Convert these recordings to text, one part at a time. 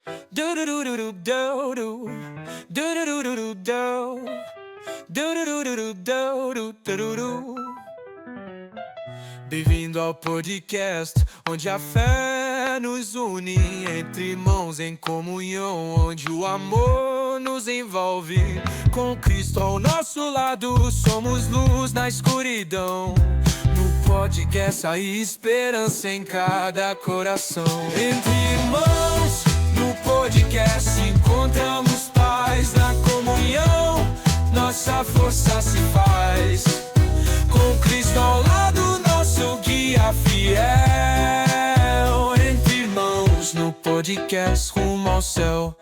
Do do do do do do do. Do do do do do do. Do do do do do do do do. Bem-vindo ao podcast, onde a fé nos une entre irmãos em comunhão, onde o amor nos envolve. Com Cristo ao nosso lado, somos luz na escuridão. No podcast há esperança em cada coração. Entre irmãos, no podcast encontramos paz na comunhão. Nossa força se faz. Com Cristo ao lado, nosso guia fiel. Entre irmãos, no podcast rumo ao céu.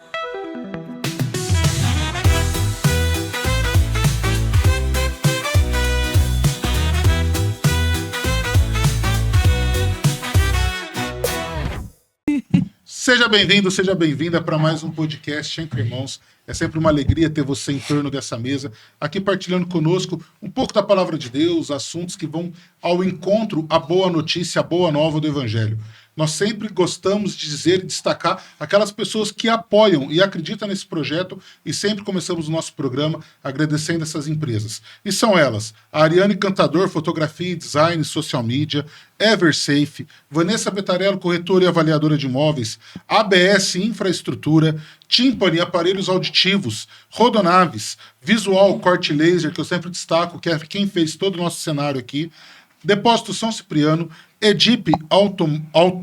Seja bem-vindo, seja bem-vinda para mais um podcast Entre Irmãos. É sempre uma alegria ter você em torno dessa mesa, aqui partilhando conosco um pouco da palavra de Deus, assuntos que vão ao encontro, a boa notícia, a boa nova do Evangelho. Nós sempre gostamos de dizer e destacar aquelas pessoas que apoiam e acreditam nesse projeto e sempre começamos o nosso programa agradecendo essas empresas. E são elas, a Ariane Cantador, Fotografia e Design, Social Media, Eversafe, Vanessa Betarello, corretora e avaliadora de imóveis, ABS Infraestrutura, Timpani, aparelhos auditivos, Rodonaves, Visual Corte Laser, que eu sempre destaco, que é quem fez todo o nosso cenário aqui, Depósito São Cipriano, Edip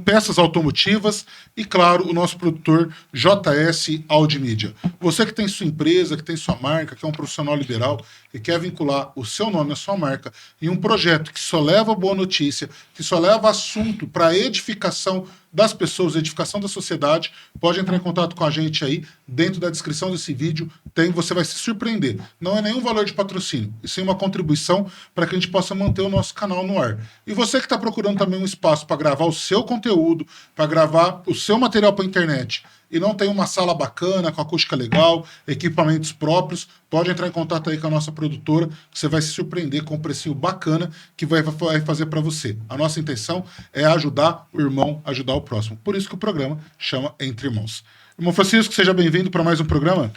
Peças Automotivas e, claro, o nosso produtor JS Audimídia. Você que tem sua empresa, que tem sua marca, que é um profissional liberal e quer vincular o seu nome, a sua marca em um projeto que só leva boa notícia, que só leva assunto para a edificação das pessoas, edificação da sociedade, pode entrar em contato com a gente aí. Dentro da descrição desse vídeo você vai se surpreender. Não é nenhum valor de patrocínio, e sim uma contribuição para que a gente possa manter o nosso canal no ar. E você que está procurando também um espaço para gravar o seu conteúdo, para gravar o seu material para a internet, e não tem uma sala bacana, com acústica legal, equipamentos próprios, pode entrar em contato aí com a nossa produtora, que você vai se surpreender com um precinho bacana que vai fazer para você. A nossa intenção é ajudar o irmão, ajudar o próximo. Por isso que o programa chama Entre Irmãos. Irmão Francisco, seja bem-vindo para mais um programa.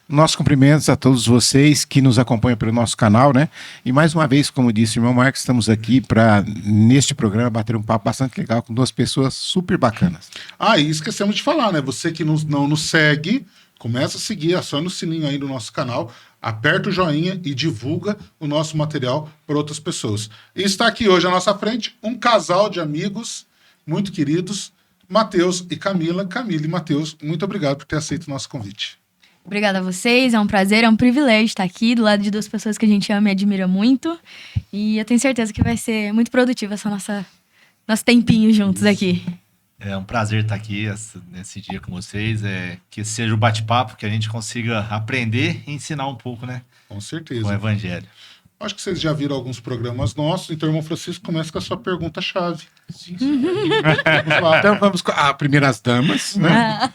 Nossos cumprimentos a todos vocês que nos acompanham pelo nosso canal, né? E mais uma vez, como disse o irmão Marcos, estamos aqui para, neste programa, bater um papo bastante legal com duas pessoas super bacanas. Ah, e esquecemos de falar, né? Você que não nos segue, começa a seguir, aciona o sininho aí no nosso canal, aperta o joinha e divulga o nosso material para outras pessoas. E está aqui hoje à nossa frente um casal de amigos muito queridos, Matheus e Camila. Camila e Matheus, muito obrigado por ter aceito o nosso convite. Obrigada a vocês, é um prazer, é um privilégio estar aqui do lado de duas pessoas que a gente ama e admira muito. E eu tenho certeza que vai ser muito produtivo essa nosso tempinho juntos aqui. É um prazer estar aqui nesse dia com vocês. Que seja o bate-papo, que a gente consiga aprender e ensinar um pouco, né? Com certeza. Com o Evangelho. Acho que vocês já viram alguns programas nossos, então o irmão Francisco começa com a sua pergunta-chave. Sim. Vamos lá. Então vamos com as primeiras damas, né?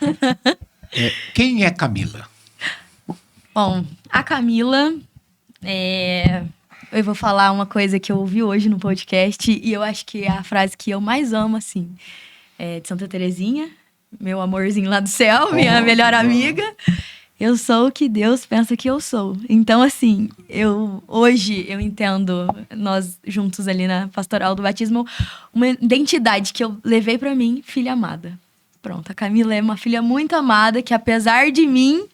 Quem é Camila? Bom, a Camila, eu vou falar uma coisa que eu ouvi hoje no podcast e eu acho que é a frase que eu mais amo, assim, de Santa Terezinha, meu amorzinho lá do céu, minha melhor amiga. Eu sou o que Deus pensa que eu sou. Então, assim, hoje eu entendo, nós juntos ali na pastoral do batismo, uma identidade que eu levei pra mim, filha amada. Pronto, a Camila é uma filha muito amada, que apesar de mim,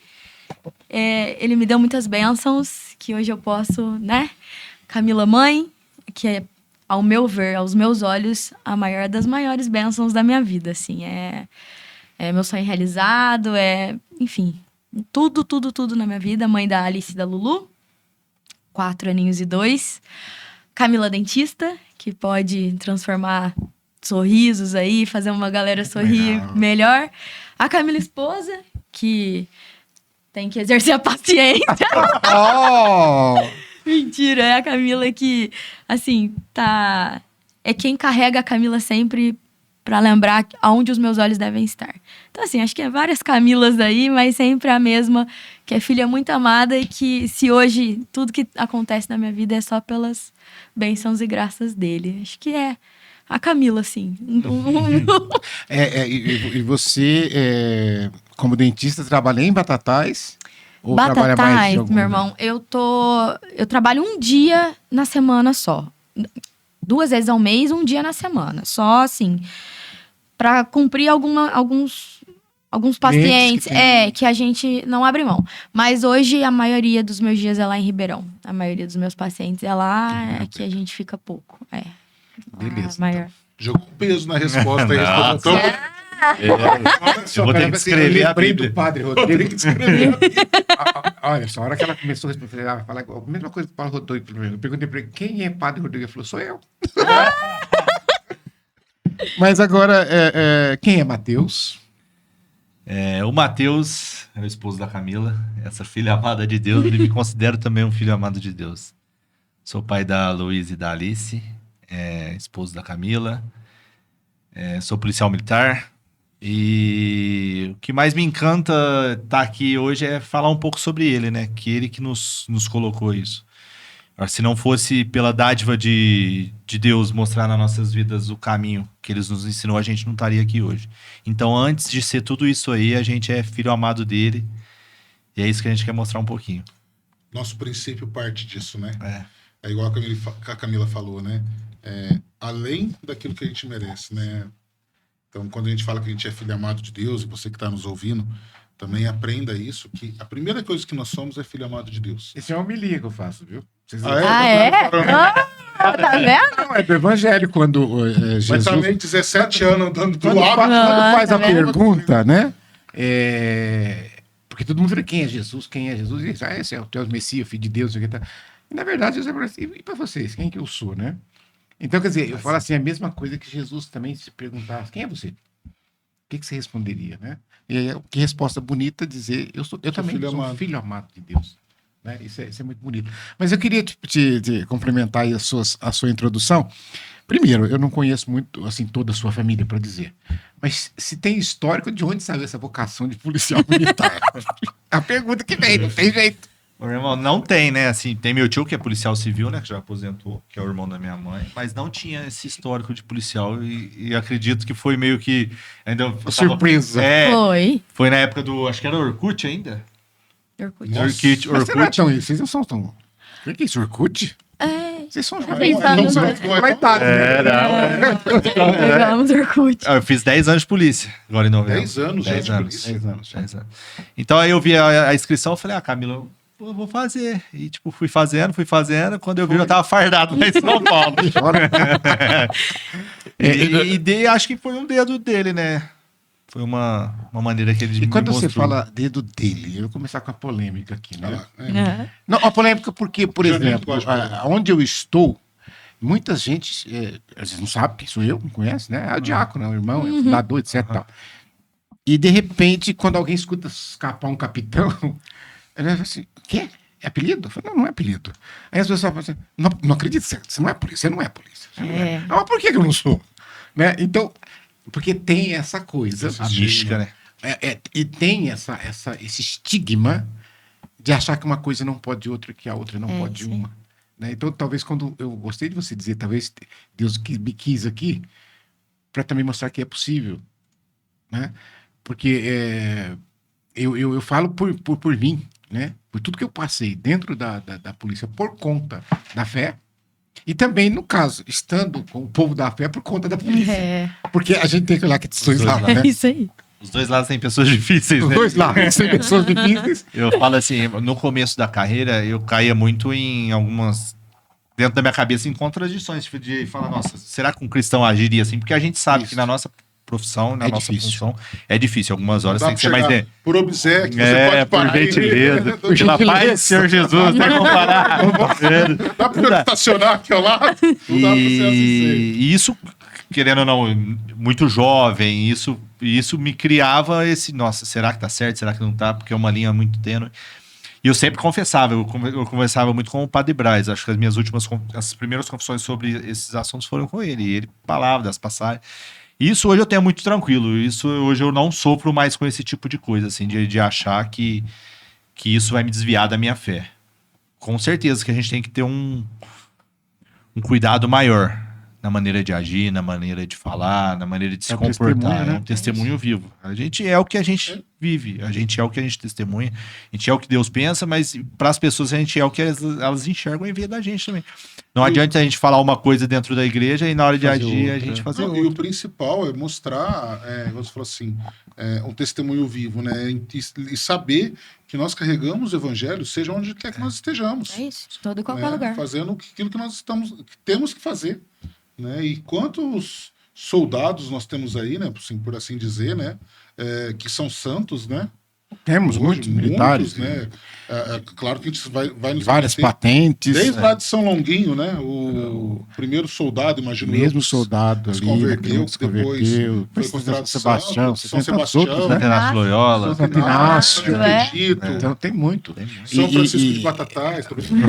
ele me deu muitas bênçãos, que hoje eu posso, né? Camila mãe, que é, ao meu ver, aos meus olhos, a maior das maiores bênçãos da minha vida, assim. É meu sonho realizado, enfim, tudo na minha vida. Mãe da Alice e da Lulu, 4 aninhos e 2. Camila dentista, que pode transformar sorrisos aí, fazer uma galera sorrir melhor. A Camila esposa, que tem que exercer a paciência. Mentira, é a Camila que, assim, é quem carrega a Camila sempre pra lembrar aonde os meus olhos devem estar. Então, assim, acho que é várias Camilas aí, mas sempre a mesma, que é filha muito amada e que, se hoje tudo que acontece na minha vida é só pelas bênçãos e graças dele. Acho que é a Camila, assim. E você como dentista, trabalha em Batatais? Ou trabalha mais de Batatais, algum meu lugar? irmão, eu trabalho um dia na semana só. 2 vezes ao mês, um dia na semana. Só assim, para cumprir alguns pacientes, que a gente não abre mão. Mas hoje a maioria dos meus dias é lá em Ribeirão. A maioria dos meus pacientes é lá, aqui a gente fica pouco. Beleza, A maior. Jogou um peso na resposta aí. Não. Então, Eu vou ter que escrever a lembrei Bíblia. do padre Rodrigo. Olha só, a hora que ela começou a responder, ela fala a mesma coisa que o Paulo Rodrigo. Eu perguntei pra ele, quem é padre Rodrigo? Ele falou, sou eu. Mas agora, quem é Mateus? O Mateus é o esposo da Camila, essa filha amada de Deus, e me considero também um filho amado de Deus. Sou pai da Luísa e da Alice, esposo da Camila, sou policial militar, e o que mais me encanta estar aqui hoje é falar um pouco sobre ele, né? Que ele que nos colocou isso. Se não fosse pela dádiva de Deus mostrar nas nossas vidas o caminho que Ele nos ensinou, a gente não estaria aqui hoje. Então, antes de ser tudo isso aí, a gente é filho amado dele. E é isso que a gente quer mostrar um pouquinho. nosso princípio parte disso, né? É. É igual a Camila falou, né? Além daquilo que a gente merece, né? Então, quando a gente fala que a gente é filho amado de Deus, e você que está nos ouvindo, também aprenda isso, que a primeira coisa que nós somos é filho amado de Deus. Esse é uma homilia que eu faço, viu? Vocês Tá vendo? Não, é do Evangelho, quando Jesus... Mas também 17 anos andando do Quando lado. faz a tá vendo? pergunta, né? Porque todo mundo fala, quem é Jesus? Quem é Jesus? E diz, esse é o teu Messias, filho de Deus. Isso aqui tá... E na verdade, Jesus é assim, e para vocês, quem que eu sou, né? Então, quer dizer, eu falo assim, a mesma coisa que Jesus também se perguntasse, quem é você? O que você responderia, né? E aí, que resposta bonita dizer, eu também sou um filho amado de Deus. Né? Isso é muito bonito. Mas eu queria te complementar aí a sua introdução. Primeiro, eu não conheço muito, assim, toda a sua família, para dizer. Mas se tem histórico, de onde saiu essa vocação de policial militar? A pergunta que vem, não tem jeito. Meu irmão, não tem, né? Assim, tem meu tio que é policial civil, né? Que já aposentou, que é o irmão da minha mãe. Mas não tinha esse histórico de policial. E acredito que foi meio que... ainda Surpresa. Foi na época do... acho que era Orkut ainda. Orkut. Mas você não é tão isso, vocês não são tão... O que é isso, Orkut? Vocês são jovens. Pegamos Orkut. Eu fiz 10 anos de polícia, agora em novembro. 10 anos, 10 de anos. polícia. 10 anos. Então aí eu vi a inscrição, eu falei, Camila, eu vou fazer. E tipo, fui fazendo. Quando eu vi, eu tava fardado lá em São Paulo. Acho que foi um dedo dele, né? Foi uma maneira que ele me quando mostrou. você fala dedo dele, eu vou começar com a polêmica aqui, né? É. Não, a polêmica porque, por exemplo, onde eu estou, muita gente, às vezes não sabe quem sou eu, não conhece, né? É o diácono, é o irmão, é o fundador, etc. Tal. E, de repente, quando alguém escuta escapar um capitão, ele fala assim, o quê? É apelido? Eu falo, não é apelido. Aí as pessoas falam assim, não acredito, você não é polícia, você não é polícia. Mas por que eu não sou? Né? Então, porque tem essa coisa. A mística, né? E tem esse estigma de achar que uma coisa não pode de outra, que a outra não pode de uma. Né? Então, talvez, quando eu gostei de você dizer, talvez Deus me quis aqui para também mostrar que é possível. Né? Porque eu falo por mim, né? Por tudo que eu passei dentro da polícia por conta da fé. E também, no caso, estando com o povo da fé por conta da polícia. Porque a gente tem que olhar que os dois lados, né? É isso aí. Os dois lados têm pessoas difíceis, Os né? dois lados têm pessoas difíceis. Eu falo assim, no começo da carreira, eu caía muito em algumas... dentro da minha cabeça, em contradições. De falar, nossa, será que um cristão agiria assim? Porque a gente sabe que na nossa profissão, na nossa função, é difícil. Algumas horas tem que ser mais... Por obséquio, você pode parar. Por gentileza. Pela paz do Senhor Jesus, tem como parar. Dá pra eu estacionar aqui ao lado? Não dá pra ser assim. E isso, querendo ou não, muito jovem, isso me criava esse... Nossa, será que tá certo? Será que não tá? Porque é uma linha muito tênue. E eu sempre confessava, eu conversava muito com o Padre Braz. Acho que as primeiras confissões sobre esses assuntos foram com ele. E ele falava das passagens. Isso hoje eu tenho muito tranquilo. Isso hoje eu não sofro mais com esse tipo de coisa, assim, de achar que isso vai me desviar da minha fé. Com certeza que a gente tem que ter um cuidado maior na maneira de agir, na maneira de falar, na maneira de se comportar. Testemunho, né? É um testemunho vivo. A gente é o que a gente vive, a gente é o que a gente testemunha, a gente é o que Deus pensa, mas para as pessoas a gente é o que elas enxergam e vê da gente também. Não adianta a gente falar uma coisa dentro da igreja e na hora de Fazer agir a outra. gente fazer Não, e o outra. principal é mostrar, você falou assim, um testemunho vivo, né? E saber que nós carregamos o evangelho, seja onde quer que nós estejamos. É isso, todo e qualquer Né? lugar. Fazendo aquilo que nós que temos que fazer. Né? E quantos soldados nós temos aí, né? Por assim dizer, né? Que são santos, né? Temos Hoje, muitos militares, né? Claro que a gente vai nos várias remeter patentes. desde lá de São Longuinho, né? O primeiro soldado, imagino Mesmo eu, que soldado se ali, converteu, se que depois converteu. foi São considerado Sebastião, santo, você tem tantos outros, né? Inácio Loyola. Santo Inácio, Santo é. Expedito, Então tem muito. São E- Francisco e- de Batatais. tô brincando.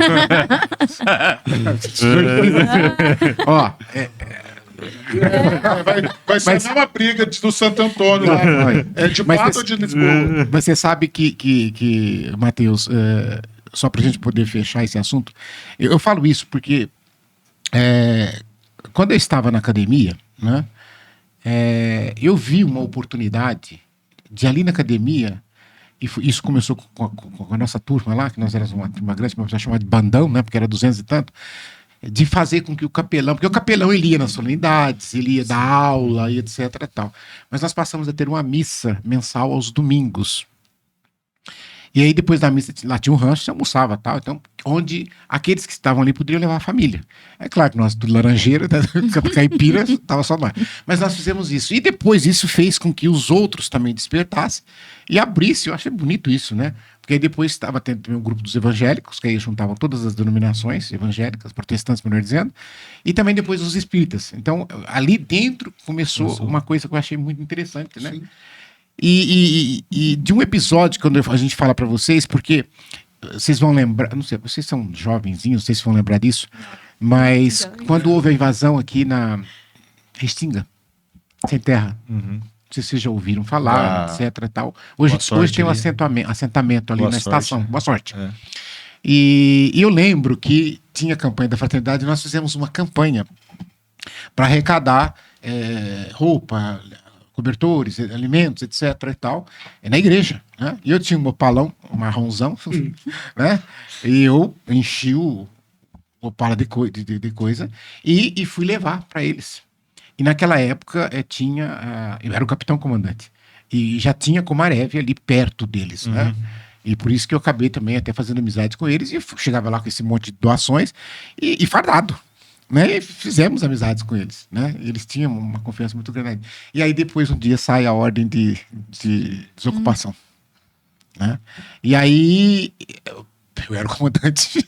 Ó, Vai ser Mas- a mesma briga do Santo Antônio lá. Vai. É de Mas Pato esse- ou de Lisboa? você sabe que Matheus, só para a gente poder fechar esse assunto, eu falo isso porque quando eu estava na academia, né, eu vi uma oportunidade de ali na academia, e isso começou com a nossa turma lá, que nós éramos uma grande, uma pessoa chamada de bandão, né, porque era 200 e tanto, de fazer com que o capelão, porque o capelão ele ia nas solenidades, ele ia dar aula e etc e tal. Mas nós passamos a ter uma missa mensal aos domingos. E aí depois da missa lá tinha um rancho, você almoçava e tal, então onde aqueles que estavam ali poderiam levar a família. É claro que nós do Laranjeira, da Caipira, estava só nós. Mas nós fizemos isso. E depois isso fez com que os outros também despertassem e abrissem. Eu achei bonito isso, né? Porque aí depois estava tendo também um grupo dos evangélicos, que aí juntavam todas as denominações evangélicas, protestantes, melhor dizendo, e também depois os espíritas. Então, ali dentro começou uma coisa que eu achei muito interessante, né? Sim. E de um episódio, quando a gente fala para vocês, porque vocês vão lembrar, não sei, vocês são jovenzinhos, vocês vão lembrar disso, mas quando houve a invasão aqui na Restinga, Sem Terra, Uhum. não sei se vocês já ouviram falar, Ah, etc e tal. Hoje boa sorte tem um ali. assentamento ali Boa na sorte. estação. Boa sorte. É. E eu lembro que tinha a campanha da fraternidade e nós fizemos uma campanha para arrecadar roupa, cobertores, alimentos, etc e tal, na igreja, né? E eu tinha um opalão, um marronzão, né? E eu enchi o opala de coisa e fui levar para eles. E naquela época eu era o capitão comandante e já tinha Comarev ali perto deles, né? E por isso que eu acabei também até fazendo amizade com eles e chegava lá com esse monte de doações e fardado. Né? E fizemos amizades com eles, né? Eles tinham uma confiança muito grande. E aí depois um dia sai a ordem de desocupação, né? E aí eu era o comandante,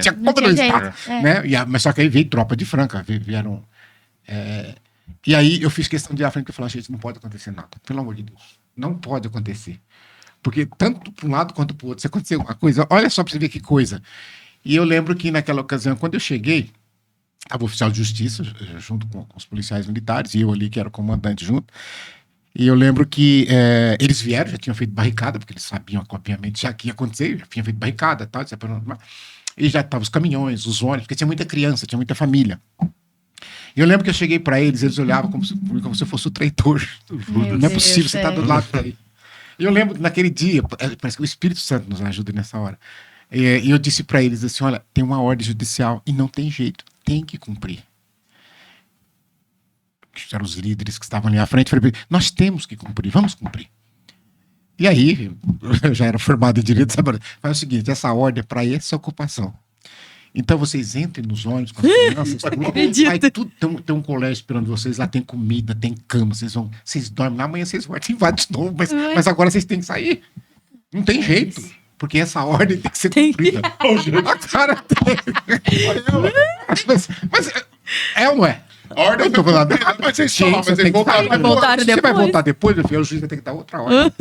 tinha como Não tinha não jeito, estar, é. né? Mas só que aí veio tropa de Franca, vieram. E aí eu fiz questão de ir à frente e falar, gente, não pode acontecer nada, pelo amor de Deus, não pode acontecer, porque tanto para um lado quanto para o outro, se acontecer alguma coisa, olha só para você ver que coisa. E eu lembro que naquela ocasião, quando eu cheguei, estava o oficial de justiça, junto com os policiais militares, e eu ali, que era o comandante junto. E eu lembro que eles vieram, já tinham feito barricada, porque eles sabiam, obviamente, já que ia acontecer, já tinha feito barricada e tal, e já estavam os caminhões, os ônibus, porque tinha muita criança, tinha muita família. E eu lembro que eu cheguei para eles olhavam como se eu fosse o traidor. Meu Não é Deus, possível, você está do é. lado daí. E eu lembro que naquele dia, parece que o Espírito Santo nos ajuda nessa hora. E eu disse para eles assim: olha, tem uma ordem judicial e não tem jeito, tem que cumprir. Que eram os líderes que estavam ali à frente. Falei, nós temos que cumprir, vamos cumprir. E aí, eu já era formado em direito, sabe? Faz o seguinte: essa ordem é para essa ocupação. Então vocês entrem nos ônibus com as crianças, vai tudo, tem um colégio esperando vocês, lá tem comida, tem cama, vocês dormem lá, amanhã vocês voltam, invadem de novo, mas agora vocês têm que sair. Não tem jeito, porque essa ordem tem que ser cumprida. A cara mas é ou não é? A ordem Eu tô foi falando, cumprida, mas vocês gente, falam, mas você eles tem que voltaram sair. depois. Voltaram Você vai depois. voltar depois, meu filho, o juiz vai ter que dar outra ordem.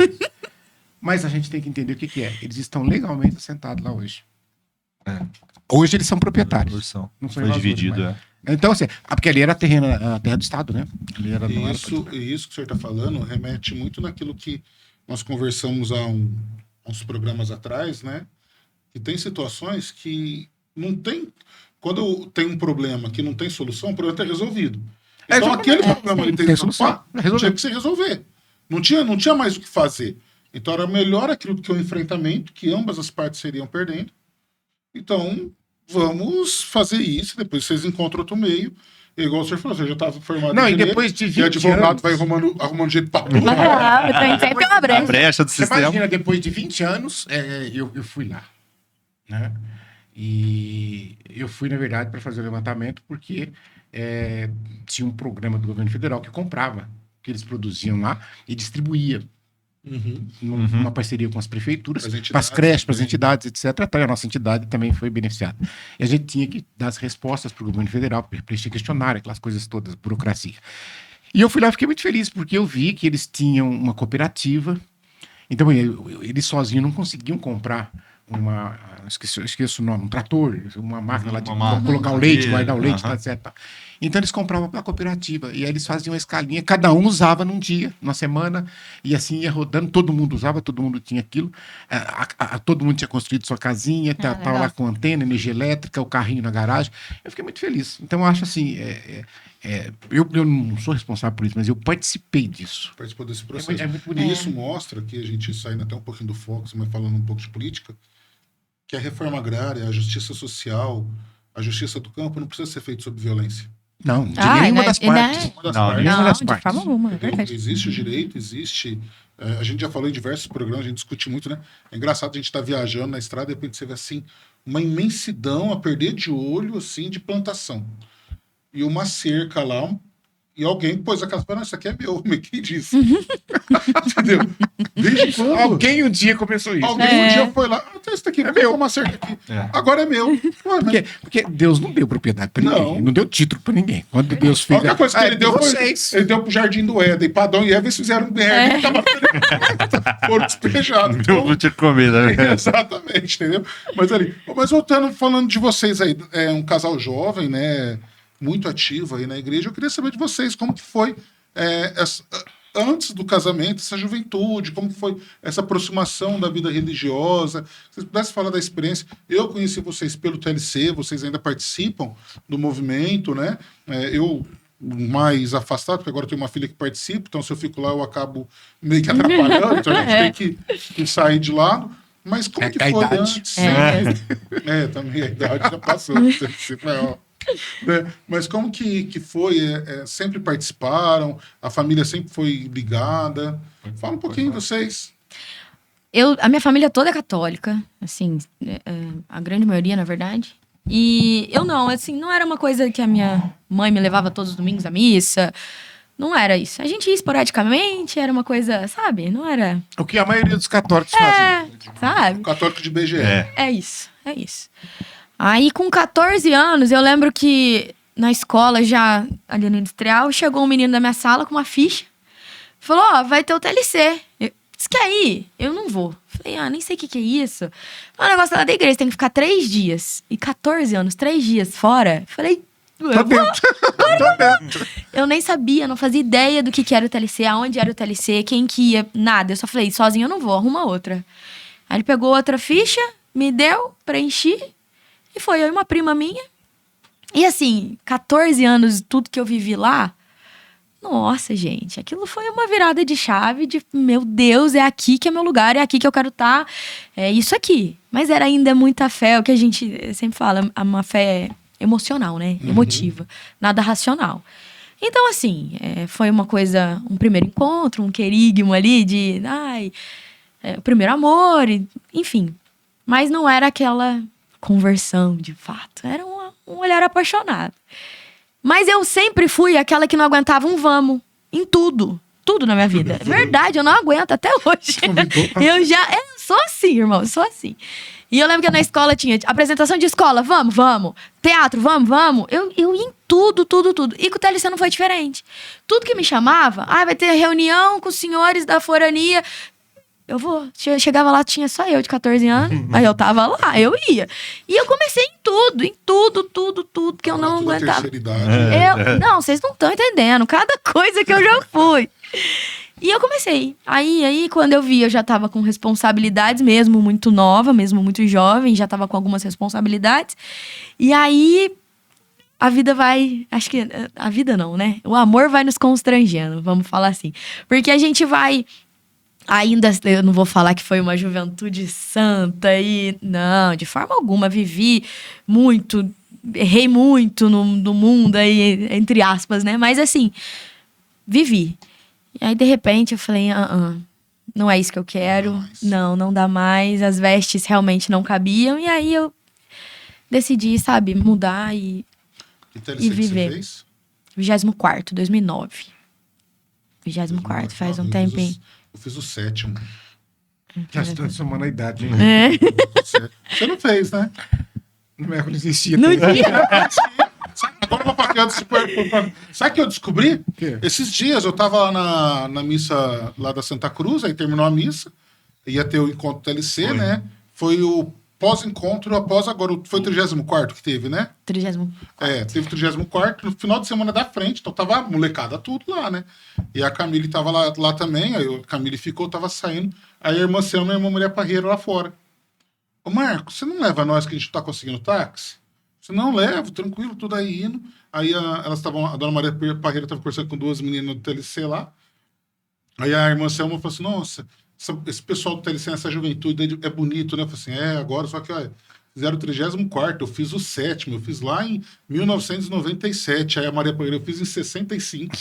Mas a gente tem que entender o que é. Eles estão legalmente assentados lá hoje. Hoje eles são proprietários. Porção. Não são Foi invasores dividido, mais. Então, assim, porque ali era a terra do Estado, né? Ali era, não era Isso que o senhor está falando remete muito naquilo que nós conversamos há uns programas atrás, né? Que tem situações que não tem. Quando tem um problema que não tem solução, o problema está resolvido. Então, aquele problema ali Tem tem solução. solução, tinha que se resolver. Não tinha mais o que fazer. Então era melhor aquilo do que o enfrentamento, que ambas as partes seriam perdendo. Então, vamos fazer isso, depois vocês encontram outro meio. E igual o senhor falou, você já estava formado Não, em e direito, depois de 20 e advogado anos... vai arrumando jeito pra tudo. Tem sempre uma A brecha. brecha do Você sistema. imagina, depois de 20 anos, eu fui lá, né? E eu fui, na verdade, para fazer o levantamento porque tinha um programa do governo federal que comprava, que eles produziam lá e distribuía. Uma parceria com as prefeituras, As entidades para as creches, para as também. entidades, etc. Até a nossa entidade também foi beneficiada. E a gente tinha que dar as respostas para o governo federal, preencher questionário, aquelas coisas todas, burocracia. E eu fui lá e fiquei muito feliz, porque eu vi que eles tinham uma cooperativa. Então, eles sozinhos não conseguiam comprar esqueço o nome, um trator, uma máquina lá de colocar o leite, guardar o leite, etc. Então eles compravam pela cooperativa, e aí eles faziam uma escalinha, cada um usava num dia, numa semana, e assim ia rodando, todo mundo usava, todo mundo tinha aquilo, todo mundo tinha construído sua casinha, tava lá com antena, energia elétrica, o carrinho na garagem. Eu fiquei muito feliz. Então eu acho assim, eu não sou responsável por isso, mas eu participei disso. Participou desse processo. É muito bonito. E isso mostra que a gente saindo até um pouquinho do foco, mas falando um pouco de política, que a reforma agrária, a justiça social, a justiça do campo não precisa ser feita sob violência. Não, de nenhuma das partes. Uma das Não, partes. nenhuma Não, das de partes. forma alguma. É Entendeu? verdade. Existe o direito, existe. A gente já falou em diversos programas, a gente discute muito, né? É engraçado a gente estar viajando na estrada e de repente você vê assim, uma imensidão a perder de olho, assim, de plantação. E uma cerca lá, e alguém pôs aquela coisa, não, isso aqui é meu, mas quem disse? Entendeu? Desde quando? Alguém um dia começou isso. Alguém um dia foi lá, isso daqui é meu, uma cerca aqui. É. Agora é meu. Ué, mas Porque Deus não deu propriedade para ninguém, Não. não deu título para ninguém. Quando Deus a fez. única coisa que ele deu foi. vocês. Ele deu pro Jardim do Éden. Para Adão e Eva, eles fizeram merda. Foram despejados. Eu vou te comer, né? Exatamente, entendeu? Mas voltando, falando de vocês aí, um casal jovem, né? Muito ativo aí na igreja. Eu queria saber de vocês como que foi antes do casamento, essa juventude, como que foi essa aproximação da vida religiosa. Se vocês pudessem falar da experiência. Eu conheci vocês pelo TLC, vocês ainda participam do movimento, né? Eu mais afastado, porque agora eu tenho uma filha que participa, então se eu fico lá eu acabo meio que atrapalhando, então a gente tem que sair de lado. Mas como que a foi idade. antes? Também a idade já passou. Né? Mas como que foi? Sempre participaram? A família sempre foi ligada? Fala um pouquinho de vocês. A minha família toda é católica, assim, a grande maioria, na verdade. E eu não, assim, não era uma coisa que a minha mãe me levava todos os domingos à missa. Não era isso. A gente ia esporadicamente, era uma coisa, sabe? Não era... O que a maioria dos católicos fazem. Sabe? Católico de BGE. É isso. Aí, com 14 anos, eu lembro que na escola, já ali no industrial, chegou um menino da minha sala com uma ficha. Falou, vai ter o TLC. Você quer ir? Eu não vou. Falei, nem sei o que é isso. O negócio lá da igreja, tem que ficar 3 dias. E 14 anos, 3 dias fora. Falei, Tô dentro. eu nem sabia, não fazia ideia do que era o TLC, aonde era o TLC, quem que ia, nada. Eu só falei, sozinho eu não vou, arruma outra. Aí ele pegou outra ficha, me deu, preenchi, e foi eu e uma prima minha. E assim, 14 anos, tudo que eu vivi lá, nossa, gente, aquilo foi uma virada de chave de, meu Deus, é aqui que é meu lugar, é aqui que eu quero estar, é isso aqui. Mas era ainda muita fé, o que a gente sempre fala, uma fé emocional, né? Emotiva, nada racional. Então, assim, foi uma coisa, um primeiro encontro, um querigma ali de, o primeiro amor, enfim. Mas não era aquela conversão, de fato. Era um olhar apaixonado. Mas eu sempre fui aquela que não aguentava um vamos em tudo. Tudo na minha vida. É verdade, eu não aguento até hoje. Eu sou assim, irmão, eu sou assim. E eu lembro que na escola tinha apresentação de escola, vamos. Teatro, vamos. Eu ia em tudo. E com o TLC não foi diferente. Tudo que me chamava, vai ter reunião com os senhores da forania. Eu vou. Chegava lá, tinha só eu de 14 anos, mas eu tava lá, eu ia. E eu comecei em tudo, que eu não aguentava. Não, vocês não estão entendendo, cada coisa que eu já fui. E eu comecei. Aí, quando eu vi, eu já tava com responsabilidades mesmo, muito nova, mesmo muito jovem, já tava com algumas responsabilidades. E aí, a vida vai... Acho que a vida não, né? O amor vai nos constrangendo, vamos falar assim. Porque a gente vai Ainda eu não vou falar que foi uma juventude santa e não, de forma alguma, vivi muito, errei muito no mundo aí, entre aspas, né? Mas assim, vivi. E aí de repente eu falei, não é isso que eu quero, não dá mais, as vestes realmente não cabiam e aí eu decidi, sabe, mudar e TLC viver. Que você fez? 24º, 2009. 24º, faz um tempinho. Eu fiz o 7º. Já estou somando a idade, né? Você não fez, né? Não existia. No dia. Agora eu vou pra cá. Sabe o que eu descobri? quê? Esses dias eu tava lá na missa lá da Santa Cruz, aí terminou a missa, ia ter o encontro TLC, né? Foi o pós-encontro, após agora, foi o 34º que teve, né? 30º. Teve o 34º, no final de semana da frente, então tava a molecada tudo lá, né? E a Camille tava lá também, aí a Camille ficou, tava saindo, aí a irmã Selma e a irmã Maria Parreira lá fora. Ô Marco, você não leva nós que a gente não tá conseguindo táxi? Você não levo, tranquilo, tudo aí indo. Aí elas estavam, a dona Maria Parreira estava conversando com 2 meninas do TLC lá. Aí a irmã Selma falou assim: nossa, esse pessoal do TLC, essa juventude é bonito, né? Eu falei assim: agora, só que olha, fizeram o 34º, eu fiz o 7º, eu fiz lá em 1997. Aí a Maria Parreira, eu fiz em 65.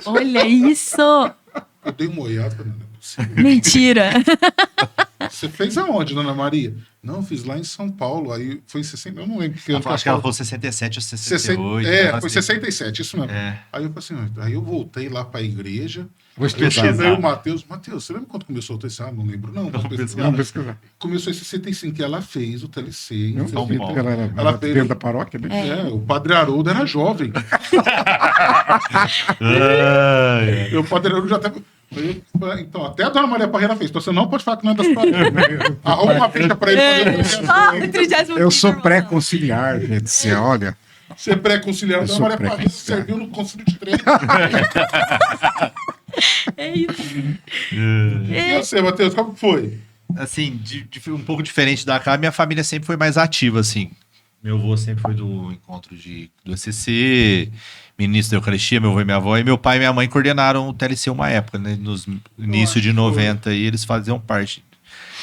Olha isso! Eu dei uma olhada, não é possível. Mentira! Você fez aonde, dona Maria? Não, eu fiz lá em São Paulo. Aí foi em 60. Eu não lembro que ano. Acho que ela falou 67 ou 68. Foi 67, isso mesmo. Aí eu falei assim, aí eu voltei lá pra igreja. Vou Eu chamei estudar. o Matheus. Matheus, você lembra quando começou o TLC? Não lembro, não. Vamos pesquisar. Vamos pesquisar. Começou em 65, e ela fez o TLC. Não, São vi, Paulo. ela era Ela fez- dentro da paróquia, né? O Padre Haroldo era jovem. O Padre Haroldo já até... Então, até a dona Maria Parreira fez. Então você não pode falar que não é das paróquias. Arruma uma ficha pra ele fazer o Eu sou pré-conciliar, gente. Você olha. Ser pré-conciliar. A Eu dona sou Maria Parreira pré-conciliar. serviu no Concílio de Trento. É isso. E você, Matheus, como foi? Assim, um pouco diferente da cá, minha família sempre foi mais ativa, assim. Meu avô sempre foi do encontro do ECC, ministro da Eucaristia, meu avô e minha avó, e meu pai e minha mãe coordenaram o TLC uma época, né? Nos início de 90, e eles faziam parte.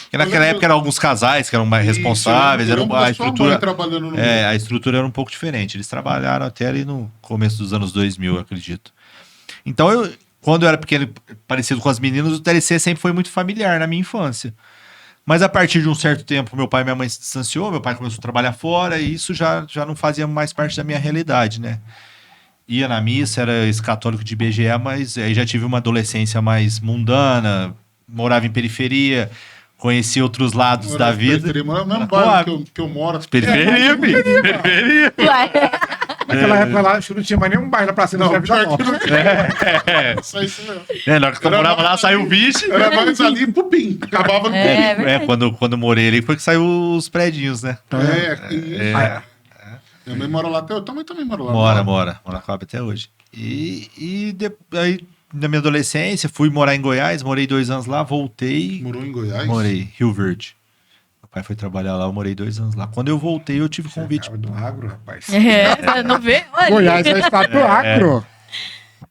Porque naquela época eram alguns casais que eram mais responsáveis, Isso, eu era lembro a da sua mãe estrutura. trabalhando no A estrutura era um pouco diferente. Eles trabalharam até ali no começo dos anos 2000, eu acredito. Então, quando eu era pequeno, parecido com as meninas, o TLC sempre foi muito familiar na minha infância. Mas a partir de um certo tempo, meu pai e minha mãe se distanciou, meu pai começou a trabalhar fora, e isso já não fazia mais parte da minha realidade, né? Ia na missa, era ex-católico de IBGE, mas aí já tive uma adolescência mais mundana, morava em periferia, conheci outros lados da vida. No mesmo Coab. bairro que eu moro. Periferia, filho. Periferia. Naquela época lá, acho que não tinha mais nenhum bairro na Praça da Não, Vida pior que Nova. não tinha. Só isso mesmo. Na hora que eu morava lá, saiu o bicho. Era mais ali pro PIN. Acabava no PIN. Quando eu morei ali foi que saiu os prédios, né? Minha mãe mora lá até. Eu também moro lá. Mora na Coab até hoje. Aí, na minha adolescência, fui morar em Goiás, morei 2 anos lá, voltei. Morou em Goiás? Morei, Rio Verde. Meu pai foi trabalhar lá, eu morei 2 anos lá. Quando eu voltei, eu tive convite. Cara do agro, rapaz. Não vê? Olha. Goiás é o estado do agro.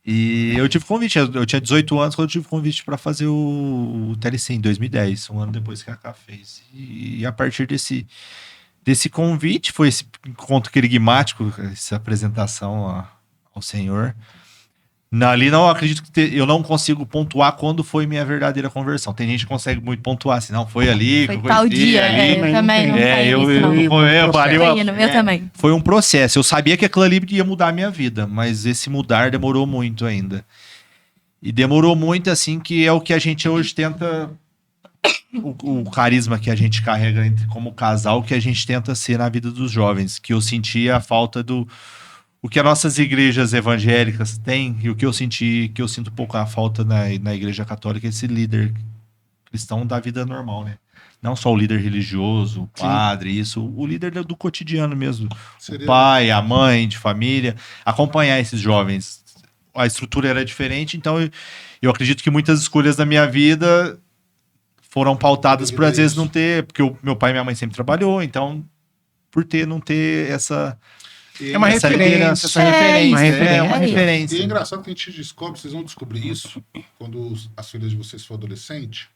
E eu tive convite, eu tinha 18 anos quando eu tive convite para fazer o TLC em 2010, um ano depois que a K fez. E a partir desse convite, foi esse encontro querigmático, essa apresentação ao Senhor. Ali não acredito que eu não consigo pontuar quando foi minha verdadeira conversão. Tem gente que consegue muito pontuar assim, não, foi ali Foi que eu tal conheci, dia. ali. Eu também não tenho isso, não. Eu também. Foi um processo. Eu sabia que aquilo ali ia mudar a minha vida, mas esse mudar demorou muito ainda. E demorou muito, assim, que é o que a gente hoje tenta... O carisma que a gente carrega como casal, que a gente tenta ser na vida dos jovens. Que eu sentia a falta do... O que as nossas igrejas evangélicas têm, e o que eu senti, que eu sinto um pouco a falta na igreja católica, esse líder cristão da vida normal, né? Não só o líder religioso, o padre, isso, o líder do cotidiano mesmo. O pai, a mãe de família, acompanhar esses jovens. A estrutura era diferente, então eu acredito que muitas escolhas da minha vida foram pautadas por, às vezes, não ter... Porque o meu pai e minha mãe sempre trabalhou, então, por não ter essa... É uma referência, essa referência. É uma referência. E é engraçado que a gente descobre, vocês vão descobrir isso quando as filhas de vocês for adolescente.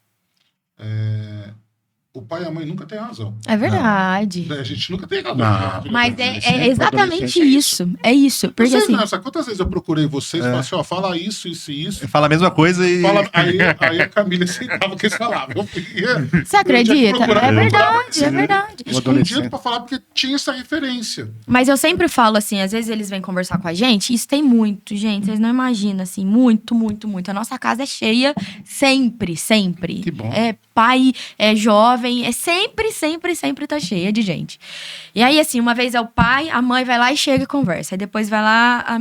o pai e a mãe nunca têm razão. É verdade. A gente nunca tem razão. Não. Mas Adolescente, é exatamente adolescente é isso. É isso. Porque Vocês, assim. nessa, quantas vezes eu procurei vocês e falei assim, ó, fala isso, isso e isso. Fala a mesma coisa e. Aí a Camila aceitava o que eles falavam. Eu ia, Você acredita? procurar, É eu procurava, verdade, é verdade. escondido adolescente. pra falar, porque tinha essa referência. Mas eu sempre falo assim, às vezes eles vêm conversar com a gente, isso tem muito, gente, vocês não imaginam, assim, muito, muito, muito. A nossa casa é cheia sempre, sempre. Que bom. É pai, é jovem, é sempre, sempre, sempre tá cheia de gente. E aí, assim, uma vez é o pai, a mãe vai lá e chega e conversa. Aí depois vai lá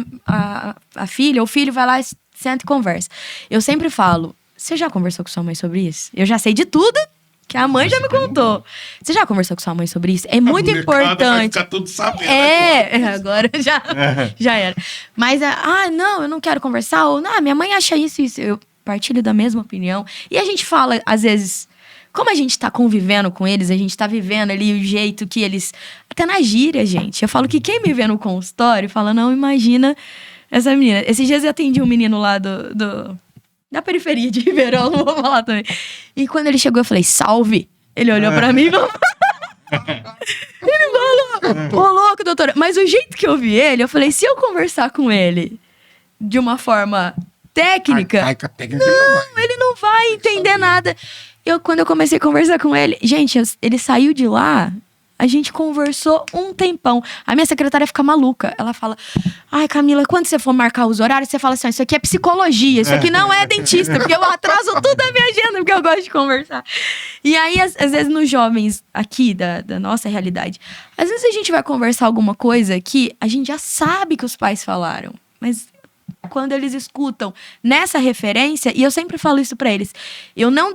a filha, ou o filho vai lá e senta e conversa. Eu sempre falo, você já conversou com sua mãe sobre isso? Eu já sei de tudo que a mãe já me contou. Você já conversou com sua mãe sobre isso? É muito A molecada vai importante. ficar tudo sabendo. Agora já era. Mas, não, eu não quero conversar. Ou, não, minha mãe acha isso e isso. Eu partilho da mesma opinião. E a gente fala, às vezes, como a gente tá convivendo com eles, a gente tá vivendo ali o jeito que eles... Até na gíria, gente. Eu falo que quem me vê no consultório fala, não, imagina essa menina. Esses dias eu atendi um menino lá da periferia de Ribeirão, não vou falar também. E quando ele chegou, eu falei, salve. Ele olhou pra mim e falou... Ele falou, ô louco, doutora. Mas o jeito que eu vi ele, eu falei, se eu conversar com ele de uma forma técnica, Arcaica, técnica não vai. ele não vai entender nada. Quando eu comecei a conversar com ele, gente, ele saiu de lá, a gente conversou um tempão. A minha secretária fica maluca. Ela fala, ai, Camila, quando você for marcar os horários, você fala assim, isso aqui é psicologia, isso aqui não é dentista, porque eu atraso tudo a minha agenda, porque eu gosto de conversar. E aí, às vezes, nos jovens aqui, da nossa realidade, às vezes a gente vai conversar alguma coisa que a gente já sabe que os pais falaram, mas... Quando eles escutam nessa referência, e eu sempre falo isso pra eles, eu não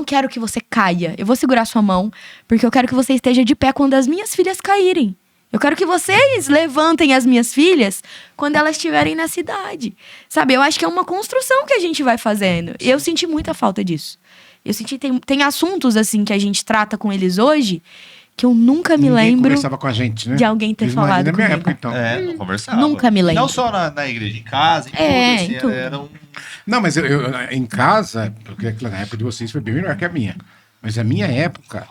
quero que você caia. Eu vou segurar sua mão, porque eu quero que você esteja de pé quando as minhas filhas caírem. Eu quero que vocês levantem as minhas filhas quando elas estiverem na cidade. Sabe, eu acho que é uma construção que a gente vai fazendo. Eu senti muita falta disso. Eu senti, tem assuntos assim que a gente trata com eles hoje, que eu nunca me Ninguém lembro conversava com a gente, né? de alguém ter Eles imagina falado na minha comigo. época, então. Não conversava. Nunca me lembro. Não só na igreja, em casa, em Em tudo. tudo. Assim, era um... Não, mas eu, em casa, porque na época de vocês foi bem melhor que a minha. Mas a minha época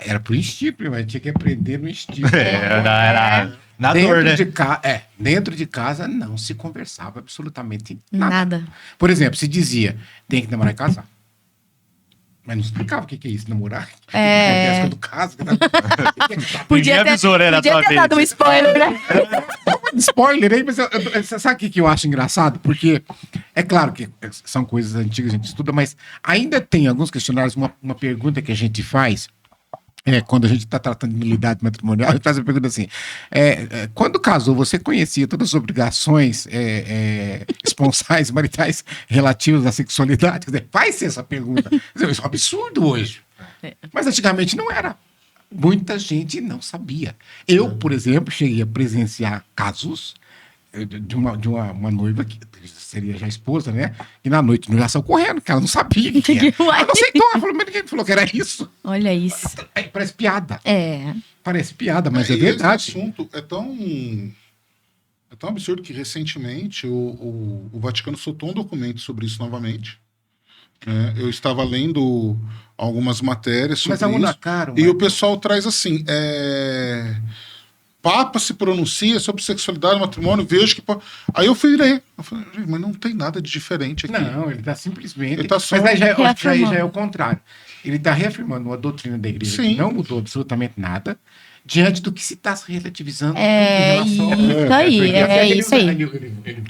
era pro instinto, mas tinha que aprender no instinto. Era na dentro dor, né? dentro de casa não se conversava absolutamente nada. Nada. Por exemplo, se dizia, tem que namorar e casar. Mas não explicava o que é isso, namorar. É. Quando casa. Podia Ninguém avisou, né, na podia tua ter dado um vez. spoiler, né? Spoiler aí, mas você sabe o que eu acho engraçado? Porque é claro que são coisas antigas, a gente estuda, mas ainda tem alguns questionários, uma pergunta que a gente faz, quando a gente está tratando de nulidade matrimonial, a gente faz a pergunta assim, quando casou, você conhecia todas as obrigações esponsais, maritais, relativas à sexualidade? Quer dizer, vai ser essa pergunta. Quer dizer, isso é um absurdo hoje. Mas antigamente não era. Muita gente não sabia. Eu, por exemplo, cheguei a presenciar casos de uma noiva que seria já esposa, né? E na noite já saiu correndo, que ela não sabia o que era. Uai. Ela não aceitou, ela falou, mas ninguém falou que era isso. Olha isso. Parece piada. É. Parece piada, mas é E verdade. esse assunto é tão absurdo que recentemente o Vaticano soltou um documento sobre isso novamente. Eu estava lendo algumas matérias sobre Mas a Una isso. Caro, E o pessoal traz assim: Papa se pronuncia sobre sexualidade, matrimônio, vejo que. Aí eu fui ler. Eu falei, "Gente, mas não tem nada de diferente aqui. Não, ele está simplesmente. Ele tá só Mas aí já reafirmando. é o contrário. Ele está reafirmando uma doutrina da igreja Sim. que não mudou absolutamente nada, diante do que se está se relativizando É tudo em relação isso aí, porque a fé, é isso aí.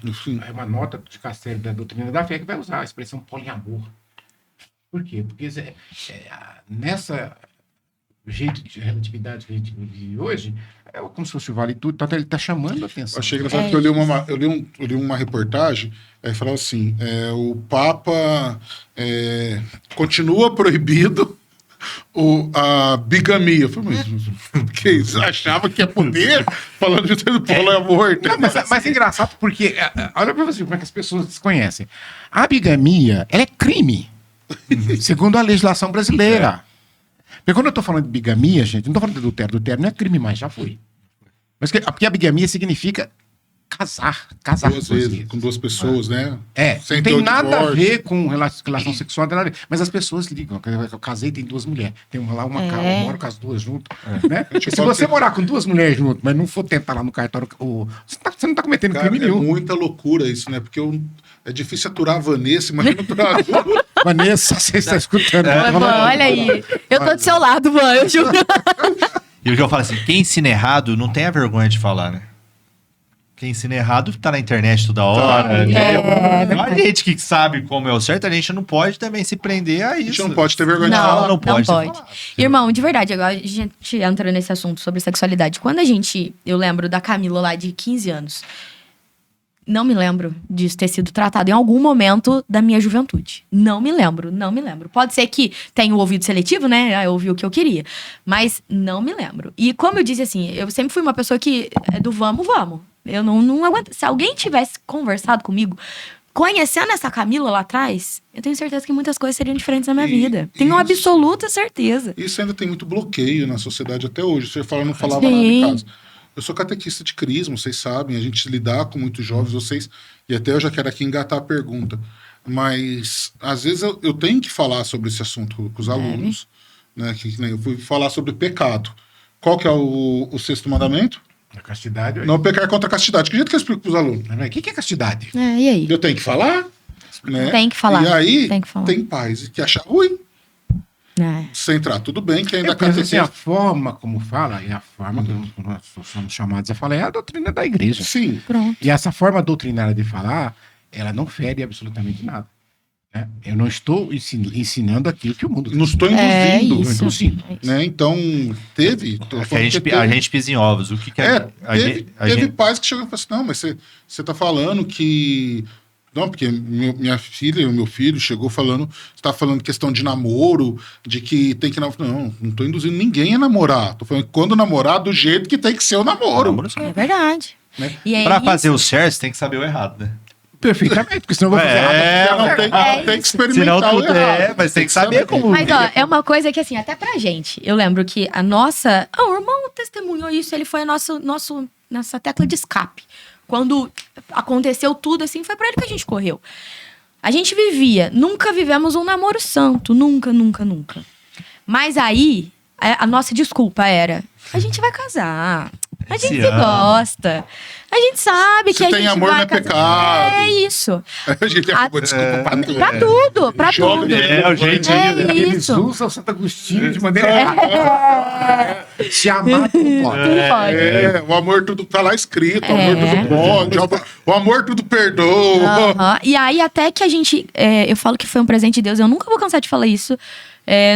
Enfim. É uma nota de castelo da doutrina da fé que vai usar a expressão poliamor. Por quê? Porque nessa jeito de relatividade que a gente vive hoje, é como se fosse o vale tudo, então ele está chamando a atenção. Achei engraçado que eu li uma reportagem, falava assim, o Papa continua proibido a bigamia. Eu falei, mas que isso? Achava que ia poder falando de poliamor. Não, mas é engraçado porque, olha para você como é que as pessoas desconhecem. A bigamia, ela é crime, segundo a legislação brasileira. Porque quando eu estou falando de bigamia, gente, não estou falando de adultério. Adultério não é crime mais, já foi. Mas porque a bigamia significa casar Duas vezes, com duas pessoas, né? Sem não ter tem o nada a divórcio. ver com relação sexual, não tem nada a ver. Mas as pessoas ligam. Eu casei, tem duas mulheres. Tem uma lá, uma casa, eu moro com as duas juntas. Né? gente Se pode você ter- morar com duas mulheres juntas, mas não for tentar lá no cartório, você não tá cometendo Cara, crime é nenhum. muita loucura isso, né? Porque é difícil aturar a Vanessa, imagina aturar a Ju. Vanessa, você está escutando. Van, olha aí. Eu tô do seu lado, Van, eu juro. E o que eu falo assim, quem ensina errado não tem a vergonha de falar, né? Quem ensina errado tá na internet toda hora. Não a gente que sabe como é o certo, a gente não pode também se prender a A gente isso. não pode ter vergonha de Não, falar. não pode ser falado. Irmão, de verdade, agora a gente entra nesse assunto sobre sexualidade. Quando eu lembro da Camila lá de 15 anos, não me lembro disso ter sido tratado em algum momento da minha juventude. Não me lembro. Pode ser que tenha o ouvido seletivo, né? Eu ouvi o que eu queria. Mas não me lembro. E como eu disse assim, eu sempre fui uma pessoa que é do vamos. Eu não aguento. Se alguém tivesse conversado comigo, conhecendo essa Camila lá atrás, eu tenho certeza que muitas coisas seriam diferentes na minha vida. Tenho uma isso- absoluta certeza. Isso ainda tem muito bloqueio na sociedade até hoje. Você fala, não falava nada Sim. em casa. Eu sou catequista de crisma, vocês sabem, a gente lidar com muitos jovens, vocês, e até eu já quero aqui engatar a pergunta, mas às vezes eu tenho que falar sobre esse assunto com os alunos, né? Que nem eu fui falar sobre pecado. Qual que é o sexto mandamento? A castidade. Não pecar contra a castidade. Que jeito que eu explico para os alunos? O que é castidade? E aí? Eu tenho que falar? Né? Tem que falar, E aí, tem que falar. tem pais que acham ruim. Se entrar, tudo bem, que ainda Porque, assim, a catequista. forma como fala, e a forma que nós somos chamados a falar, é a doutrina da igreja. Sim. Pronto. E essa forma doutrinária de falar, ela não fere absolutamente nada. Né? Eu não estou ensinando aquilo que o mundo Não estou É induzindo. isso. induzindo. É isso. Né? Então, teve. tô É que falando que a gente pisa em ovos. O que, que É, a teve, gente- teve pais que chegam e falam assim, não, mas você tá falando que... Não, porque minha filha e o meu filho chegou falando, você tá falando questão de namoro, de que tem que... Não tô induzindo ninguém a namorar. Tô falando que quando namorar, do jeito que tem que ser o namoro. Namoro só. É verdade. Né? E é Pra isso. fazer o certo, você tem que saber o errado, né? Perfeitamente, porque senão eu vou fazer errado. Não tem, É tem que isso. experimentar Senão o tudo errado. mas tem que saber como... Mas, ó, é uma coisa que, assim, até pra gente, eu lembro que a nossa... o irmão testemunhou isso, ele foi a nossa tecla de escape. Quando aconteceu tudo, assim, foi pra ele que a gente correu. A gente nunca vivemos um namoro santo, nunca. Mas aí, a nossa desculpa era, a gente vai casar, a gente Se se ama. gosta, a gente sabe Se que a tem gente amor, vai não é casar. pecado. É isso. A gente arruma desculpa pra tudo. Pra tudo, pra Joga tudo. É, o jeitinho. É Eles isso. usam o Santo Agostinho de maneira errada. Se amar, não pode. Não pode. É, o amor tudo tá lá escrito, o amor É. tudo pode, o amor tudo perdoa. Aham. E aí, até que a gente. Eu falo que foi um presente de Deus, eu nunca vou cansar de falar isso.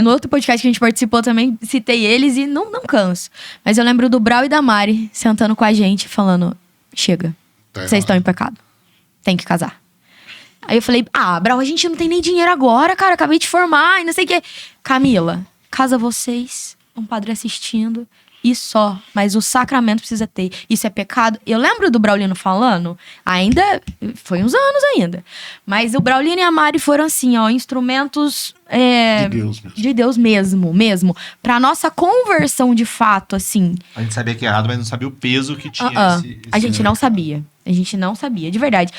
No outro podcast que a gente participou também, citei eles e não canso. Mas eu lembro do Brau e da Mari sentando com a gente, falando: chega, Tá vocês errado. estão em pecado. Tem que casar. Aí eu falei: Brau, a gente não tem nem dinheiro agora, cara, acabei de formar e não sei o quê. Camila, casa vocês, um padre assistindo. E só, mas o sacramento precisa ter. Isso é pecado. Eu lembro do Braulino falando, ainda foi uns anos ainda. Mas o Braulino e a Mari foram assim, ó, instrumentos De Deus mesmo. de Deus mesmo. Pra nossa conversão de fato, assim. A gente sabia que é errado, mas não sabia o peso que tinha A gente não sabia. A gente não sabia, de verdade.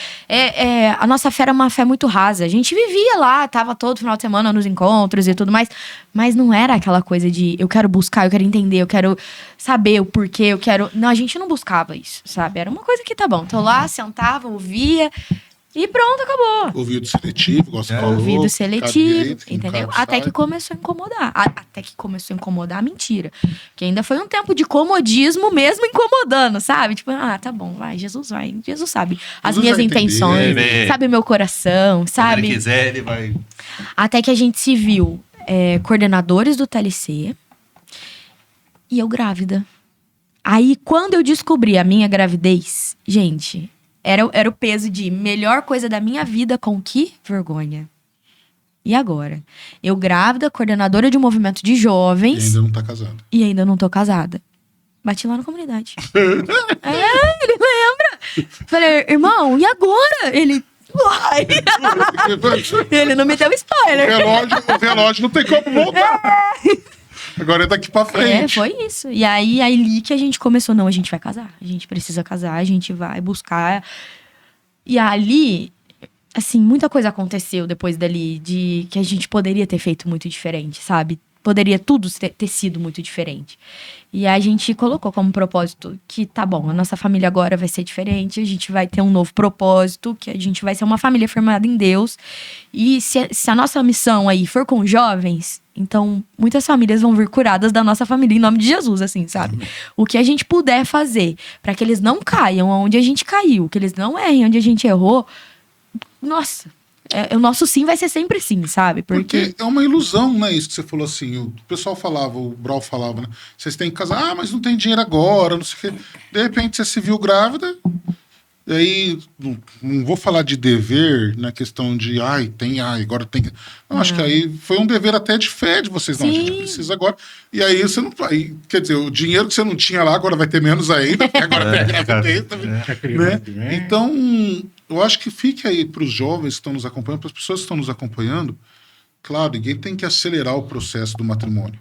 A nossa fé era uma fé muito rasa. A gente vivia lá, tava todo final de semana nos encontros e tudo mais. Mas não era aquela coisa de eu quero buscar, eu quero entender, eu quero saber o porquê, eu quero... Não, a gente não buscava isso, sabe? Era uma coisa que tá bom. Tô lá, sentava, ouvia e pronto, acabou. Ouvido seletivo, igual você falou. Ouvido cabe seletivo, direito, não entendeu? cabe Até que sai. começou a incomodar. Até que começou a incomodar, mentira. Que ainda foi um tempo de comodismo mesmo incomodando, sabe? Tipo, tá bom, vai, Jesus vai. Jesus sabe as Jesus minhas vai entender. intenções, Ele- sabe o meu coração, Se ele sabe? quiser, ele vai... Até que a gente se viu coordenadores do TLC e eu grávida. Aí, quando eu descobri a minha gravidez, gente, era o peso de melhor coisa da minha vida com que vergonha. E agora? Eu grávida, coordenadora de um movimento de E jovens ainda não tá casado. e ainda não tô casada. Bati lá na comunidade. Ele lembra. Falei, irmão, e agora? Ele... Uai! Ele não me deu spoiler. O relógio não tem como voltar. Agora é daqui pra frente. foi isso. E aí ali que a gente começou, não, a gente vai casar. A gente precisa casar, a gente vai buscar. E ali, assim, muita coisa aconteceu depois dali, de que a gente poderia ter feito muito diferente, sabe? Poderia tudo ter sido muito diferente. E a gente colocou como propósito que, tá bom, a nossa família agora vai ser diferente, a gente vai ter um novo propósito, que a gente vai ser uma família formada em Deus. E se a nossa missão aí for com jovens, então muitas famílias vão vir curadas da nossa família em nome de Jesus, assim, sabe? O que a gente puder fazer para que eles não caiam onde a gente caiu, que eles não errem onde a gente errou, nossa... o nosso sim vai ser sempre sim, sabe? Porque é uma ilusão, né? Isso que você falou assim. O pessoal falava, o Brau falava, né? Vocês têm que casar, mas não tem dinheiro agora, não sei o quê. De repente você se viu grávida, e aí não vou falar de dever na questão de agora tem que. Não, acho que aí foi um dever até de fé de vocês, não, a gente precisa agora. E aí você não. Aí, quer dizer, o dinheiro que você não tinha lá agora vai ter menos ainda, porque agora tem a gravidez também. Né? Então, eu acho que fique aí para os jovens que estão nos acompanhando, para as pessoas que estão nos acompanhando, claro, ninguém tem que acelerar o processo do matrimônio.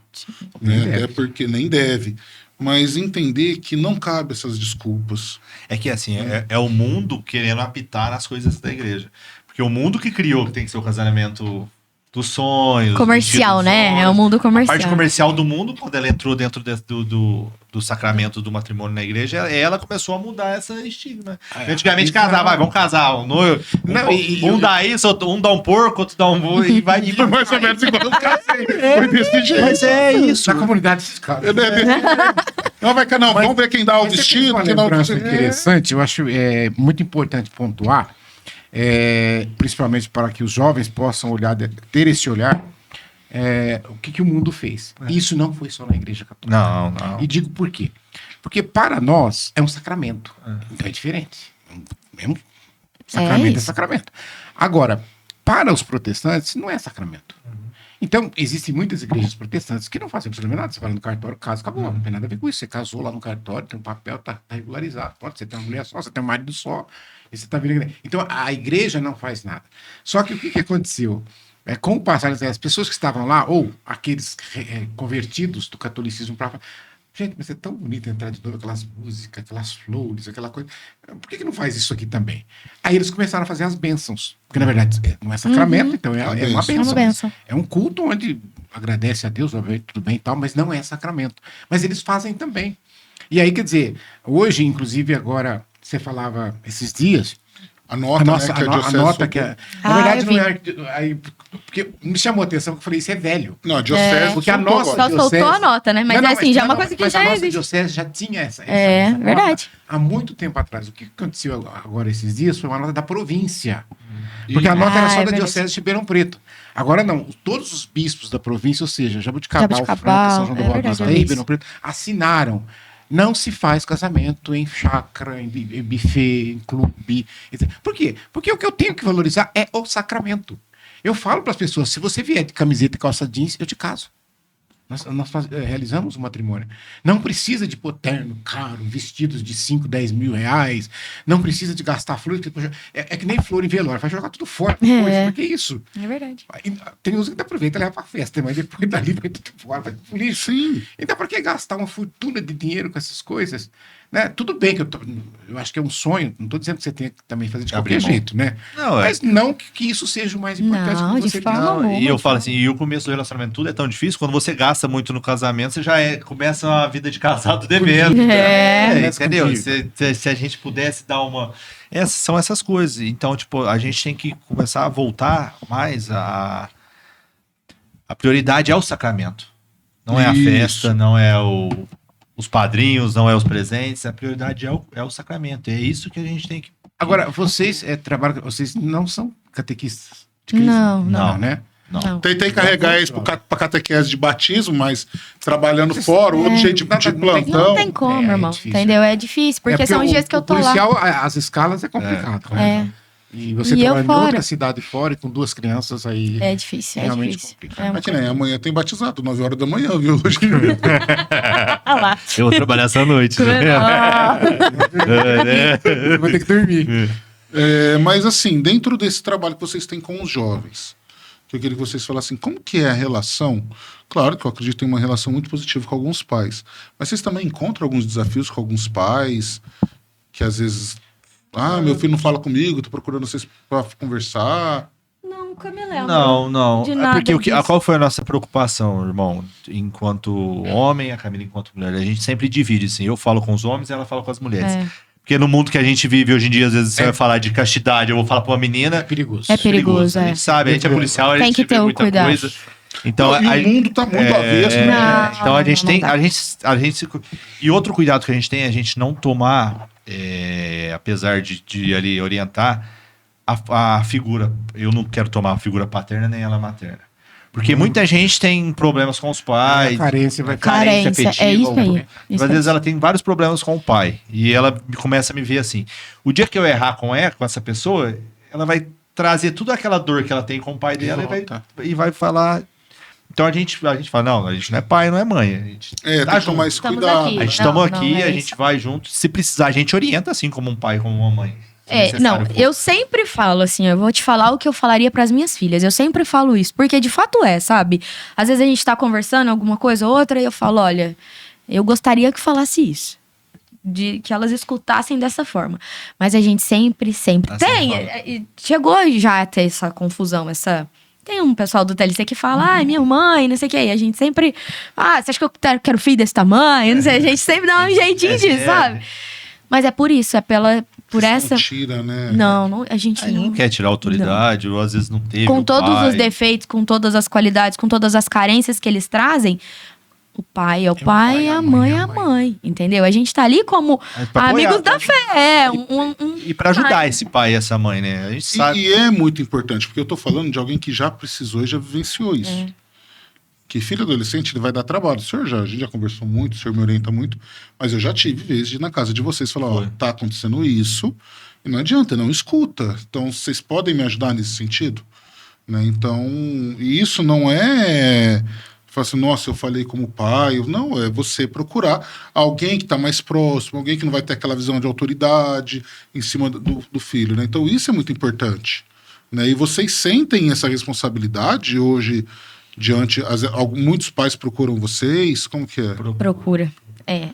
Né? Até porque nem deve. Mas entender que não cabe essas desculpas. É que assim, é o mundo querendo apitar nas coisas da igreja. Porque o mundo que criou que tem que ser o casamento dos sonhos. Comercial, dos né? sonhos. É o mundo comercial. A parte comercial do mundo, quando ela entrou dentro do sacramento do matrimônio na igreja, ela começou a mudar essa estigma. Antigamente casava, vamos casar, um noivo. Um dá isso, um dá um porco, outro dá um boi, e vai. Foi mais ou menos igual eu casei. Foi desse jeito. Mas é isso. Na comunidade fiscal. Não, vai cá, não. Vamos ver quem dá o vestido. Uma Quem dá o lembrança vestido. interessante, eu acho muito importante pontuar, principalmente para que os jovens possam olhar, ter esse olhar, o que o mundo fez. Isso não foi só na Igreja Católica. Não. E digo por quê? Porque para nós é um sacramento. Então é diferente. Mesmo sacramento é isso. sacramento. Agora, para os protestantes, não é sacramento. Então, existem muitas igrejas protestantes que não fazem absolutamente nada. Você vai lá no cartório, casa, acabou. Não tem nada a ver com isso. Você casou lá no cartório, tem um papel, tá regularizado. Pode, você tem uma mulher só, você tem um marido só. E você tá vindo... Então, a igreja não faz nada. Só que o que aconteceu? Com o passar das pessoas que estavam lá, ou aqueles convertidos do catolicismo para... Gente, mas é tão bonito entrar de novo aquelas músicas, aquelas flores, aquela coisa. Por que não faz isso aqui também? Aí eles começaram a fazer as bênçãos. Porque, na verdade, não é sacramento, então é uma bênção. É uma bênção. É um culto onde agradece a Deus, tudo bem e tal, mas não é sacramento. Mas eles fazem também. E aí, quer dizer, hoje, inclusive, agora, você falava esses dias... A nota, nossa, né, que a diocese nota soltou. que na verdade não é... Aí, porque me chamou a atenção que eu falei, isso é velho. Não, a diocese Porque a soltou nossa agora. Só soltou a nota, né? Mas assim, já é uma coisa que mas já a nossa existe. diocese já tinha essa É, nota verdade. há muito tempo atrás. O que aconteceu agora esses dias foi uma nota da província. Porque a nota era só da verdade. diocese de Ribeirão Preto. Agora não, todos os bispos da província, ou seja, Jabuticabal, Jabuticabal, Franca, São João do Boa verdade, Vista eu e vi Ribeirão Preto, assinaram. Não se faz casamento em chácara, em buffet, em clube. Etc. Por quê? Porque o que eu tenho que valorizar é o sacramento. Eu falo para as pessoas, se você vier de camiseta e calça jeans, eu te caso. Nós realizamos um matrimônio. Não precisa de pôr terno caro, vestidos de 5, 10 mil reais. Não precisa de gastar flores. É que nem flor em velório. Vai jogar tudo fora. Por que isso? É verdade. Tem uns que aproveita e leva pra festa, mas depois dali vai tudo fora, vai pro lixo. Sim. Então, por que gastar uma fortuna de dinheiro com essas coisas? Né? Tudo bem que eu acho que é um sonho, não estou dizendo que você tem que também fazer de Abrir qualquer mão. jeito, né? Não, Mas não que isso seja o mais importante. Não, que de você forma diz. alguma. E eu falo assim, e o começo do relacionamento tudo é tão difícil, quando você gasta muito no casamento, você já começa a vida de casado devendo. Entendeu? Se a gente pudesse dar uma... São essas coisas. Então, tipo, a gente tem que começar a voltar mais a prioridade é o sacramento. Não é a Isso. festa, não é os padrinhos, não é os presentes, a prioridade é o sacramento. É isso que a gente tem que... Agora, vocês trabalham, vocês não são catequistas de crisma? Não, não. né? Não. Tentei carregar isso para catequese de batismo, mas trabalhando fora, outro jeito de plantão. Não tem como, É irmão. difícil. Entendeu? É difícil, porque são dias que eu tô o lá. policial, as escalas é complicado. Né? E você E eu trabalha em fora. outra cidade fora e com 2 crianças aí... É difícil, é realmente difícil. complicado. É uma Mas que nem amanhã tem batizado, 9 horas da manhã, viu? Hoje. Ah lá. Eu vou trabalhar essa noite. Eu vou ter que dormir. Mas assim, dentro desse trabalho que vocês têm com os jovens, que eu queria que vocês falassem como que é a relação. Claro que eu acredito em uma relação muito positiva com alguns pais, mas vocês também encontram alguns desafios com alguns pais, que às vezes, meu filho não fala comigo, tô procurando vocês para conversar. Nunca me lembro. Não. De É nada porque disso. qual foi a nossa preocupação, irmão? Enquanto homem, a Camila enquanto mulher. A gente sempre divide, assim. Eu falo com os homens e ela fala com as mulheres. É. Porque no mundo que a gente vive hoje em dia, às vezes você vai falar de castidade, eu vou falar pra uma menina. É perigoso. É perigoso, A gente sabe, a gente é policial, a Tem gente que ter vê o muita cuidado. coisa. Então, E o mundo tá muito avesso, né? Não, então a gente não tem. dá. A gente e outro cuidado que a gente tem é a gente não tomar, apesar de ali orientar, a figura. Eu não quero tomar a figura paterna nem ela materna. Porque muita gente tem problemas com os pais. A carência vai Carência, é isso aí. Às vezes ela tem vários problemas com o pai. E ela começa a me ver assim. O dia que eu errar com essa pessoa, ela vai trazer toda aquela dor que ela tem com o pai dela e vai falar. Então a gente fala, não, a gente não é pai, não é mãe. A gente Tem que tomar esse Estamos cuidado. aqui. a gente Não, toma não, aqui, é a isso. gente vai junto. Se precisar, a gente orienta assim como um pai, como uma mãe. se necessário for. Eu sempre falo assim, eu vou te falar o que eu falaria pras minhas filhas. Eu sempre falo isso, porque de fato sabe? Às vezes a gente tá conversando alguma coisa ou outra e eu falo, olha, eu gostaria que falasse isso. De que elas escutassem dessa forma. Mas a gente sempre Assim tem. fala. Chegou já a ter essa confusão, Tem um pessoal do TLC que fala, ai, minha mãe, não sei o que. E a gente sempre. Você acha que eu quero filho desse tamanho? Não sei, a gente sempre dá um jeitinho disso, sabe? Mas é por isso, por essa. Não tira, né? Não, a gente Aí não quer tirar a autoridade, ou às vezes não teve. Com o todos pai. os defeitos, com todas as qualidades, com todas as carências que eles trazem, o pai é o pai, a mãe é a mãe, entendeu? A gente tá ali como Mas pra amigos apoiar, da fé. E pra ajudar esse pai e essa mãe, né? A gente sabe. E é muito importante, porque eu tô falando de alguém que já precisou e já vivenciou isso. Que filho adolescente, ele vai dar trabalho. A gente já conversou muito, o senhor me orienta muito, mas eu já tive vezes de ir na casa de vocês e falar, ó, tá acontecendo isso, e não adianta, não escuta. Então, vocês podem me ajudar nesse sentido? Né? Então, e isso não é... Fala assim, nossa, eu falei como pai. Não, é você procurar alguém que está mais próximo, alguém que não vai ter aquela visão de autoridade em cima do filho, né? Então, isso é muito importante. Né? E vocês sentem essa responsabilidade hoje diante... muitos pais procuram vocês? Como que é? Procura.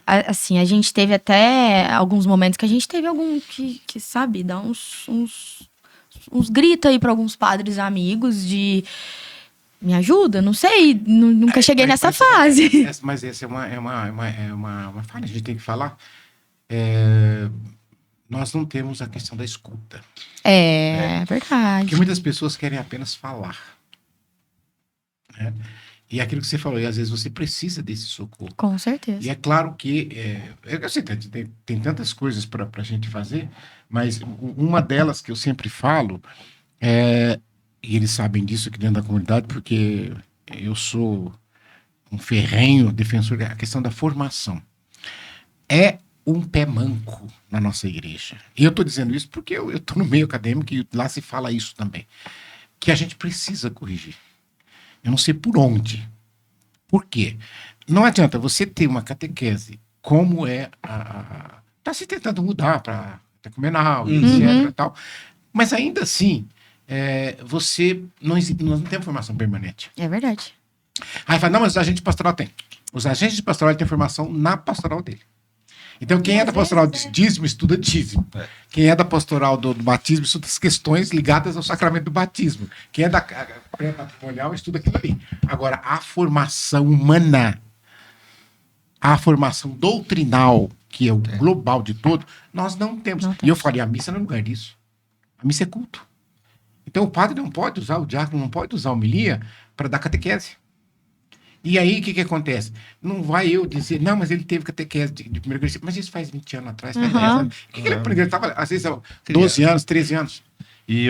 Assim, a gente teve até alguns momentos que a gente teve algum que sabe, dá uns gritos aí para alguns padres amigos de... Me ajuda? Não sei, nunca cheguei nessa fase. Mas essa é uma falha, a gente tem que falar. Nós não temos a questão da escuta. É verdade. Porque muitas pessoas querem apenas falar. Né? E aquilo que você falou, e às vezes você precisa desse socorro. Com certeza. E é claro que, eu sei, tem tantas coisas para a gente fazer, mas uma delas que eu sempre falo e eles sabem disso aqui dentro da comunidade, porque eu sou um ferrenho defensor da questão da formação. É um pé manco na nossa igreja. E eu estou dizendo isso porque eu estou no meio acadêmico e lá se fala isso também. Que a gente precisa corrigir. Eu não sei por onde. Por quê? Não adianta você ter uma catequese como tá se tentando mudar para ecumenal, etc. Tal, mas ainda assim... você nós não temos formação permanente. É verdade. Aí fala, não, mas os agentes de pastoral tem. Os agentes de pastoral têm formação na pastoral dele. Então, quem é da pastoral de dízimo, estuda dízimo. Quem é da pastoral do batismo, estuda as questões ligadas ao sacramento do batismo. Quem é da pré-matrimonial, estuda aquilo ali. Agora, a formação humana, a formação doutrinal, que é o global de todo, nós não temos. E eu falei, a missa não é lugar disso. A missa é culto. Então, o padre não pode usar, o diácono não pode usar a homilia para dar catequese. E aí, o que acontece? Não vai eu dizer, não, mas ele teve catequese de primeira igreja. Mas isso faz 20 anos atrás, faz 10 anos. O que ele aprendeu? Ele estava, às vezes, 12 anos, 13 anos. E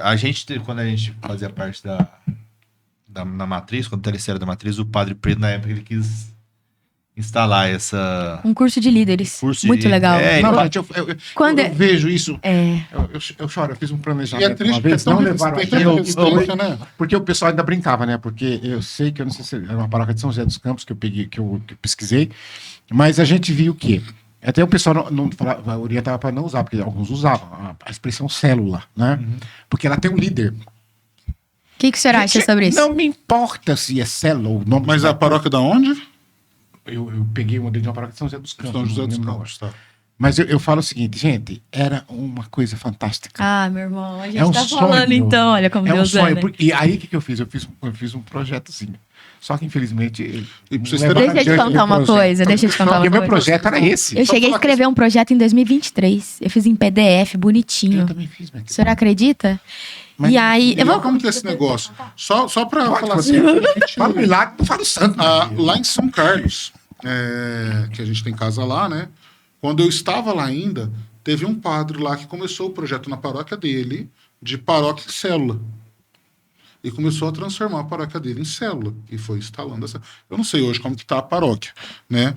a gente, quando a gente fazia parte na matriz, quando o TLC era da matriz, o padre Pedro, na época, ele quis instalar Um curso de líderes. Muito legal. Não, gente, eu vejo isso. Eu choro, eu fiz um E planejamento é triste uma porque vez, não levaram a tem tanta resistência, né? porque o pessoal ainda brincava, né? Porque eu sei que, eu não sei se era uma paróquia de São José dos Campos que eu pesquisei, mas a gente viu o quê? Até o pessoal não falava, orientava para não usar, porque alguns usavam a expressão célula, né? Porque ela tem um líder. que o senhor acha sobre isso? Não me importa se é célula ou nome. Mas a paróquia da onde? Eu peguei uma de uma paróquia de São José dos Campos. São José não dos lembro Campos, agora. tá. Mas eu falo o seguinte, gente, era uma coisa fantástica. Ah, meu irmão, a gente É um tá sonho. falando então, olha como É um Deus sonho. é, né? E aí, o que eu fiz? Eu fiz um projetozinho. Só que, infelizmente... E pra vocês não terem- levaram Deixa eu te adiante contar o uma projeto. coisa, deixa eu te contar uma Porque meu coisa. projeto era esse. Eu cheguei a falar que- escrever um projeto em 2023. Eu fiz em PDF, bonitinho. Eu também fiz, mas... O senhor acredita? Mas- E aí, eu vou... Como que é esse negócio? Só pra Pode falar fazer. assim, a gente- Fala o milagre, não fala o santo. lá em São Carlos, que a gente tem casa lá, né? Quando eu estava lá ainda, teve um padre lá que começou o projeto na paróquia dele, de paróquia em célula. E começou a transformar a paróquia dele em célula. E foi instalando essa... Eu não sei hoje como que tá a paróquia, né?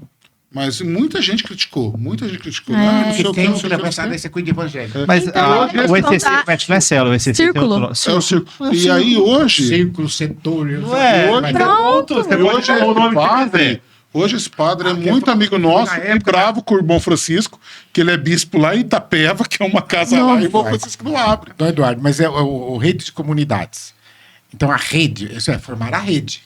Mas muita gente criticou. Muita gente criticou. É. Não, não sei Porque o que, tem não um sei que o que, não sei o levanta que. dessa coisa de evangelho. Mas Então, o eu vou ECC, contar- não é célula, o ECC tem Círculo. outro nome. É o círculo. E aí hoje... Círculo, setor... Não é, Hoje- mas Pronto. Você E pode hoje chamar o nome que padre, quiser. hoje esse padre é que muito foi- amigo foi nosso na e época- bravo com o irmão Francisco, que ele é bispo lá em Itapeva, que é uma casa lá, e o irmão Francisco não abre. Dom Eduardo, mas é o rede de comunidades. Então, a rede, isso é formar a rede.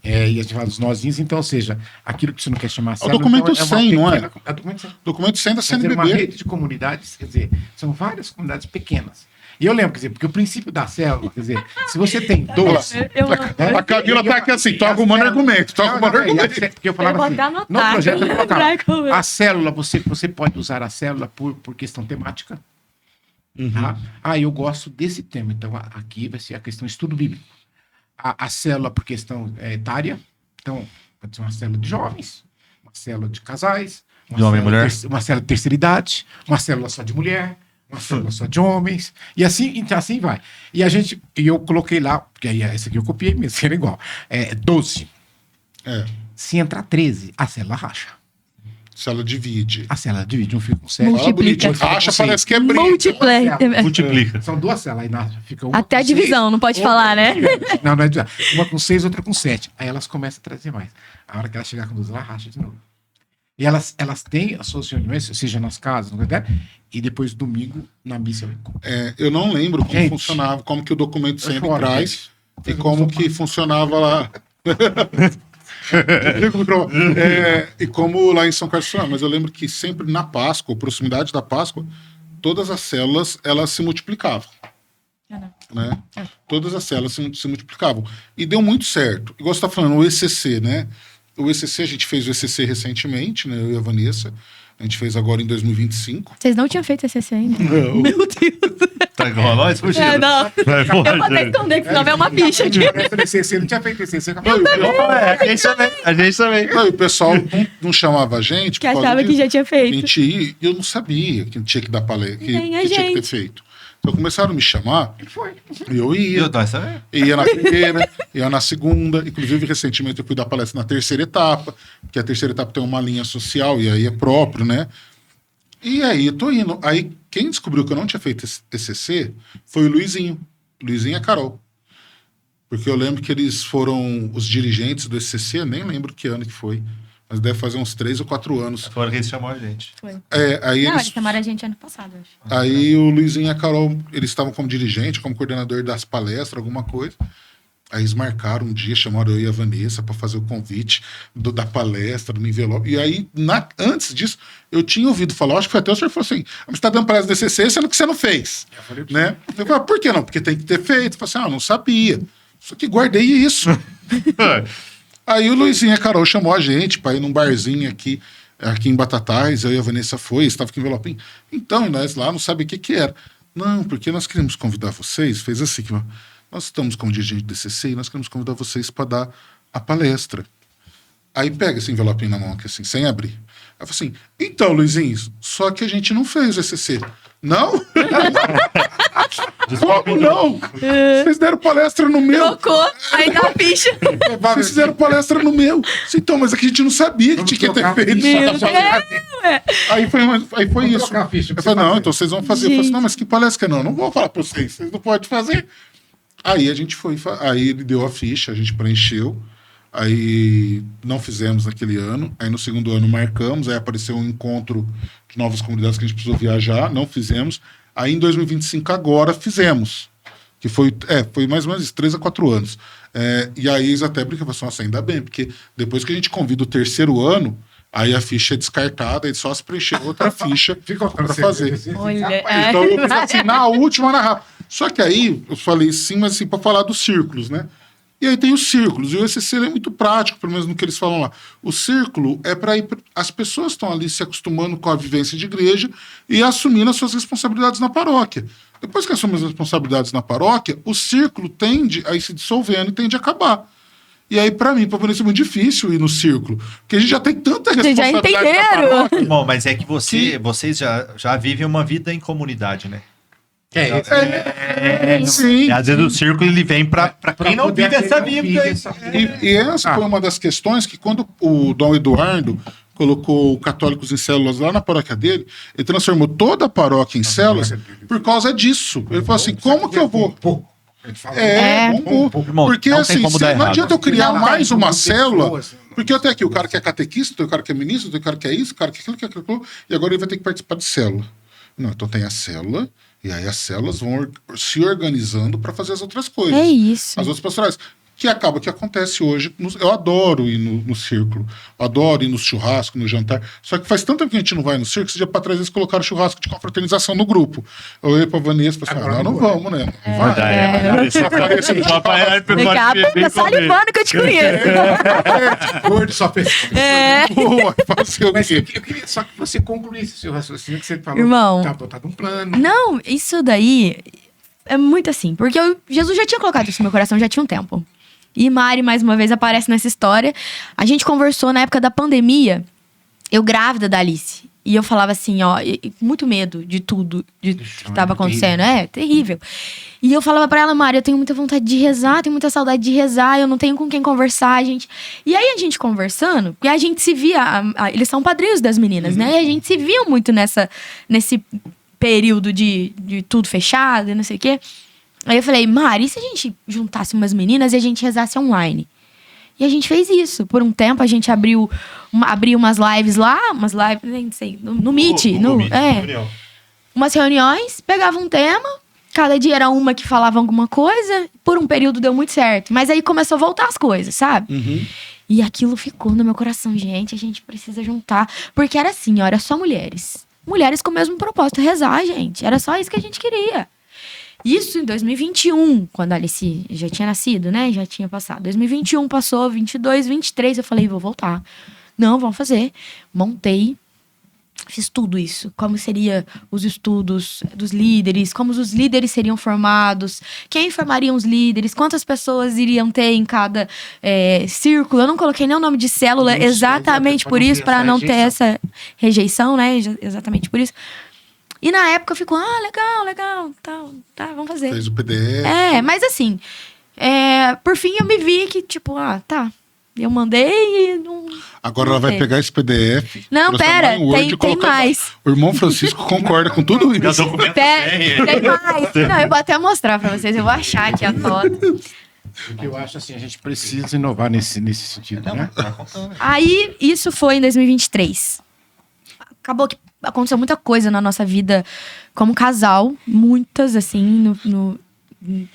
E a gente fala dos nozinhos, então, ou seja, aquilo que você não quer chamar célula, documento então, 100, não é? É o documento 100. Documento 100 da Quer dizer, uma CNBB. rede de comunidades, quer dizer, são várias comunidades pequenas. E eu lembro, quer dizer, porque o princípio da célula, quer dizer, se você tem 12... A Camila tá aqui assim, tô arrumando argumento, tô arrumando argumento. Porque eu falava Eu vou assim, até no anotar, projeto eu pra colocava, lembrar como é. a célula, você pode usar a célula por questão temática. Tá? Eu gosto desse tema, então aqui vai ser a questão estudo bíblico. A célula por questão etária, então pode ser uma célula de jovens, uma célula de casais, De homem e célula mulher. uma célula de terceira idade, uma célula só de mulher, uma célula só de homens, e assim, então, assim vai. E eu coloquei lá, porque aí essa aqui eu copiei mesmo, que era igual, 12. É, Se entrar 13, a célula racha. se ela divide. A célula divide, um fica com 7. Fala bonito, Multiplica. racha, parece que é briga. Multiplica. Multiplica. São duas células, aí fica uma Até a com seis, divisão, não pode outra falar, né? com sete. Não, não é divisão. Uma com 6, outra com 7. Aí elas começam a trazer mais. A hora que ela chegar com 12, ela racha de novo. E elas têm as suas reuniões, seja nas casas, no lugar, e depois domingo na missa eu encontro. Eu não lembro como Gente. funcionava, como que o documento Eu sempre choro, traz gente. e como que funcionava lá. E como lá em São Carlos funcionava. Mas eu lembro que sempre na Páscoa, proximidade da Páscoa, todas as células elas se multiplicavam. Né? Todas as células se multiplicavam. E deu muito certo. Igual você está falando, o ECC, né? O ECC, a gente fez o ECC recentemente, né? Eu e a Vanessa. A gente fez agora em 2025. Vocês não tinham feito esse ainda? Não. Meu Deus. Tá igual a nós, fugindo. Não. Vai, porra, Eu vou até esconder, que senão vem uma bicha aqui. Essa DCC, não tinha feito DCC. a gente também. A gente também. Não, e o pessoal não chamava a gente. Que por causa achava que disso. já tinha A feito. gente ia, e eu não sabia que tinha que dar palestra, que Nem a tinha que ter gente. feito. Então começaram a me chamar, e eu ia. Eu, nós também. Ia na primeira, ia na segunda. Inclusive, recentemente eu fui dar palestra na terceira etapa, que a terceira etapa tem uma linha social, e aí é próprio, né? E aí eu tô indo. Aí quem descobriu que eu não tinha feito esse ECC foi o Luizinho. Luizinho e a Carol. Porque eu lembro que eles foram os dirigentes do ECC, nem lembro que ano que foi, mas deve fazer uns 3 ou 4 anos. Fora que eles chamou a gente. Aí Não, eles eles chamaram a gente ano passado, eu acho. Aí o Luizinho e a Carol, eles estavam como dirigente, como coordenador das palestras, alguma coisa. Aí eles marcaram um dia, chamaram eu e a Vanessa para fazer o convite da palestra, no envelope. E aí, antes disso, eu tinha ouvido falar, acho que foi até o senhor falou assim, você está dando palestra do DCC, sendo que você não fez. Né? Eu falei, por que não? Porque tem que ter feito. Eu falei assim, não sabia. Só que guardei isso. Aí o Luizinho e a Carol chamou a gente para ir num barzinho aqui em Batatais, eu e a Vanessa foi, estava com o envelopinho. Então, e nós lá não sabíamos o que era. Não, porque nós queríamos convidar vocês, fez assim, nós estamos como dirigente do DCC e nós queremos convidar vocês para dar a palestra. Aí pega esse envelopinho na mão aqui assim, sem abrir. Aí fala assim, então, Luizinho, só que a gente não fez o ECC. Não? Como não? Vocês deram palestra no meu. Trocou, aí dá a ficha. Vocês fizeram palestra no meu. Então, mas aqui a gente não sabia que tinha que ter feito. Meu Aí foi isso. trocar a ficha pra Eu falei, você não, fazer. então vocês vão fazer. Eu falei assim, não, mas que palestra que é? Não vou falar pra vocês não podem fazer. Aí a gente foi, aí ele deu a ficha, a gente preencheu. Aí não fizemos naquele ano. Aí no segundo ano marcamos, aí apareceu um encontro de novas comunidades que a gente precisou viajar, não fizemos. Aí em 2025 agora fizemos. Que foi mais ou menos 3 a 4 anos. E aí eles até brincam, assim, nossa, ainda bem, porque depois que a gente convida o 3º ano, aí a ficha é descartada e só se preencher outra ficha para fazer. Olha, Então eu fiz assim, na última, na rápida. Só que aí eu falei sim, mas assim, para falar dos círculos, né? E aí tem os círculos, e o ECC é muito prático, pelo menos no que eles falam lá. O círculo é para ir. As pessoas estão ali se acostumando com a vivência de igreja e assumindo as suas responsabilidades na paróquia. Depois que assumem as responsabilidades na paróquia, o círculo tende a ir se dissolvendo e tende a acabar. E aí, para mim, parece muito difícil ir no círculo, porque a gente já tem tanta Vocês já responsabilidade na entenderam. paróquia. Bom, mas é que vocês já vivem uma vida em comunidade, né? Sim. E às vezes o círculo ele vem pra quem não vive essa vida. E essa foi uma das questões que, quando o Dom Eduardo colocou católicos em células lá na paróquia dele, ele transformou toda a paróquia em células por causa disso. Ele falou assim, como que eu vou... Irmão, Porque não assim, tem como dar não errado. adianta eu criar Não mais tem. uma célula, porque eu tenho aqui o cara que é catequista, tem o cara que é ministro, tem o cara que é isso, o cara que é aquilo, que é aquilo, e agora ele vai ter que participar de célula. Não, então tem a célula, e aí as células vão se organizando para fazer as outras coisas. É isso. As outras pastorais. Que acaba que acontece hoje. Eu adoro ir no círculo. Adoro ir no churrasco, no jantar. Só que faz tanto tempo que a gente não vai no círculo, esse dia pra trás eles colocaram churrasco de confraternização no grupo. Eu olhei pra Vanessa e falei assim, não vamos, né? Não vai. Daqui a pouco tá salivando que eu te conheço. Gordo só fez. Boa, fazer o Mas quê? eu queria só que você concluísse o seu raciocínio que você falou. Irmão. Tá botado um plano. Não, isso daí é muito assim. Porque Jesus já tinha colocado isso no meu coração já tinha um tempo. E Mari, mais uma vez, aparece nessa história. A gente conversou na época da pandemia, eu grávida da Alice. E eu falava assim, ó, muito medo de tudo que estava acontecendo. É, terrível. E eu falava pra ela, Mari, eu tenho muita vontade de rezar, tenho muita saudade de rezar, eu não tenho com quem conversar, gente. E aí a gente conversando, e a gente se via, eles são padrinhos das meninas, né? E a gente se via muito nesse período de tudo fechado e não sei o quê. Aí eu falei, Mari, e se a gente juntasse umas meninas e a gente rezasse online? E a gente fez isso. Por um tempo, a gente abriu umas lives lá, nem sei, no Meet. Umas reuniões, pegava um tema, cada dia era uma que falava alguma coisa, por um período deu muito certo. Mas aí começou a voltar as coisas, sabe? Uhum. E aquilo ficou no meu coração, gente, a gente precisa juntar. Porque era assim, ó, era só mulheres. Mulheres com o mesmo propósito, rezar, gente. Era só isso que a gente queria. Isso em 2021, quando a Alice já tinha nascido, né? Já tinha passado. 2021 passou, 22, 23, eu falei, vou voltar. Não, vamos fazer. Montei, fiz tudo isso. Como seriam os estudos dos líderes, como os líderes seriam formados, quem formariam os líderes, quantas pessoas iriam ter em cada círculo. Eu não coloquei nem o nome de célula, exatamente por isso, para não ter essa rejeição, né? Exatamente por isso. E na época ficou, legal, tá, vamos fazer. Fez o PDF. Mas assim, por fim eu me vi que, tipo, tá. Eu mandei e não. Agora ela vai pegar esse PDF. Não, pera, transformar em Word e tem colocar mais. lá. O irmão Francisco concorda com tudo isso. Tem mais. Não, eu vou até mostrar pra vocês, eu vou achar aqui a foto. Porque eu acho assim, a gente precisa inovar nesse sentido, né? Aí, isso foi em 2023. Acabou que aconteceu muita coisa na nossa vida como casal, muitas, assim,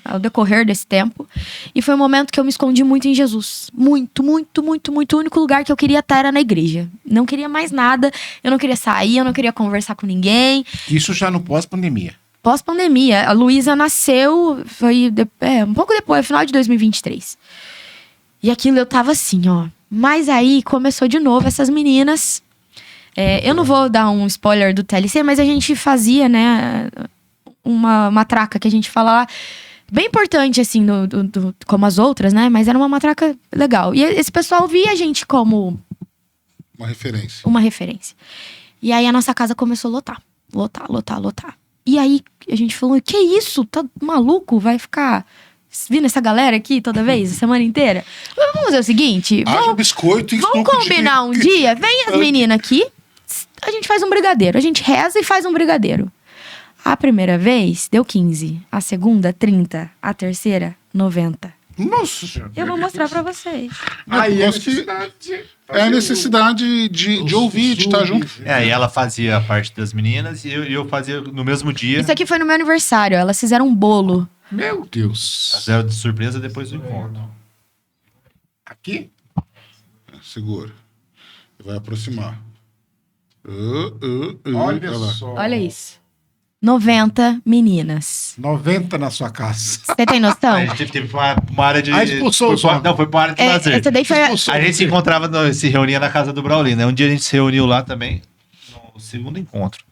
ao decorrer desse tempo. E foi um momento que eu me escondi muito em Jesus. Muito, muito, muito, muito. O único lugar que eu queria estar era na igreja. Não queria mais nada, eu não queria sair, eu não queria conversar com ninguém. Isso já no pós-pandemia. Pós-pandemia, a Luísa nasceu, foi um pouco depois, final de 2023. E aquilo eu tava assim, ó. Mas aí começou de novo essas meninas. Eu não vou dar um spoiler do TLC, mas a gente fazia, né, uma matraca que a gente fala lá, bem importante, assim, como as outras, né? Mas era uma matraca legal. E esse pessoal via a gente como uma referência. E aí a nossa casa começou a lotar. E aí a gente falou, que isso? Tá maluco? Vai ficar vindo essa galera aqui toda vez, a semana inteira? Vamos fazer o seguinte, biscoito e vamos combinar um dia? Vem as meninas aqui, a gente faz um brigadeiro. A gente reza e faz um brigadeiro. A primeira vez deu 15, a segunda 30, a terceira 90. Nossa Senhora. Eu vou mostrar pra vocês. Aí é a necessidade de ouvir, de estar junto. E ela fazia a parte das meninas e eu fazia no mesmo dia. Isso aqui foi no meu aniversário. Elas fizeram um bolo Meu Deus. Zero de surpresa depois do encontro. Aqui? Segura. Vai aproximar. Olha lá. só. Olha isso. 90 meninas. 90 na sua casa. Você tem noção? A gente teve uma área de. Aí expulsou foi os pra- homens. Não, foi para área de lazer. Essa daí foi A gente se encontrava, se reunia na casa do Braulino, né? Um dia a gente se reuniu lá também, no segundo encontro.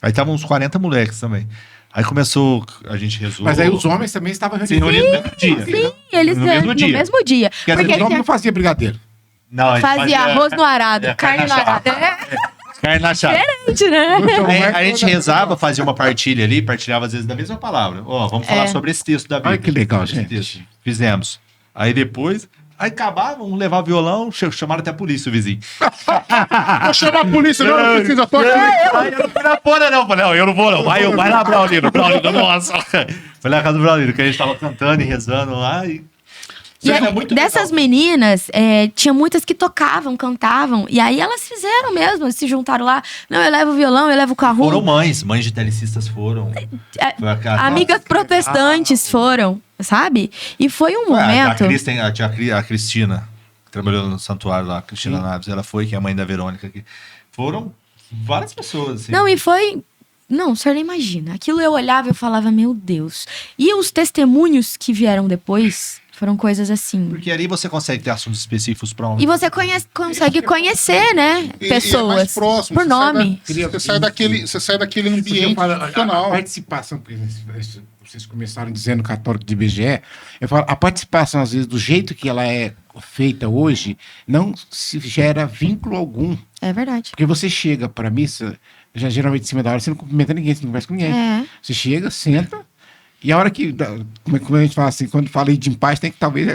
Aí estavam uns 40 moleques também. Aí começou, a gente resolveu. Mas aí os homens também estavam se reuniam no mesmo dia. Sim, eles No mesmo dia. no mesmo dia. Porque às Mas vezes Porque os ele homens não faziam brigadeiro. Não, a gente fazia arroz no arado, carne no arado. carne na chave. Gente, né? Aí a gente rezava, fazia uma partilha ali, partilhava às vezes da mesma palavra. Ó, vamos falar sobre esse texto da Bíblia. Olha que legal, Esse gente. texto. Fizemos. Aí depois, aí acabava, um levava violão, chamaram até a polícia, o vizinho. Vou chamar a polícia, não precisa. Tô aqui. Aí eu não fui na porra, não. Falei, não, eu não vou, não. Vai lá, Braulino, nossa. Foi lá na casa do Braulino, que a gente tava cantando e rezando lá e... E Isso aí, é muito dessas legal. meninas, tinha muitas que tocavam, cantavam, e aí elas fizeram mesmo, se juntaram lá. Não, eu levo o violão, eu levo o carro. Foram mães de telecistas foram. Foi Amigas protestantes foram, sabe? E foi um momento. A Cristina, que trabalhou no santuário lá, Cristina Naves, ela foi, que é a mãe da Verônica aqui. Foram várias pessoas, assim. Não, e foi. Não, o senhor nem imagina. Aquilo eu olhava e eu falava, meu Deus. E os testemunhos que vieram depois foram coisas assim. Porque ali você consegue ter assuntos específicos para um. E você consegue conhecer, né? E Pessoas. é mais próximo, por nome. Você sai daquele Porque eu ambiente falo, a institucional. participação, porque vocês começaram dizendo católico de IBGE, eu falo, a participação, às vezes, do jeito que ela é feita hoje, não se gera vínculo algum. É verdade. Porque você chega para a missa, já geralmente em cima da hora, você não cumprimenta ninguém, você não conversa com ninguém. É. Você chega, senta, e a hora que, como a gente fala assim, quando fala de paz, tem que talvez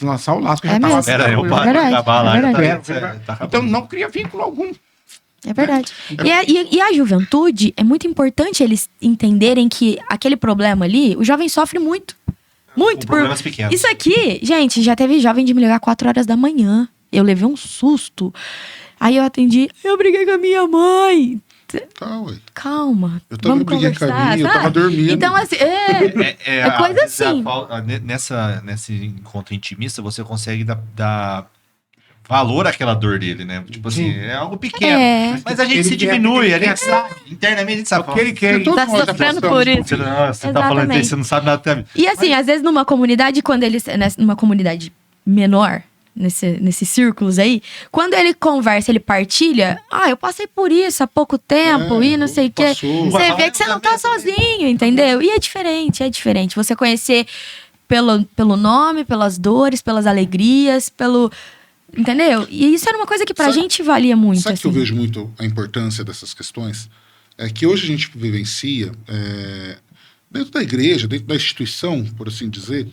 lançar o laço. Que É já tá mesmo. lá. Espera, eu É paro verdade, de acabar lá. é já verdade. tá acabando. Então não cria vínculo algum. É verdade. E a juventude, é muito importante eles entenderem que aquele problema ali, o jovem sofre muito. Muito. Com problemas pequenos. Isso aqui, gente, já teve jovem de me ligar 4 horas da manhã. Eu levei um susto. Aí eu atendi, eu briguei com a minha mãe. Tá, ué. Calma. Eu também vamos briguei com a conversar, minha, eu tava sabe? dormindo. Então, assim, é coisa às vezes, assim. nesse encontro intimista, você consegue dar valor àquela dor dele, né? Tipo assim, é algo pequeno. É. Mas a gente Ele se quer- diminui, ele a gente quer- sabe. Internamente a gente sabe. Porque ele quer. Porque todo Tá nós já sofrendo passamos por isso. Você, você tá falando Exatamente. isso, você não sabe nada até. E assim, às vezes numa comunidade, quando eles. Numa comunidade menor, nesses círculos aí, quando ele conversa, ele partilha, eu passei por isso há pouco tempo e não sei o quê. passou. Você vê que você não tá sozinho, entendeu? E é diferente, é diferente. Você conhecer pelo nome, pelas dores, pelas alegrias, pelo. Entendeu? E isso era uma coisa que pra Sabe- gente valia muito. Sabe que eu assim. vejo muito a importância dessas questões? É que hoje a gente vivencia, dentro da igreja, dentro da instituição, por assim dizer,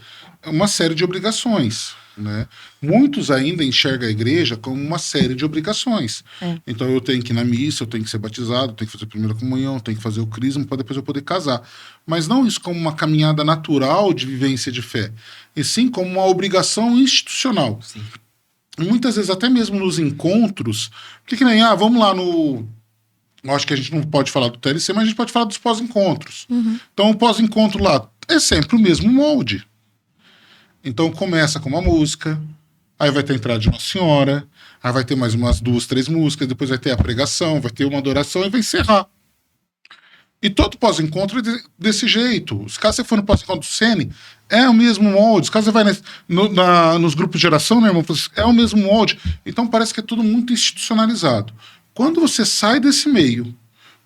uma série de obrigações. Né? Muitos ainda enxergam a igreja como uma série de obrigações. Então eu tenho que ir na missa, eu tenho que ser batizado, eu tenho que fazer a primeira comunhão, eu tenho que fazer o crisma para depois eu poder casar. Mas não isso como uma caminhada natural de vivência de fé, e sim como uma obrigação institucional. Sim. E muitas vezes, até mesmo nos encontros, que nem, vamos lá no. Eu acho que a gente não pode falar do TLC, mas a gente pode falar dos pós-encontros. Então, o pós-encontro lá é sempre o mesmo molde. Então, começa com uma música, aí vai ter a entrada de Nossa Senhora, aí vai ter mais umas 2, 3 músicas, depois vai ter a pregação, vai ter uma adoração e vai encerrar. E todo pós-encontro é desse jeito. Se caso você for no pós-encontro do Sene, é o mesmo molde. Se caso você vai nos grupos de geração, né, irmão, é o mesmo molde. Então parece que é tudo muito institucionalizado. Quando você sai desse meio,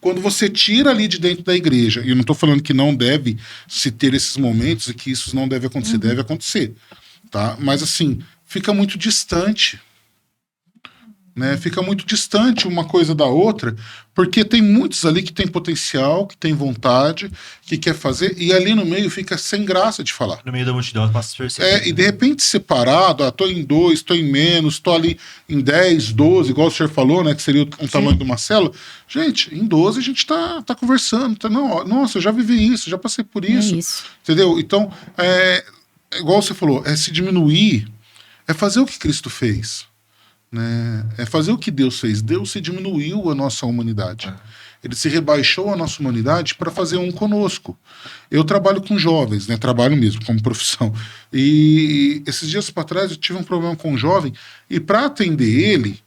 quando você tira ali de dentro da igreja, e eu não estou falando que não deve se ter esses momentos e que isso não deve acontecer, deve acontecer. Tá? Mas assim, fica muito distante. Né? Fica muito distante uma coisa da outra, porque tem muitos ali que tem potencial, que tem vontade, que quer fazer, e ali no meio fica sem graça de falar. No meio da multidão, passa a perceber. E de repente separado, tô em 2, tô em menos, tô ali em 10, 12, igual o senhor falou, né, que seria um tamanho de uma célula. Gente, em 12 a gente tá conversando, nossa, eu já vivi isso, já passei por isso. É isso. Entendeu? Então, igual você falou, se diminuir, é fazer o que Cristo fez. né? É fazer o que Deus fez. Deus se diminuiu a nossa humanidade. Ele se rebaixou a nossa humanidade para fazer um conosco. Eu trabalho com jovens, né? Trabalho mesmo, como profissão. E esses dias para trás eu tive um problema com um jovem, e para atender ele,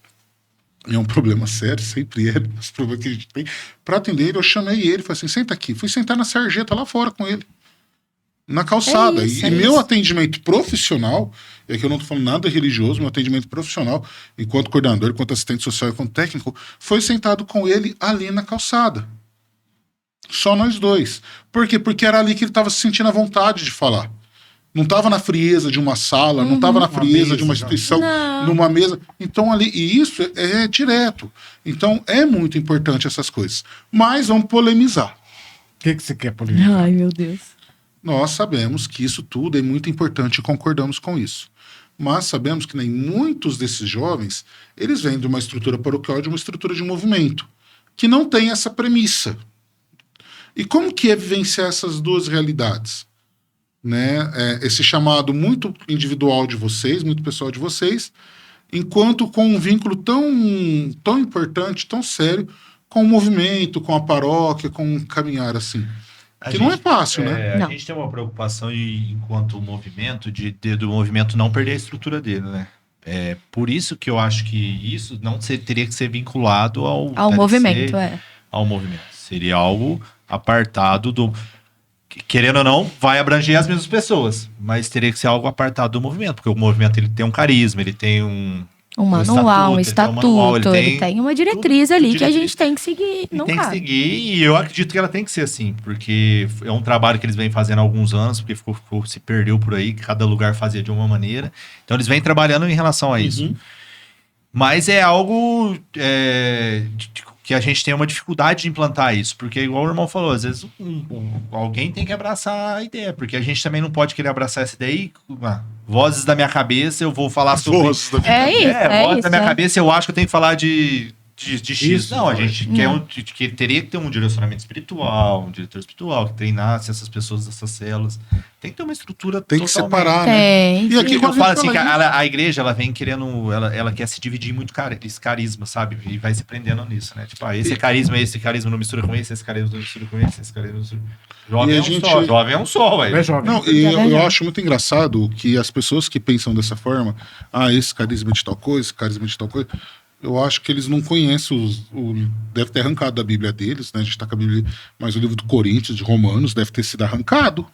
é um problema sério, sempre é, os problemas que a gente tem. Para atender ele, eu chamei ele, falei assim, senta aqui. Fui sentar na sarjeta lá fora com ele, na calçada. E meu atendimento profissional, é que eu não estou falando nada religioso, meu atendimento profissional, enquanto coordenador, enquanto assistente social, enquanto técnico, foi sentado com ele ali na calçada. Só nós dois. Por quê? Porque era ali que ele estava se sentindo à vontade de falar. Não estava na frieza de uma sala, não estava na frieza de uma instituição, numa mesa. Então ali, e isso é direto. Então é muito importante essas coisas. Mas vamos polemizar. O que você quer polemizar? Ai, meu Deus. Nós sabemos que isso tudo é muito importante e concordamos com isso. Mas sabemos que nem muitos desses jovens, eles vêm de uma estrutura paroquial, de uma estrutura de movimento, que não tem essa premissa. E como que é vivenciar essas duas realidades? Né? Esse chamado muito individual de vocês, muito pessoal de vocês, enquanto com um vínculo tão importante, tão sério, com o movimento, com a paróquia, com um caminhar assim. Que não é fácil, né? A gente tem uma preocupação enquanto movimento, do movimento não perder a estrutura dele, né? É por isso que eu acho que isso não teria que ser vinculado ao movimento, ao movimento. Seria algo apartado do... Querendo ou não, vai abranger as mesmas pessoas, mas teria que ser algo apartado do movimento, porque o movimento ele tem um carisma, ele tem um manual, um estatuto, ele tem uma diretriz ali que a gente tem que seguir. Não tem que seguir, e eu acredito que ela tem que ser assim, porque é um trabalho que eles vêm fazendo há alguns anos, porque se perdeu por aí, cada lugar fazia de uma maneira, então eles vêm trabalhando em relação a isso. Mas é algo que a gente tem uma dificuldade de implantar isso, porque igual o irmão falou, às vezes alguém tem que abraçar a ideia, porque a gente também não pode querer abraçar essa ideia e vozes da minha cabeça, eu vou falar sobre... Vozes da minha vozes da minha cabeça, eu acho que eu tenho que falar de X. Isso, não, a gente que teria que ter um direcionamento espiritual, um diretor espiritual, que treinasse essas pessoas dessas células. Tem que ter uma estrutura tem que totalmente... separar, né? E aqui eu falo assim, que a igreja, ela vem querendo, ela quer se dividir muito esse carisma, sabe? E vai se prendendo nisso, né? Tipo, esse carisma não mistura com esse carisma não mistura com esse carisma não mistura... Jovem é um só, velho. Não, e eu acho muito engraçado que as pessoas que pensam dessa forma, esse carisma de tal coisa, esse carisma de tal coisa, eu acho que eles não conhecem deve ter arrancado da Bíblia deles, né? A gente tá com a Bíblia, mas o livro do Coríntios, de Romanos, deve ter sido arrancado.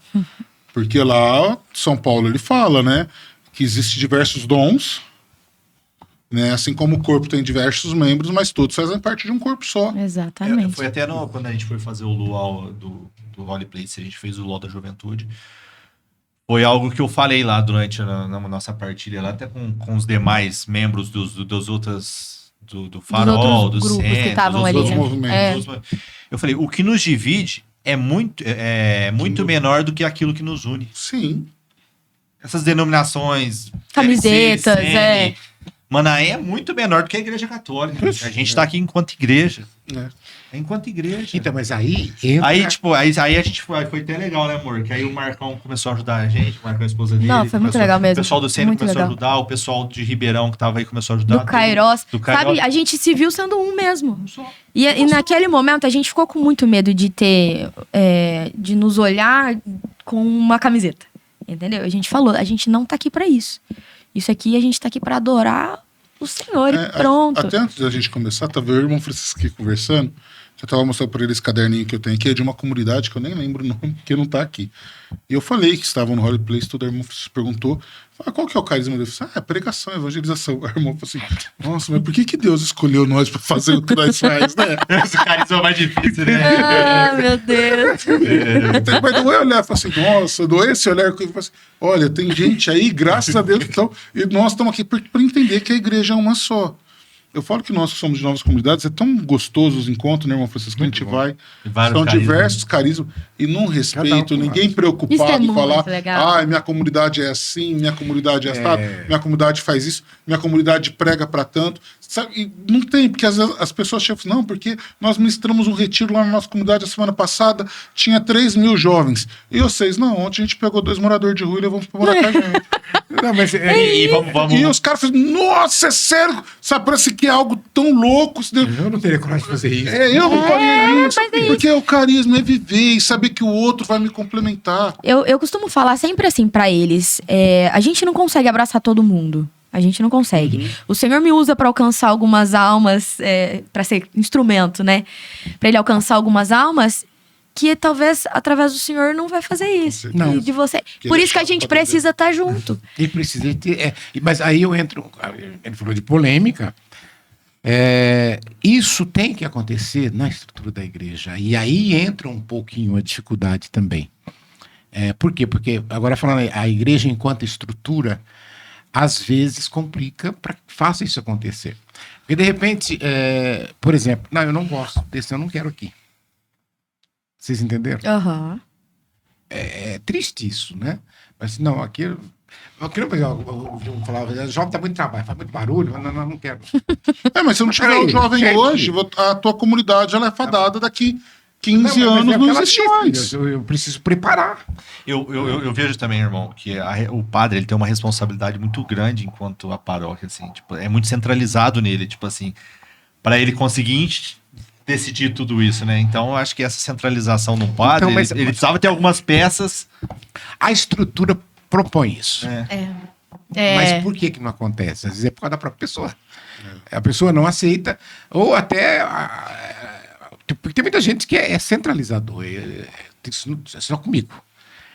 Porque lá, São Paulo, ele fala, né? Que existem diversos dons, né? Assim como o corpo tem diversos membros, mas todos fazem parte de um corpo só. Exatamente. Foi até quando a gente foi fazer o luau do Holy Place, a gente fez o luau da juventude. Foi algo que eu falei lá durante a nossa partilha, lá até com os demais membros dos outros, do Farol, dos grupos centros, que estavam ali. Outros movimentos. Eu falei, o que nos divide é muito menor do que aquilo que nos une. Sim. Essas denominações... Camisetas, Manaé é muito menor do que a Igreja Católica. A gente está aqui enquanto igreja. Enquanto igreja. Então, mas aí... Aí a gente foi até legal, né, amor? Que aí o Marcão começou a ajudar a gente, o Marcão, a esposa dele. Não, foi muito legal mesmo. O pessoal do centro começou legal. a ajudar, o pessoal de Ribeirão que tava aí começou a ajudar. Do Kairos. Sabe, a gente se viu sendo um mesmo. E naquele momento a gente ficou com muito medo de de nos olhar com uma camiseta. Entendeu? A gente falou, a gente não tá aqui pra isso. Isso aqui, a gente tá aqui pra adorar o Senhor e pronto. Até antes da gente começar, tava eu e o irmão Francisco aqui conversando. Eu tava mostrando pra ele esse caderninho que eu tenho aqui, é de uma comunidade que eu nem lembro o nome, porque não tá aqui. E eu falei que estavam no Holy Place, todo o irmão Francisco perguntou, qual que é o carisma dele? Eu falei, pregação, evangelização. O irmão falou assim, nossa, mas por que Deus escolheu nós pra fazer o que nós faz, né? Esse carisma é mais difícil, né? Ah, meu Deus. Mas não é olhar e falar assim, nossa, não é esse olhar que eu falo assim, olha, tem gente aí, graças a Deus, então, e nós estamos aqui para entender que a igreja é uma só. Eu falo que nós que somos de novas comunidades, é tão gostoso os encontros, né, irmão Francisco? A gente vai, são diversos carismas, e num respeito, ninguém preocupado em falar, minha comunidade é assim, minha comunidade é assado, minha comunidade faz isso, minha comunidade prega para tanto. Sabe? E não tem, porque às vezes as pessoas acham, não, porque nós ministramos um retiro lá na nossa comunidade a semana passada, tinha 3.000 jovens. E vocês, não, ontem a gente pegou 2 moradores de rua e levamos para morar com a gente. Não, mas E vamos. E os caras falam, nossa, é sério? Sabe, parece que é algo tão louco. eu não teria coragem de fazer isso. Eu não faria isso. mas é Porque o carisma é viver e saber que o outro vai me complementar. Eu costumo falar sempre assim pra eles: a gente não consegue abraçar todo mundo. A gente não consegue. O Senhor me usa pra alcançar algumas almas, pra ser instrumento, né? Pra ele alcançar algumas almas que talvez através do Senhor não vai fazer isso. certeza. E de você. Que Por ele isso que a chama gente pra precisa estar junto. Ele precisa ter. Mas aí eu entro. Ele falou de polêmica. Isso tem que acontecer na estrutura da igreja. E aí entra um pouquinho a dificuldade também. Por quê? Porque, agora falando, a igreja enquanto estrutura, às vezes complica para que faça isso acontecer. Porque, de repente, por exemplo, não, eu não gosto desse, eu não quero aqui. Vocês entenderam? Aham. É triste isso, né? Mas não, aqui eu falava, o jovem dá muito trabalho, faz muito barulho, não quero. Mas se não tiver Peraí, o jovem gente. hoje, a tua comunidade ela é fadada daqui 15 Não, mas anos é o que não ela existe disse, mais. Eu preciso preparar. Eu vejo também, irmão, que o padre ele tem uma responsabilidade muito grande enquanto a paróquia, assim, tipo, é muito centralizado nele, tipo assim, para ele conseguir decidir tudo isso, né? Então, eu acho que essa centralização no padre, Então, mas- ele precisava ter algumas peças. A estrutura propõe isso. Mas por que não acontece? Às vezes é por causa da própria pessoa. A pessoa não aceita, ou até. Porque tem muita gente que é centralizador. Isso é só comigo.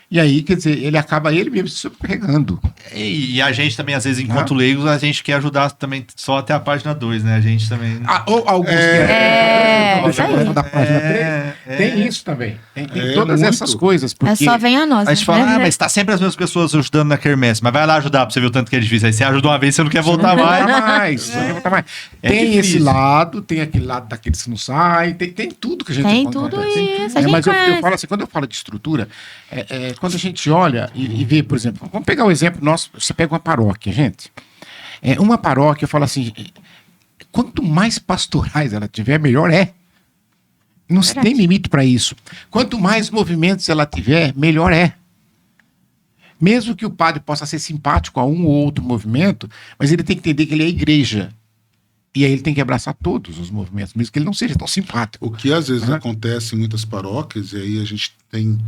E aí, quer dizer, ele mesmo se sobrecarregando. E a gente também, às vezes, enquanto leigos, a gente quer ajudar também só até a página 2, né? A gente também. Ou alguns isso aí. da página 3. Tem isso também. Tem todas muito. essas coisas. Porque Só vem a nós. A gente fala, mas tá sempre as mesmas pessoas ajudando na quermesse. Mas vai lá ajudar pra você ver o tanto que é difícil. Aí você ajuda uma vez, você não quer voltar mais. Não volta mais. É Tem difícil. esse lado, tem aquele lado daqueles que não saem, tem tudo que a gente Tem encontra. tudo Assim. isso, a gente Mas eu conhece. falo assim, quando eu falo de estrutura, quando a gente olha e vê, por exemplo, vamos pegar o exemplo nosso, você pega uma paróquia, gente. Uma paróquia, eu falo assim, quanto mais pastorais ela tiver, melhor é. Não se tem limite para isso. Quanto mais movimentos ela tiver, melhor é. Mesmo que o padre possa ser simpático a um ou outro movimento, mas ele tem que entender que ele é igreja. E aí ele tem que abraçar todos os movimentos, mesmo que ele não seja tão simpático. O que às vezes Uhum. acontece em muitas paróquias, e aí a gente tem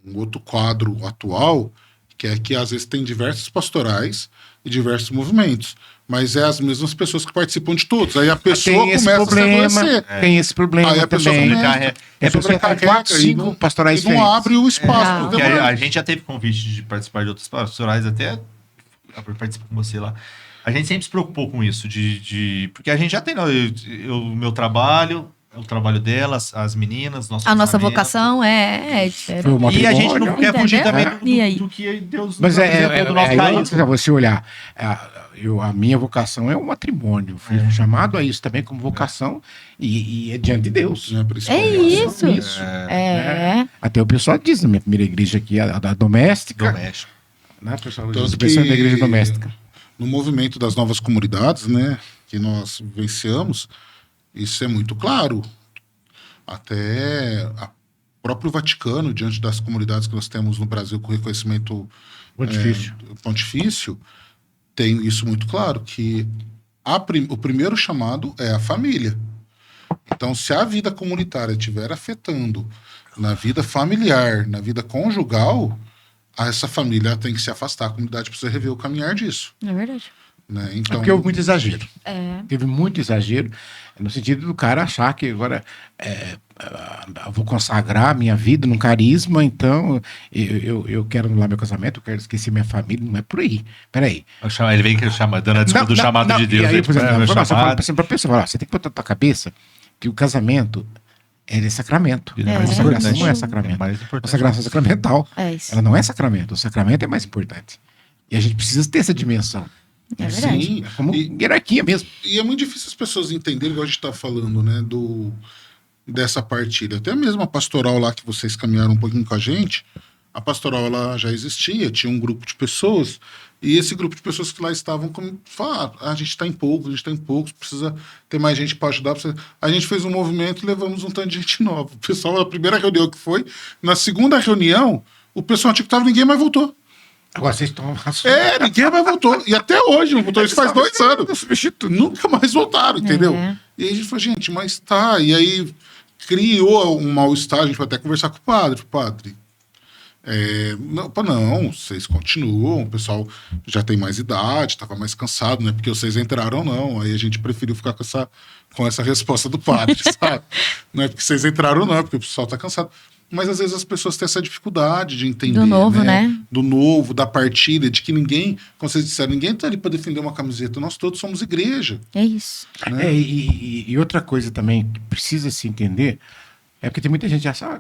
um outro quadro atual, que é que às vezes tem diversos pastorais e diversos movimentos, mas é as mesmas pessoas que participam de todos. Aí a pessoa Tem esse começa a se problema, adoecer. tem esse problema Aí a pessoa também. começa, Sobrecarrega. a pessoa sobrecarrega sobrecarrega 5 pastorais e não diferentes. abre o espaço Não. pro Porque demais. a gente já teve convite de participar de outros pastorais, até participar com você lá. A gente sempre se preocupou com isso, porque a gente já tem o meu trabalho, o trabalho delas, as meninas, nosso A nossa casamento. vocação é Foi diferente. o E a gente não matrimônio. quer fugir Entendeu? também E aí? do que Deus Mas nos apresentou do nosso aí, carisma. se você olhar, a minha vocação é o matrimônio. Fui chamado a isso também como vocação e é diante de Deus. Né, É principalmente. isso. Até o pessoal diz na minha primeira igreja aqui, a da doméstica. Doméstico. Né, pessoal? Tanto Diz, pensando na igreja que- doméstica. No movimento das novas comunidades, né, que nós vivenciamos, isso é muito claro. Até o próprio Vaticano, diante das comunidades que nós temos no Brasil com reconhecimento Pontifício. pontifício, tem isso muito claro, que o primeiro chamado é a família. Então, se a vida comunitária estiver afetando na vida familiar, na vida conjugal, essa família tem que se afastar, a comunidade precisa rever o caminhar disso. É verdade. Né? É Então, porque houve muito exagero. É. Teve muito exagero, no sentido do cara achar que agora eu vou consagrar a minha vida num carisma, então eu quero anular meu casamento, eu quero esquecer minha família, não é por aí. Peraí. Ele vem que chama, dando a desculpa do chamado de Deus. E aí, por exemplo, meu você fala chamado. assim pra pessoa, você tem que botar na tua cabeça que o casamento é sacramento. É A mais consagração importante. não é É sacramento. mais A importante. consagração é sacramental. É isso. Ela não é sacramento. O sacramento é mais importante. E a gente precisa ter essa dimensão. É verdade. sim, Como e, hierarquia mesmo. e é muito difícil as pessoas entenderem, igual a gente está falando, né, dessa partilha. Até mesmo a pastoral lá que vocês caminharam um pouquinho com a gente, a pastoral ela já existia, tinha um grupo de pessoas, e esse grupo de pessoas que lá estavam falaram, a gente está em poucos, precisa ter mais gente para ajudar. A gente fez um movimento e levamos um tanto de gente nova. O pessoal, na primeira reunião que foi, na segunda reunião, o pessoal antigo estava, ninguém mais voltou. Agora vocês estão... Ninguém mais voltou. E até hoje não voltou. Isso faz 2 anos. Substituto. Nunca mais voltaram, entendeu? É. E aí a gente falou, gente, mas tá. E aí criou um mal-estar. A gente foi até conversar com o padre. Padre, não, vocês continuam. O pessoal já tem mais idade, tava mais cansado, não é porque vocês entraram, não. Aí a gente preferiu ficar com essa resposta do padre, sabe? Não é porque vocês entraram, não, é porque o pessoal tá cansado. Mas às vezes as pessoas têm essa dificuldade de entender. Do novo, né? Do novo, da partilha, de que ninguém, como vocês disseram, ninguém tá ali para defender uma camiseta. Nós todos somos igreja. É isso. Né? E outra coisa também que precisa se entender é porque tem muita gente que achar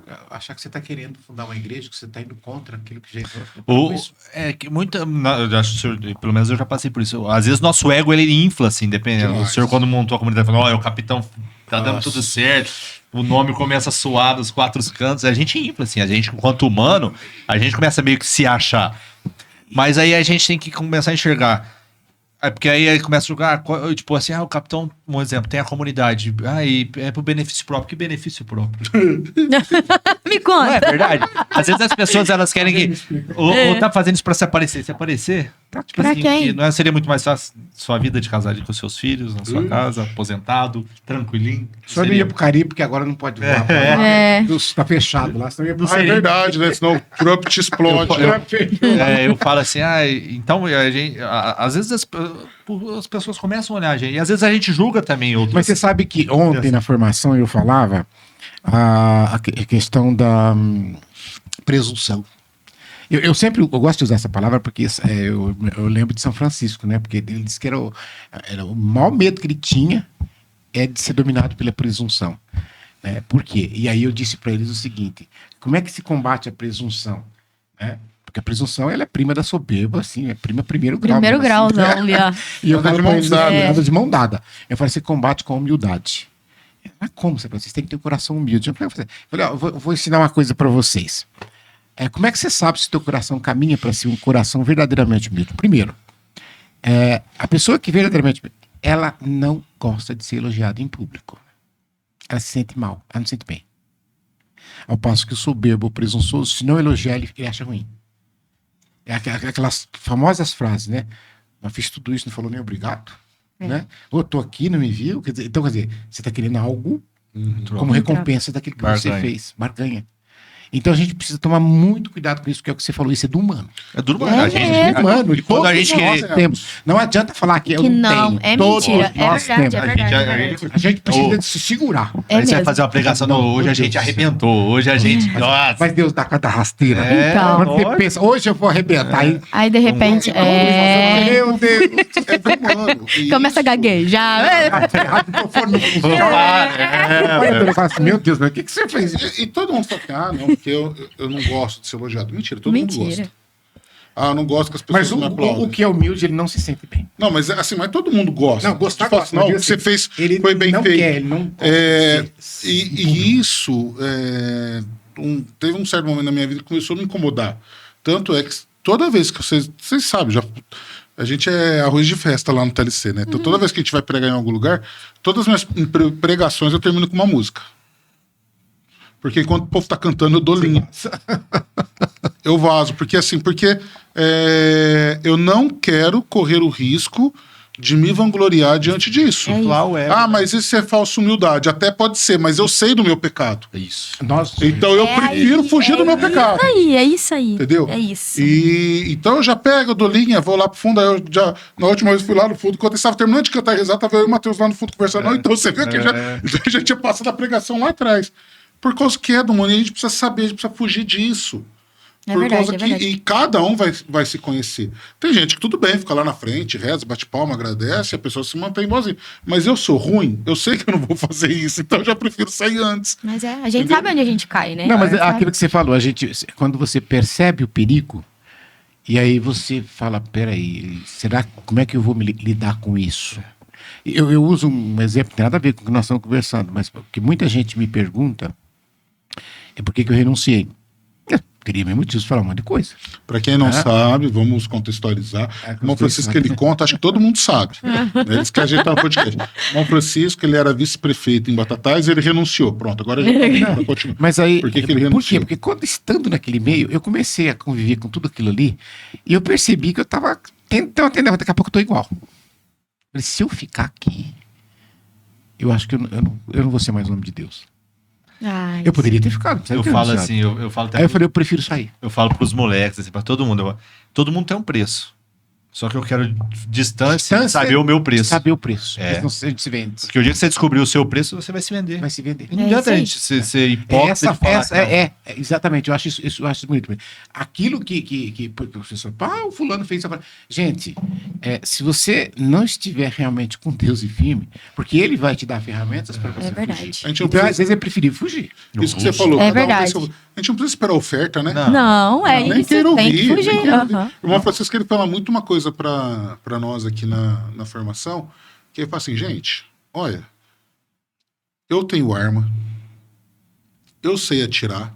que você está querendo fundar uma igreja, que você está indo contra aquilo que já que eu acho que o senhor, pelo menos eu já passei por isso. Às vezes nosso ego ele infla, assim, dependendo. Demais. O senhor, quando montou a comunidade, falou: é o capitão, tá dando Nossa. tudo certo. O nome começa a soar dos 4 cantos. A gente infla, assim. A gente, enquanto humano, a gente começa meio que se achar. Mas aí a gente tem que começar a enxergar. Porque aí começa a jogar, tipo assim, o capitão, um exemplo, tem a comunidade. E é pro benefício próprio. Que benefício próprio? Me Não é conta. verdade? Às vezes as pessoas, elas querem que... Ou tá fazendo isso pra se aparecer. Se aparecer, tá, tipo Pra assim, quem? que não seria muito mais fácil sua vida de casar com seus filhos, na sua casa, aposentado, tranquilinho. Só não ia pro Caribe, porque agora não pode voar pra lá. É. Tá fechado lá, senão ia pro É verdade, né? Senão o Trump te explode. Eu falo assim, então a gente, às vezes as pessoas começam a olhar a gente, e às vezes a gente julga também outros. Mas você sabe que ontem na formação eu falava a questão da presunção. Eu sempre gosto de usar essa palavra porque eu lembro de São Francisco, né? Porque ele disse que era o maior medo que ele tinha é de ser dominado pela presunção. Né? Por quê? E aí eu disse para eles o seguinte: como é que se combate a presunção? Né? Porque a presunção ela é prima da soberba, assim, é prima primeiro grau. Primeiro assim. grauzão ali, ó. E eu Anda de falo mão pra eles, dada. anda de mão dada. Eu falei, você combate com humildade. Mas como, vocês têm que ter um coração humilde. Eu falei, eu vou ensinar uma coisa para vocês. Como é que você sabe se teu coração caminha para ser um coração verdadeiramente humilde? Primeiro, a pessoa que verdadeiramente ela não gosta de ser elogiada em público. Ela se sente mal, ela não se sente bem. Ao passo que o soberbo, o presunçoso, se não elogiar, ele acha ruim. É aquelas famosas frases, né? Eu fiz tudo isso, não falou nem obrigado. Né? Eu tô aqui, não me viu. Então, quer dizer, você está querendo algo como recompensa daquilo que você fez. Barganha. Então a gente precisa tomar muito cuidado com isso, que é o que você falou, isso é do humano. É duro, mano. A gente, É humano. quando a gente nós temos. Não adianta falar que eu Que não não, tenho. é Todos mentira. É nós verdade, temos. é verdade. é verdade. A gente precisa de se segurar. É Aí você vai mesmo. fazer uma pregação, Não, hoje a meu gente Deus do arrebentou, hoje a gente... Nossa! Mas Deus dá cada rasteira. Então. Quando você lógico. pensa, hoje eu vou arrebentar. Aí, de repente, Meu Deus. É do humano. E começa a gaguejar. O microfone não funciona. Para, Eu falo assim, meu Deus, mas o que você fez? E todo mundo fala que, não, porque eu não gosto de ser elogiado. Mentira, todo mundo Mentira. gosta. Eu não gosto que as pessoas Mas me aplaudem. o que é humilde, ele não se sente bem. Não, mas assim, mas todo mundo gosta. Não, gostar Tipo gosta, assim, não, o mas que você assim, fez ele foi bem não feito. quer, ele não E isso teve um certo momento na minha vida que começou a me incomodar. Tanto é que toda vez que vocês sabem, a gente é arroz de festa lá no TLC, né? Então toda vez que a gente vai pregar em algum lugar, todas as minhas pregações eu termino com uma música. Porque enquanto o povo tá cantando, eu dou linha. Eu vazo. Porque eu não quero correr o risco de me vangloriar diante disso. Mas isso é falsa humildade. Até pode ser, mas eu sei do meu pecado. Isso. Então eu prefiro fugir do meu pecado. É isso aí. Entendeu? É isso. Então eu já pego, eu dou linha, vou lá pro fundo. Aí na última vez eu fui lá no fundo, quando eu estava terminando de cantar e rezar, tava eu e o Matheus lá no fundo conversando. Não, então você viu que eu já tinha passado a pregação lá atrás. Por causa que é do mundo, e a gente precisa saber, a gente precisa fugir disso. É Por verdade, causa é verdade. E cada um vai se conhecer. Tem gente que tudo bem, fica lá na frente, reza, bate palma, agradece, a pessoa se mantém igualzinho. Mas eu sou ruim, eu sei que eu não vou fazer isso, então eu já prefiro sair antes. Mas a gente sabe onde a gente cai, né? Não, mas Sabe. aquilo que você falou, quando você percebe o perigo, e aí você fala, peraí, como é que eu vou lidar com isso? Eu uso um exemplo, não tem nada a ver com o que nós estamos conversando, mas que muita gente me pergunta, é por que eu renunciei. teria mesmo motivos de falar um monte de coisa. Para quem não sabe, vamos contextualizar. O irmão Francisco, ele conta, acho que todo mundo sabe. Eles que a gente tá no podcast. O irmão Francisco, ele era vice-prefeito em Batatais e ele renunciou. Pronto, agora já tá continuando. Mas aí, Por que ele por quê? renunciou? Porque quando estando naquele meio, eu comecei a conviver com tudo aquilo ali e eu percebi que eu tava tentando, daqui a pouco eu tô igual. Eu falei, se eu ficar aqui, eu acho que eu não vou ser mais homem de Deus. Ai, Eu poderia ter ficado. Eu falo assim, eu falo até Aí eu falei, eu prefiro sair. eu falo pros moleques, assim, pra todo mundo. Todo mundo tem um preço. Só que eu quero distância, saber o meu preço. Saber o preço. É. Não se vende. Porque o dia que você descobrir o seu preço, você vai se vender. Vai se vender. E não adianta a gente ser hipócrita de falar que não. Exatamente, eu acho isso bonito. Aquilo que o professor, o fulano fez. Gente, se você não estiver realmente com Deus e firme, porque ele vai te dar ferramentas para você verdade. fugir. A gente não Então, precisa- às vezes é preferível fugir. Isso que você falou. É cada um tem verdade. seu- A gente não precisa esperar a oferta, né? Não, é Nem isso. quero Tem que ouvir. fugir. nem quero ouvir. Aham. O irmão Francisco, ele fala muito uma coisa para nós aqui na formação, que ele fala assim, gente, olha, eu tenho arma, eu sei atirar,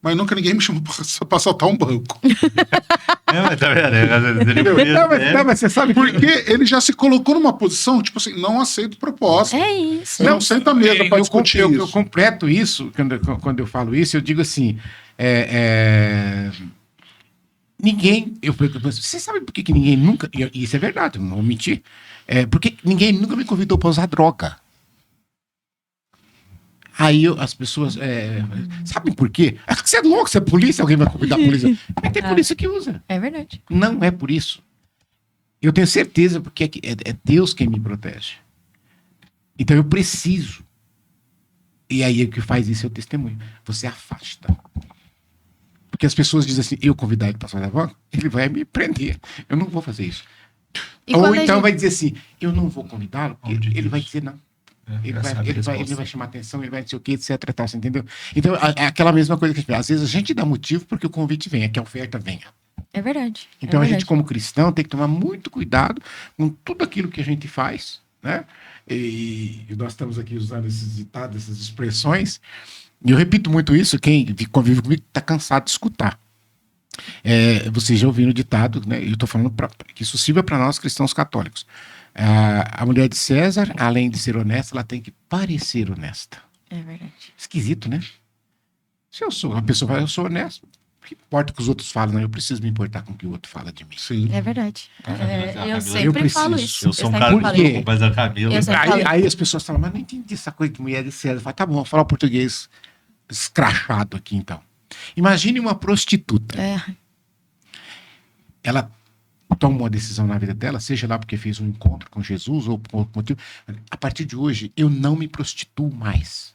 mas nunca ninguém me chamou pra assaltar um banco. Mas tá vendo? Ele preso, né? Não, mas você sabe Porque ele já se colocou numa posição, tipo assim, não aceito proposta. É isso. Não, senta à mesa para discutir eu isso. completo isso, quando eu falo isso, eu digo assim, ninguém, você sabe por que ninguém nunca, e isso é verdade, eu não vou mentir, porque ninguém nunca me convidou para usar droga. Aí as pessoas, sabem por quê? Você é louco, você é polícia, alguém vai convidar a polícia. Mas tem polícia que usa. É verdade. Não é por isso. Eu tenho certeza porque é Deus quem me protege. Então eu preciso. E aí o que faz isso é o testemunho. Você afasta. Porque as pessoas dizem assim, eu convidar ele para fazer a banca, ele vai me prender. Eu não vou fazer isso. E Ou quando a então gente- vai dizer assim, eu não vou convidá-lo, porque Homem de ele Deus. vai dizer não. Ele essa é a vai resposta. chamar atenção, ele vai não sei o que, etc. Tal, você entendeu? Então, é aquela mesma coisa que a gente fala. Às vezes a gente dá motivo porque o convite venha, que a oferta venha. É verdade. Então é a gente, verdade. como cristão, tem que tomar muito cuidado com tudo aquilo que a gente faz, né? E nós estamos aqui usando esses ditados, essas expressões. E eu repito muito isso, quem convive comigo está cansado de escutar. Vocês já ouviram o ditado, né? Eu estou falando que isso sirva para nós cristãos católicos. A mulher de César, além de ser honesta, ela tem que parecer honesta. É verdade. Esquisito, né? Se eu sou uma pessoa, eu sou honesto. O que importa o que os outros falam? Não, eu preciso me importar com o que o outro fala de mim. Sim. É verdade. Eu eu sempre preciso. falo isso. Eu sou um sempre cara falei. quê? que mas a Camila. Eu sempre falei. Aí as pessoas falam, mas não entendi essa coisa de mulher de César. Eu falo, tá bom, vou falar o português escrachado aqui então. Imagine uma prostituta. Ela toma uma decisão na vida dela, seja lá porque fez um encontro com Jesus ou por outro motivo. A partir de hoje, eu não me prostituo mais.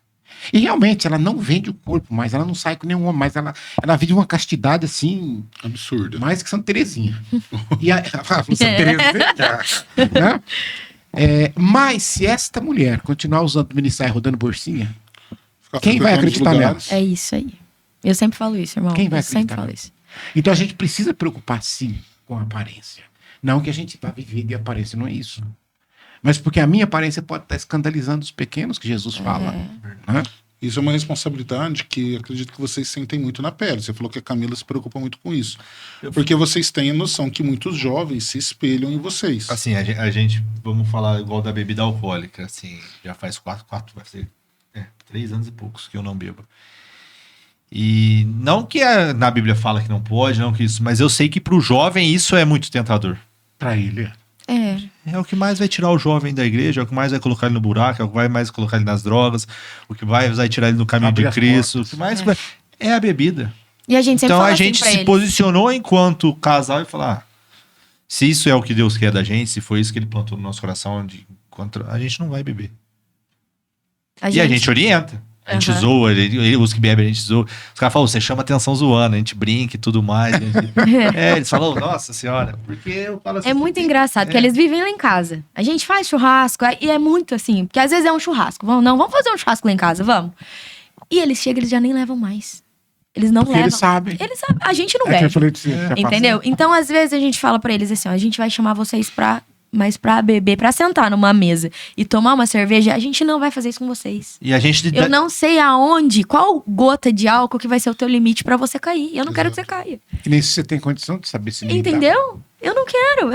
E realmente, ela não vende o corpo mais, ela não sai com nenhum homem mais, ela vive uma castidade assim, Absurdo. mais que Santa Terezinha. E ela fala, Santa Terezinha, né? Mas se esta mulher continuar usando minissaia rodando bolsinha, Ficar quem vai frequentando os acreditar nela? lugares. É isso aí. Eu sempre falo isso, irmão. Quem vai Eu sempre acreditar? falo isso. Então a gente precisa preocupar sim com a aparência. Não que a gente vá viver de aparência, não é isso. Mas porque a minha aparência pode estar escandalizando os pequenos que Jesus fala. Né? Isso é uma responsabilidade que acredito que vocês sentem muito na pele. Você falou que a Camila se preocupa muito com isso. Porque vocês têm a noção que muitos jovens se espelham em vocês. Assim, a gente, vamos falar igual da bebida alcoólica, assim, já faz vai ser 3 anos e poucos que eu não bebo. E não que na Bíblia fala que não pode, não que isso, mas eu sei que pro jovem isso é muito tentador. Para ele. É o que mais vai tirar o jovem da igreja, é o que mais vai colocar ele no buraco, é o que vai mais colocar ele nas drogas, o que vai tirar ele do caminho Abrir de as Cristo, o que mais é a bebida. E a gente sempre Então fala a assim gente pra se eles. posicionou enquanto casal e falar, se isso é o que Deus quer da gente, se foi isso que ele plantou no nosso coração, a gente não vai beber. E a gente orienta. A gente Aham. zoa, os que bebem a gente zoa. Os caras falam, você chama atenção zoando, a gente brinca e tudo mais. Eles falam, nossa senhora, porque eu falo assim. É muito engraçado, porque eles vivem lá em casa. A gente faz churrasco, e é muito assim, porque às vezes é um churrasco. Vamos fazer um churrasco lá em casa, vamos. E eles chegam, eles já nem levam mais. Eles não Porque levam. eles sabem. Eles sabem. A gente não É que eu bebe. falei de você, já Entendeu? Então, às vezes, a gente fala pra eles assim, ó, a gente vai chamar vocês pra Mas pra beber, pra sentar numa mesa e tomar uma cerveja, a gente não vai fazer isso com vocês. E a gente... Eu não sei aonde, qual gota de álcool que vai ser o teu limite pra você cair. Eu não quero que você caia. Que nem se você tem condição de saber se limitar. Entendeu? Eu não quero.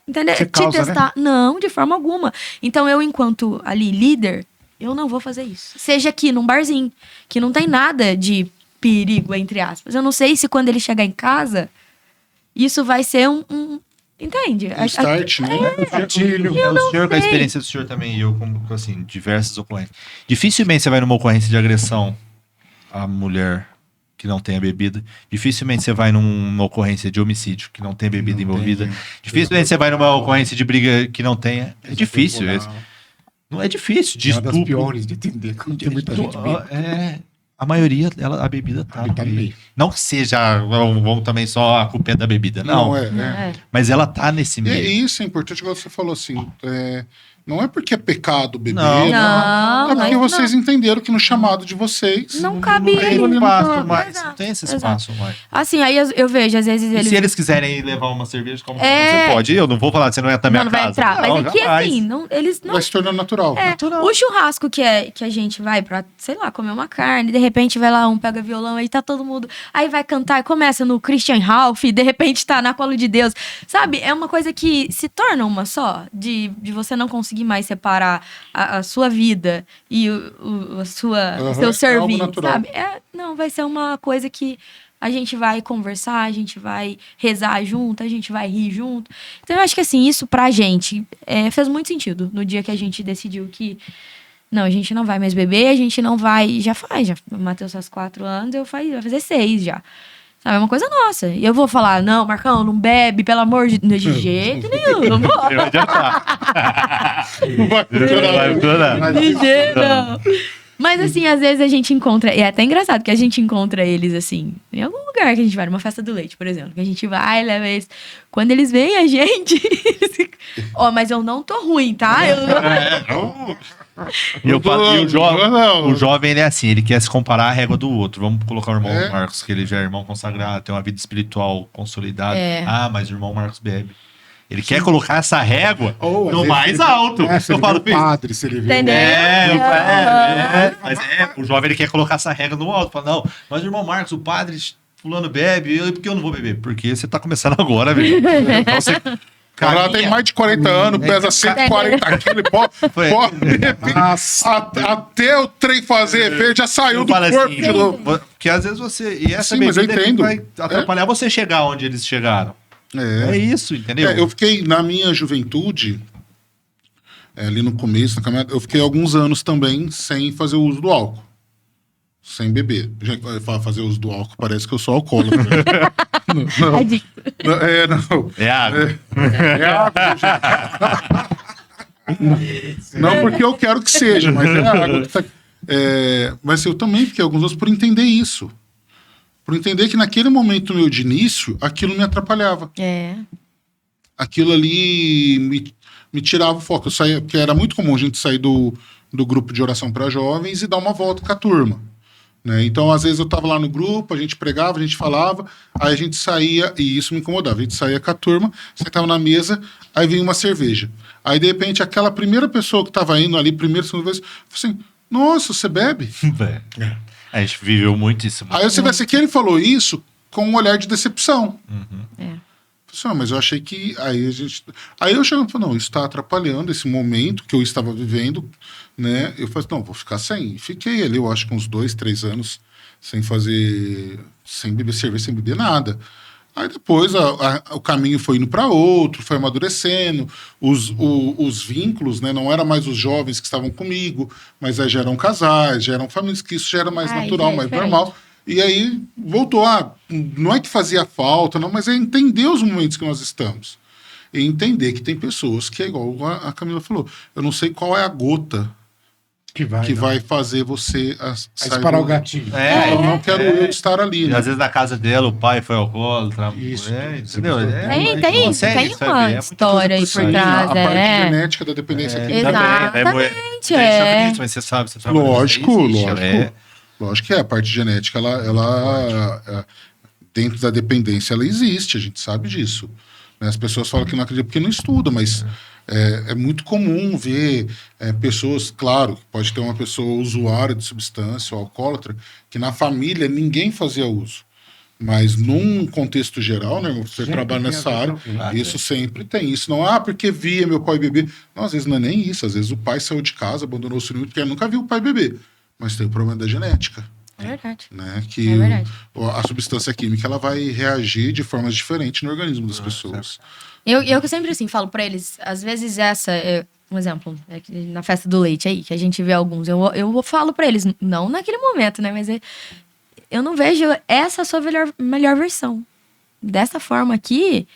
Entendeu? Você Te causa, testar. Não, de forma alguma. Então eu, enquanto ali líder, eu não vou fazer isso. Seja aqui num barzinho, que não tem nada de perigo, entre aspas. Eu não sei se quando ele chegar em casa, isso vai ser entende? Start, né? O senhor, com a experiência do senhor também, e eu, como assim, diversas ocorrências. Dificilmente você vai numa ocorrência de agressão à mulher que não tenha bebida. Dificilmente você vai numa ocorrência de homicídio que não tenha bebida envolvida. Dificilmente você vai numa ocorrência de briga que não tenha. É difícil. Não é difícil. De É uma das estupro. piores de entender. Quando tem muita gente bêbada. A maioria, a bebida tá no meio. Não que seja, vamos também só a culpa é da bebida. Não. Mas ela tá nesse meio. E isso é importante, igual você falou assim. Não é porque é pecado beber. Não, é porque mas vocês entenderam que no chamado de vocês. Não cabia. Tem ali no espaço cabe. mais. Exato, Não tem esse exato. espaço mais. Assim, aí eu vejo, às vezes E eles... se eles quiserem levar uma cerveja, como É. você pode? Eu não vou falar, você não entra na minha não vai casa. entrar. Não, Mas é que jamais. assim, eles não... Vai se tornando natural. O churrasco que a gente vai pra, sei lá, comer uma carne, de repente vai lá, pega violão, aí tá todo mundo, aí vai cantar, e começa no Christian Ralph, de repente tá na Colo de Deus, sabe? É uma coisa que se torna uma só, de você não conseguir mais separar a sua vida e o seu É algo serviço, natural. sabe? Não, vai ser uma coisa que a gente vai conversar, a gente vai rezar junto, a gente vai rir junto. Então eu acho que assim, isso pra gente fez muito sentido no dia que a gente decidiu que não, a gente não vai mais beber, a gente não vai. Já o Matheus faz 4 anos, vai fazer 6 já. Sabe, é uma coisa nossa. E eu vou falar, não, Marcão, não bebe, pelo amor de jeito nenhum. Não vou. Eu vai adiantar. Não vai funcionar. De jeito não. Mas assim, às vezes a gente encontra, e é até engraçado que a gente encontra eles assim, em algum lugar que a gente vai, numa festa do leite, por exemplo, que a gente vai, leva eles. Quando eles veem a gente, mas eu não tô ruim, tá? O jovem, ele é assim, ele quer se comparar à régua do outro. Vamos colocar o irmão Marcos, que ele já é irmão consagrado, tem uma vida espiritual consolidada. Mas o irmão Marcos bebe. Ele quer colocar essa régua no mais alto. Eu falo padre, se ele viu. Entendeu? Mas o jovem, ele quer colocar essa régua no alto. Fala, não, mas o irmão Marcos, o padre fulano bebe, por que eu não vou beber? Porque você tá começando agora, velho. Então você... O cara tem mais de 40 anos, pesa 140 quilos, pode beber. Até o trem fazer efeito, já saiu do corpo assim, de novo. porque às vezes você... E essa Sim, mas eu bebida entendo. vai atrapalhar você chegar onde eles chegaram. É isso, entendeu? Eu fiquei, na minha juventude, ali no começo, na caminhada, eu fiquei alguns anos também sem fazer o uso do álcool. Sem beber. Gente, fazer uso do álcool, parece que eu sou alcoólatra. Não. Não. É água. É água, gente. Não porque eu quero que seja, mas é água. Que tá... mas eu também fiquei alguns anos por entender isso. Por entender que naquele momento meu de início, aquilo me atrapalhava. Aquilo ali me tirava o foco. Eu saía, porque era muito comum a gente sair do grupo de oração para jovens e dar uma volta com a turma. Né? Então, às vezes eu estava lá no grupo, a gente pregava, a gente falava, aí a gente saía, e isso me incomodava, a gente saía com a turma, sentava na mesa, aí vinha uma cerveja. Aí, de repente, aquela primeira pessoa que estava indo ali, primeira, segunda vez, falou assim, nossa, você bebe? A gente viveu muito isso. Aí você vê assim, que ele falou isso com um olhar de decepção. Assim, mas eu achei que... Aí eu chego e falo, não, isso está atrapalhando esse momento que eu estava vivendo, né? Eu falei, não, vou ficar sem. E fiquei ali, eu acho que uns 2, 3 anos sem beber cerveja, sem beber nada. Aí depois o caminho foi indo para outro, foi amadurecendo, os vínculos, né? Não eram mais os jovens que estavam comigo, mas aí já eram casais, já eram famílias, que isso já era mais natural, mais normal. E aí voltou não é que fazia falta, não, mas é entender os momentos que nós estamos. E entender que tem pessoas que é igual a Camila falou, eu não sei qual é a gota que vai fazer você sair disparar o gatilho. Eu não quero eu estar ali. E né? às vezes na casa dela o pai foi alcoólatra. Isso. Entendeu? Tem uma história aí por trás. A parte genética da dependência química. Exatamente. Mas você sabe, você trabalha Lógico. Lógico que a parte genética, ela dentro da dependência, ela existe, a gente sabe disso. né? As pessoas falam que não acreditam porque não estuda, mas é muito comum ver pessoas, claro, pode ter uma pessoa usuária de substância ou alcoólatra, que na família ninguém fazia uso. Mas num contexto geral, né, você Sempre trabalha tem nessa a área, pessoa. isso sempre tem. Isso não, porque via meu pai beber. Não, às vezes não é nem isso. Às vezes o pai saiu de casa, abandonou o filho porque nunca viu o pai beber. Mas tem o problema da genética, É verdade. né? Que É verdade. a substância química ela vai reagir de formas diferentes no organismo das pessoas. Eu que sempre assim falo pra eles, às vezes um exemplo, que na festa do leite aí, que a gente vê alguns, eu falo pra eles, não naquele momento, né, mas eu não vejo essa a sua melhor versão. Dessa forma aqui,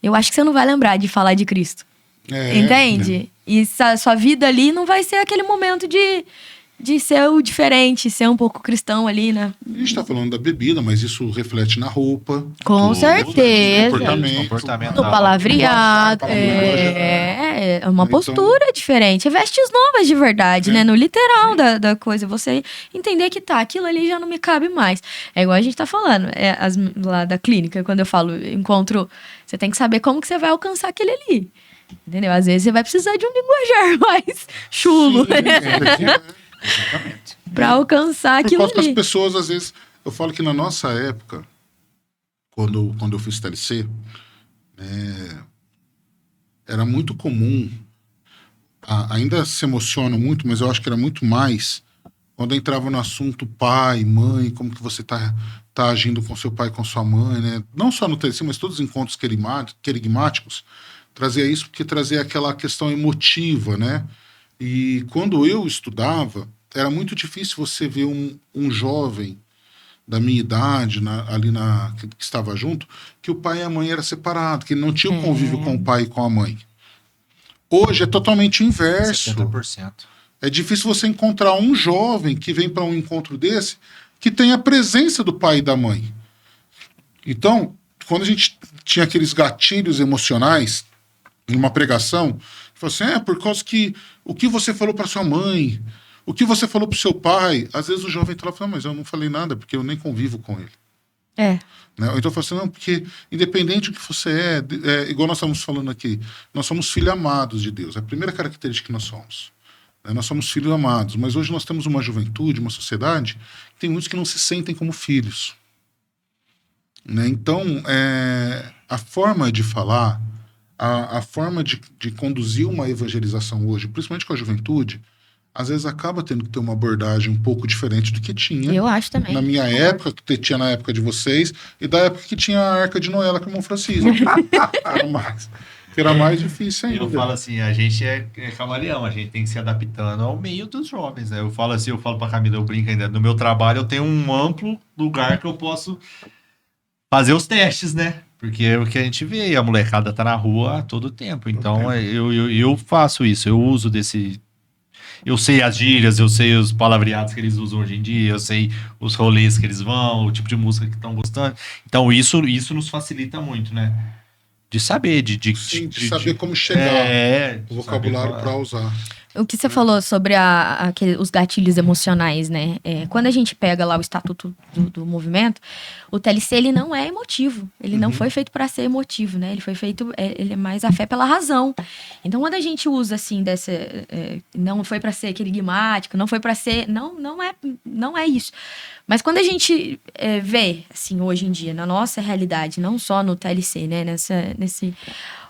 eu acho que você não vai lembrar de falar de Cristo. Entende? E sua vida ali não vai ser aquele momento de ser o diferente, ser um pouco cristão ali, né? A gente está falando da bebida, mas isso reflete na roupa. Com tudo, certeza. comportamento. No palavreado. É uma Então- postura diferente. É vestes novas de verdade, né? No literal da coisa. Você entender que aquilo ali já não me cabe mais. É igual a gente tá falando. Lá da clínica, quando eu falo encontro, você tem que saber como que você vai alcançar aquele ali. Entendeu? Às vezes você vai precisar de um linguajar mais chulo, né? Exatamente. Pra alcançar Por aquilo causa que as ali. pessoas, às vezes, eu falo que na nossa época, quando eu fiz TLC, era muito comum, ainda se emociona muito, mas eu acho que era muito mais quando entrava no assunto pai, mãe, como que você tá agindo com seu pai e com sua mãe, né? Não só no TLC, mas todos os encontros querigmáticos, trazia isso porque trazia aquela questão emotiva, né? E quando eu estudava, era muito difícil você ver um jovem da minha idade, que estava junto, que o pai e a mãe eram separados, que ele não tinha o convívio com o pai e com a mãe. Hoje é totalmente o inverso. 70%. É difícil você encontrar um jovem que vem para um encontro desse que tenha a presença do pai e da mãe. Então, quando a gente tinha aqueles gatilhos emocionais numa pregação, falou assim, por causa que o que você falou para sua mãe, o que você falou para o seu pai, às vezes o jovem tá lá falando, mas eu não falei nada, porque eu nem convivo com ele. Né? Ou então fala assim, não, porque independente do que você igual nós estamos falando aqui, nós somos filhos amados de Deus. É a primeira característica que nós somos. Né? Nós somos filhos amados, mas hoje nós temos uma juventude, uma sociedade, que tem muitos que não se sentem como filhos. Né? Então, a forma de falar, a forma de conduzir uma evangelização hoje, principalmente com a juventude, às vezes acaba tendo que ter uma abordagem um pouco diferente do que tinha Eu acho também. na minha época, que tinha na época de vocês, e da época que tinha a Arca de Noé lá com o irmão Francisco. Era mais difícil ainda. Eu falo assim, a gente é camaleão, a gente tem que se adaptando ao meio dos jovens, né? Eu falo assim, eu falo pra Camila, eu brinco ainda, no meu trabalho eu tenho um amplo lugar que eu posso fazer os testes, né? Porque é o que a gente vê, a molecada tá na rua a todo tempo. Então eu faço isso, eu uso desse... Eu sei as gírias, eu sei os palavreados que eles usam hoje em dia, eu sei os rolês que eles vão, o tipo de música que estão gostando. Então isso nos facilita muito, né? De saber, de saber como chegar o vocabulário para usar. O que você falou sobre os gatilhos emocionais, né? Quando a gente pega lá o estatuto do movimento, o TLC ele não é emotivo. Ele não foi feito para ser emotivo, né? Ele foi feito, ele é mais a fé pela razão. Então, quando a gente usa assim não foi para ser querigmático, não foi para ser, não é isso. Mas quando a gente vê assim hoje em dia na nossa realidade, não só no TLC, né?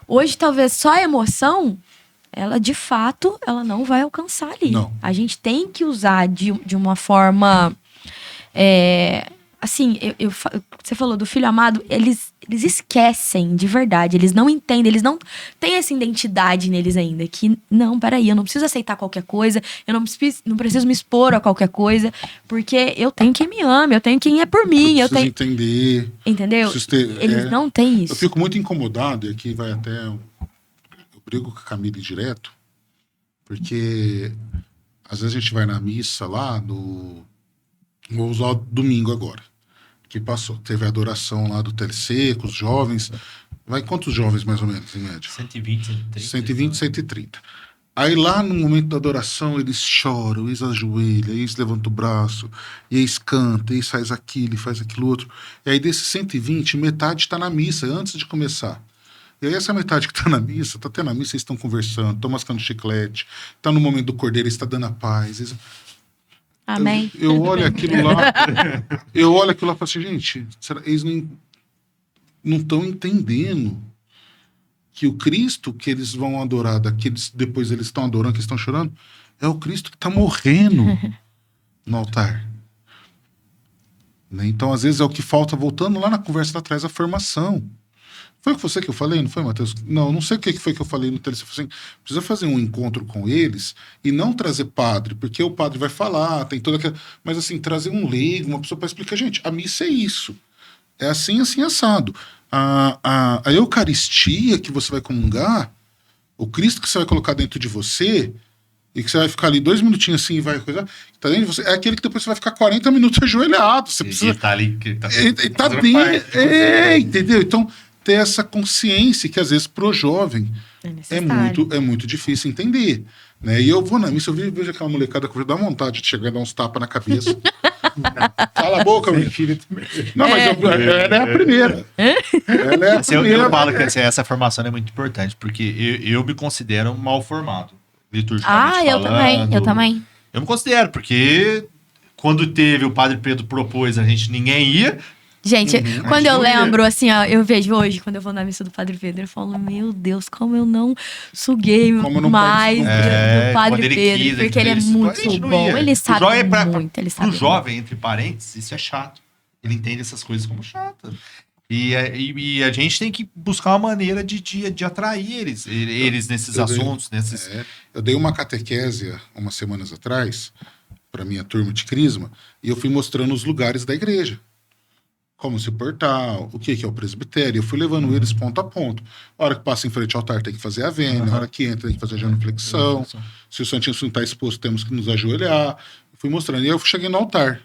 Hoje talvez só a emoção ela de fato, ela não vai alcançar ali. Não. A gente tem que usar de uma forma... assim, você falou do filho amado, eles esquecem de verdade, eles não entendem, eles não têm essa identidade neles ainda, que não, peraí, eu não preciso aceitar qualquer coisa, eu não preciso me expor a qualquer coisa, porque eu tenho quem me ama, eu tenho quem é por mim, eu tenho... entender. Entendeu? Eles não têm isso. Eu fico muito incomodado, e aqui vai até... brigo com a Camila direto, porque às vezes a gente vai na missa lá vou usar o domingo agora, que passou, teve a adoração lá do TLC com os jovens, vai quantos jovens mais ou menos em média? 120, 130. 120, 130. Aí lá no momento da adoração eles choram, eles ajoelham, eles levantam o braço, e eles cantam, eles faz aquilo, e faz aquilo outro. E aí desses 120, metade está na missa antes de começar. E aí essa metade que tá na missa, tá até na missa, eles estão conversando, estão mascando chiclete, tá no momento do cordeiro, ele está dando a paz. Amém. Eu olho aquilo lá, e falo assim, gente, eles não estão entendendo que o Cristo que eles vão adorar, depois eles estão adorando, que estão chorando, é o Cristo que está morrendo no altar. Né? Então, às vezes, é o que falta, voltando lá na conversa atrás, a formação. Foi com você que eu falei, não foi, Matheus? Não sei o que foi que eu falei no telefone. Você falou assim, precisa fazer um encontro com eles e não trazer padre, porque o padre vai falar, tem toda aquela... Mas, assim, trazer um leigo, uma pessoa para explicar, gente, a missa é isso. É assim, assim, assado. A Eucaristia que você vai comungar, o Cristo que você vai colocar dentro de você, e que você vai ficar ali 2 minutinhos assim e vai coisar, tá dentro de você, é aquele que depois você vai ficar 40 minutos ajoelhado. Você precisa... Tá ali, tá dentro. Entendeu? Então, ter essa consciência que, às vezes, pro jovem é muito difícil entender. Né? E eu vou na missa, eu vejo aquela molecada que dá vontade de chegar e dar uns tapas na cabeça. Cala a boca, meu filho. Não, mas ela é a primeira. Ela é a primeira. Eu falo que essa formação é muito importante, porque eu me considero mal formado, liturgicamente falando. Eu também. Eu me considero, porque quando teve o Padre Pedro propôs, ninguém ia. Gente, quando eu lembro, assim, ó, eu vejo hoje, quando eu vou na missa do Padre Pedro, eu falo, meu Deus, como eu não suguei mais do Padre Pedro, porque ele é muito bom, ele sabe muito, ele sabe. Pro jovem, entre parênteses, isso é chato. Ele entende essas coisas como chato. E a gente tem que buscar uma maneira de atrair eles nesses assuntos. Eu dei uma catequese umas semanas atrás, para minha turma de Crisma, e eu fui mostrando os lugares da igreja. Como se portar, o que é o presbitério. Eu fui levando eles ponto a ponto. A hora que passa em frente ao altar tem que fazer a vênia, a hora que entra tem que fazer a genuflexão. Se o santinho não está exposto, temos que nos ajoelhar. Eu fui mostrando. E eu cheguei no altar.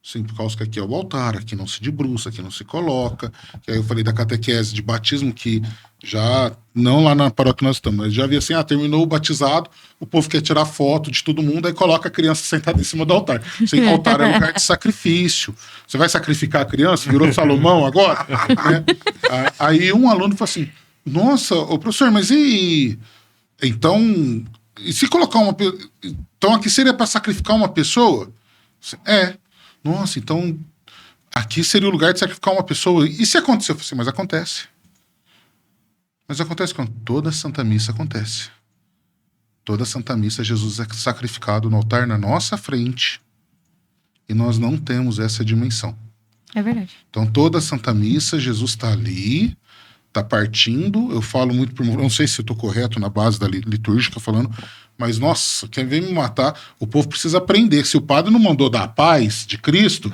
Sim, por causa que aqui é o altar, aqui não se debruça, aqui não se coloca. E aí eu falei da catequese de batismo, que já, não lá na paróquia que nós estamos, mas já vi assim, terminou o batizado, o povo quer tirar foto de todo mundo, aí coloca a criança sentada em cima do altar. Sim, o altar é um lugar de sacrifício. Você vai sacrificar a criança? Virou Salomão agora? Né? Aí um aluno falou assim, nossa, ô professor, mas então, e se colocar então aqui seria para sacrificar uma pessoa? Nossa, então aqui seria o lugar de sacrificar uma pessoa. E se acontecer? Eu falei assim, mas acontece. Mas acontece quando toda Santa Missa acontece. Toda Santa Missa, Jesus é sacrificado no altar na nossa frente. E nós não temos essa dimensão. É verdade. Então toda Santa Missa, Jesus está ali, está partindo. Eu falo muito, eu não sei se eu estou correto na base da litúrgica falando, mas, nossa, quem vem me matar, o povo precisa aprender. Se o padre não mandou dar a paz de Cristo,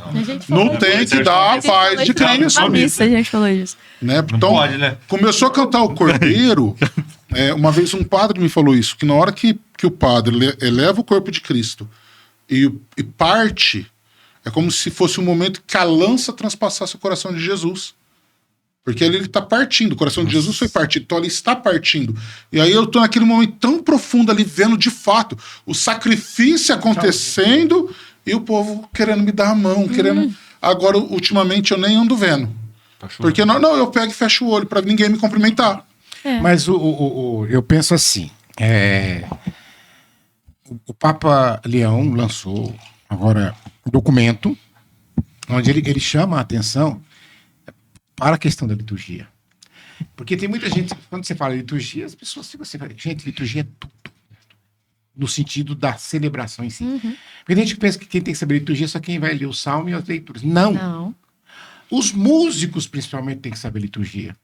não tem que dar a paz de Cristo. A gente falou isso. Né? Não então, pode, né? Começou a cantar o Cordeiro. Uma vez um padre me falou isso, que na hora que o padre eleva o corpo de Cristo e parte, é como se fosse um momento que a lança transpassasse o coração de Jesus. Porque ele está partindo, o coração de Jesus foi partido, então ele está partindo. E aí eu estou naquele momento tão profundo ali, vendo de fato o sacrifício acontecendo e o povo querendo me dar a mão, querendo... Agora, ultimamente, eu nem ando vendo. Porque eu pego e fecho o olho para ninguém me cumprimentar. Mas eu penso assim, o Papa Leão lançou agora um documento onde ele chama a atenção para a questão da liturgia. Porque tem muita gente, quando você fala liturgia, as pessoas ficam assim, gente, liturgia é tudo. No sentido da celebração em si. Porque tem gente que pensa que quem tem que saber liturgia é só quem vai ler o salmo e as leituras. Não. Os músicos, principalmente, têm que saber liturgia.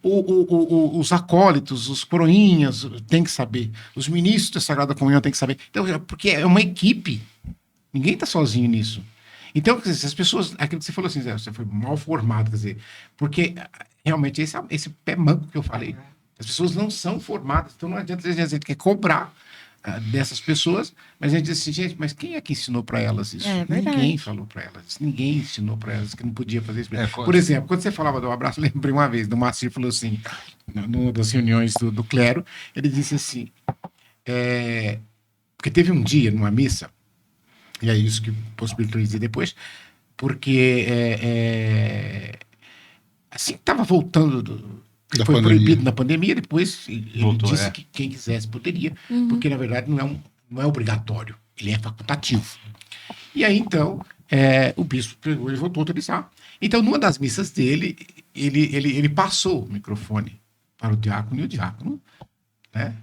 Os acólitos, os coroinhas têm que saber. Os ministros da Sagrada Comunhão têm que saber. Então, porque é uma equipe. Ninguém está sozinho nisso. Então, quer dizer, as pessoas, aquilo que você falou assim, você foi mal formado, quer dizer, porque realmente esse pé manco que eu falei, as pessoas não são formadas, então não adianta a gente quer cobrar dessas pessoas, mas a gente diz assim, gente, mas quem é que ensinou para elas isso? Ninguém falou para elas isso, ninguém ensinou para elas que não podia fazer isso. Por exemplo, quando você falava do abraço, lembrei uma vez, do Macir falou assim, numa das reuniões do clero, ele disse assim, porque teve um dia numa missa, e é isso que possibilitou dizer depois, porque assim que estava voltando Da Foi pandemia. proibido na pandemia, depois ele Voltou, disse é. que quem quisesse poderia, porque na verdade não é obrigatório, ele é facultativo. E aí então, o bispo pegou e voltou a autorizar. Então, numa das missas dele, ele passou o microfone para o diácono, e o diácono, né?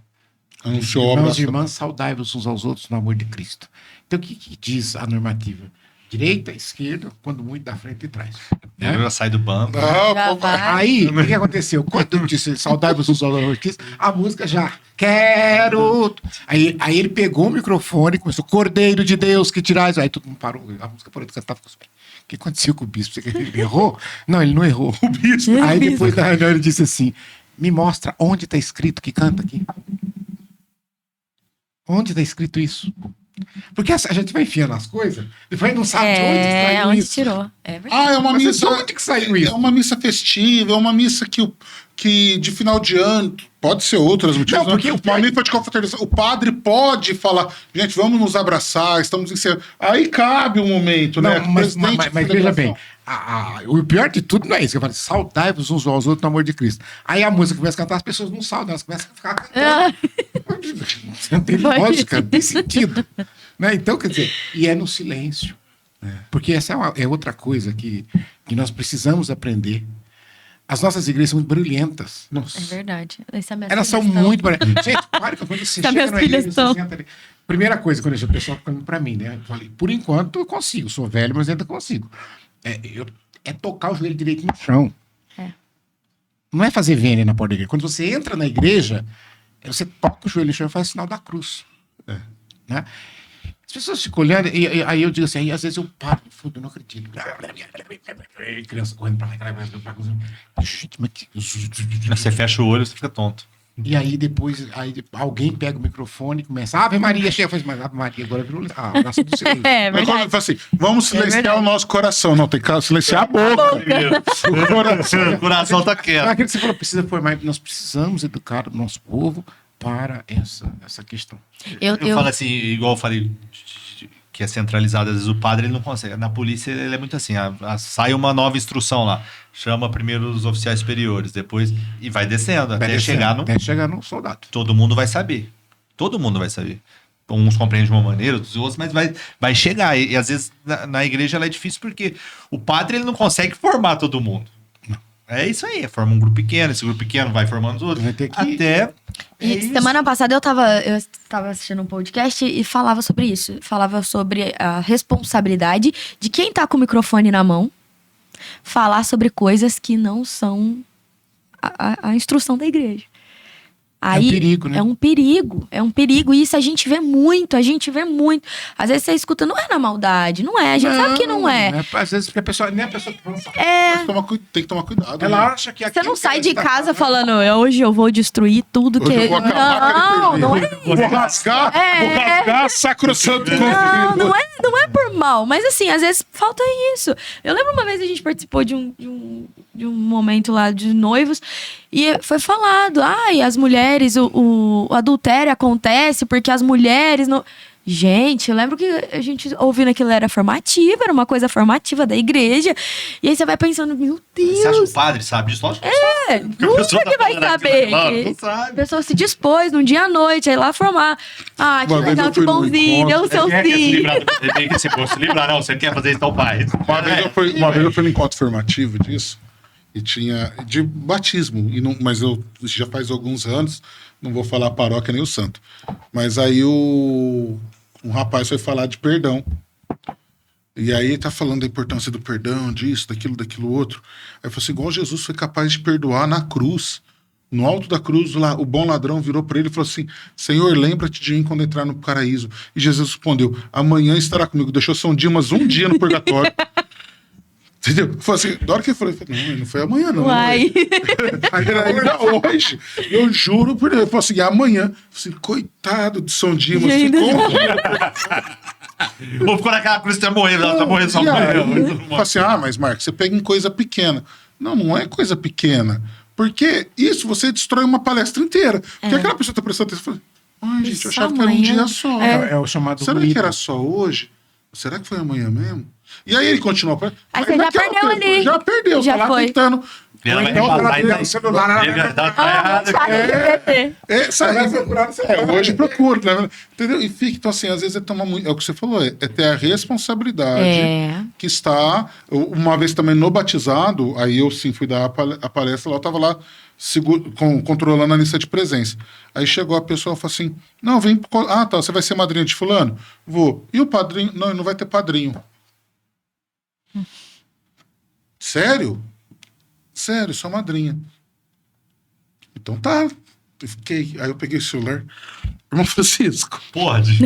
Anunciou a Irmãos obra. e irmãs, saudai-vos uns aos outros no amor de Cristo. Então, o que diz a normativa? Direita, esquerda, quando muito da frente e trás. Né? Já sai do banco. Ah, Já pô, vai. Aí, o que aconteceu? Quando eu disse saudai-vos uns aos outros, a música já quero. Aí ele pegou o microfone e começou, Cordeiro de Deus que tirais. Aí todo mundo parou, a música parou de cantar. O que aconteceu com o bispo? Ele errou? Não, ele não errou. O bispo. Aí depois da reunião ele disse assim: me mostra onde está escrito que canta aqui. Onde está escrito isso? Porque a gente vai enfiando as coisas, depois não sabe de onde saiu onde isso. tirou. É verdade. Ah, é uma Mas missa. onde que saiu É isso? uma missa festiva, é uma missa que de final de ano, pode ser outras motivos. Não, porque uma missa de confraternização. O padre pode falar, gente, vamos nos abraçar, estamos encerrando. Aí cabe um momento, né? Não, mas Presidente da veja bem, federação. o pior de tudo não é isso. Eu falo, saudai-vos uns aos outros no amor de Cristo. Aí a música começa a cantar, as pessoas não saudam, elas começam a ficar cantando. Não tem Foi. lógica, não tem sentido. Né? Então, quer dizer, e é no silêncio. Porque essa é outra coisa que nós precisamos aprender. As nossas igrejas são muito barulhentas. É verdade. Elas são muito barulhentas. Gente, para que quando você Tá, chega minhas na filhas igreja, estão. você senta ali. Primeira coisa, quando o pessoal ficando pra mim, né? Eu falei, por enquanto eu consigo. Sou velho, mas ainda consigo. É tocar o joelho direito no chão. É. Não é fazer vênia na porta da igreja. Quando você entra na igreja, você toca o joelho no chão e faz o sinal da cruz. Né? As pessoas ficam olhando, e aí eu digo assim, aí às vezes eu paro, eu não acredito. Criança correndo pra lá, pra lá. Gente, mas que... Você fecha o olho, você fica tonto. E aí depois alguém pega o microfone e começa, Ave Maria, chega, faz mais Ave Maria, agora virou a oração do Senhor. É Mas quando verdade. ele fala assim, vamos silenciar verdade. o nosso coração. Não, tem que silenciar a boca. O coração. O coração tá Então, quieto. aquilo que você falou, precisa formar, nós precisamos educar o nosso povo para essa questão. Eu falo assim, igual eu falei, que é centralizado, às vezes o padre ele não consegue. Na polícia ele é muito assim, sai uma nova instrução lá, chama primeiro os oficiais superiores, depois e vai descendo, até chegar no soldado. todo mundo vai saber. Todo mundo vai saber. Uns compreendem de uma maneira, outros de outros, mas vai chegar. E às vezes na igreja ela é difícil porque o padre ele não consegue formar todo mundo. É isso aí, forma um grupo pequeno, esse grupo pequeno vai formando os outros. Vai ter que- Até. E semana passada eu tava assistindo um podcast e falava sobre isso. Falava sobre a responsabilidade de quem tá com o microfone na mão falar sobre coisas que não são a instrução da igreja. Aí, um perigo, né? É um perigo. E isso a gente vê muito. Às vezes você escuta, não é na maldade, não é. A gente sabe que não é. Às vezes porque a pessoa, nem a pessoa que fala, Tem que tomar cuidado. ela né? acha que Você não sai de casa falando, hoje eu vou destruir tudo Hoje que... eu vou acabar Não, com não aquele é Vou rasgar sacrosanto Não, não é por mal, mas assim, às vezes falta isso. Eu lembro uma vez a gente participou de um momento lá de noivos e foi falado, as mulheres, o adultério acontece porque as mulheres não... Gente, eu lembro que a gente ouvindo aquilo era formativo, era uma coisa formativa da igreja. E aí você vai pensando, meu Deus. Você acha que o padre sabe disso? Lógico que não Nunca pessoa tá que vai falando saber. aquilo, não que sabe. A pessoa se dispôs num dia à noite, aí lá formar. Que Uma vez legal, eu que fui num bonzinho, deu o seu Quer se sim. livrar, tem que se livrar, não. Você quer fazer isso, então faz. Uma vez eu fui num encontro formativo disso, e tinha de batismo, mas eu já faz alguns anos, não vou falar a paróquia nem o santo. Mas aí um rapaz foi falar de perdão. E aí ele tá falando da importância do perdão, disso, daquilo outro. Aí eu falei assim, igual Jesus foi capaz de perdoar na cruz. No alto da cruz, lá, o bom ladrão virou para ele e falou assim, Senhor, lembra-te de mim quando entrar no paraíso. E Jesus respondeu, amanhã estará comigo. Deixou só um dia no purgatório. Entendeu? Eu falei assim, da hora que eu falei, não foi amanhã, não. Uai. Ainda hoje. Eu juro por Deus. Eu falei assim, amanhã. Eu falei assim, coitado de São Dimas. Gente. Ficou Ou ficou naquela cruz, tá morrendo, ela tá morrendo só E aí, amanhã. eu falei assim, mas Marcos, você pega em coisa pequena. Não é coisa pequena. Porque isso você destrói uma palestra inteira. Porque aquela pessoa tá prestando atenção e fala, gente, eu Só achava que era um amanhã. dia só. É o chamado Será ruído. que era só hoje? Será que foi amanhã mesmo? E aí ele continua. Aí você já perdeu ali. Já perdeu, Já tá lá foi. tentando. Ela vai Então, repassar, ela tem então. o celular, ela vai Tá errado. Hoje procura, né? Entendeu? E fica, então assim, às vezes é o que você falou, é ter a responsabilidade que está. Uma vez também no batizado, aí eu sim fui dar a palestra, lá eu tava lá controlando a lista de presença. Aí chegou a pessoa e falou assim: não, vem. Ah, tá, você vai ser madrinha de fulano? Vou. E o padrinho? Não, ele não vai ter padrinho. Sério? Sério, sou madrinha. Então tá. Eu fiquei. Aí eu peguei o celular. Irmão Francisco, Pode.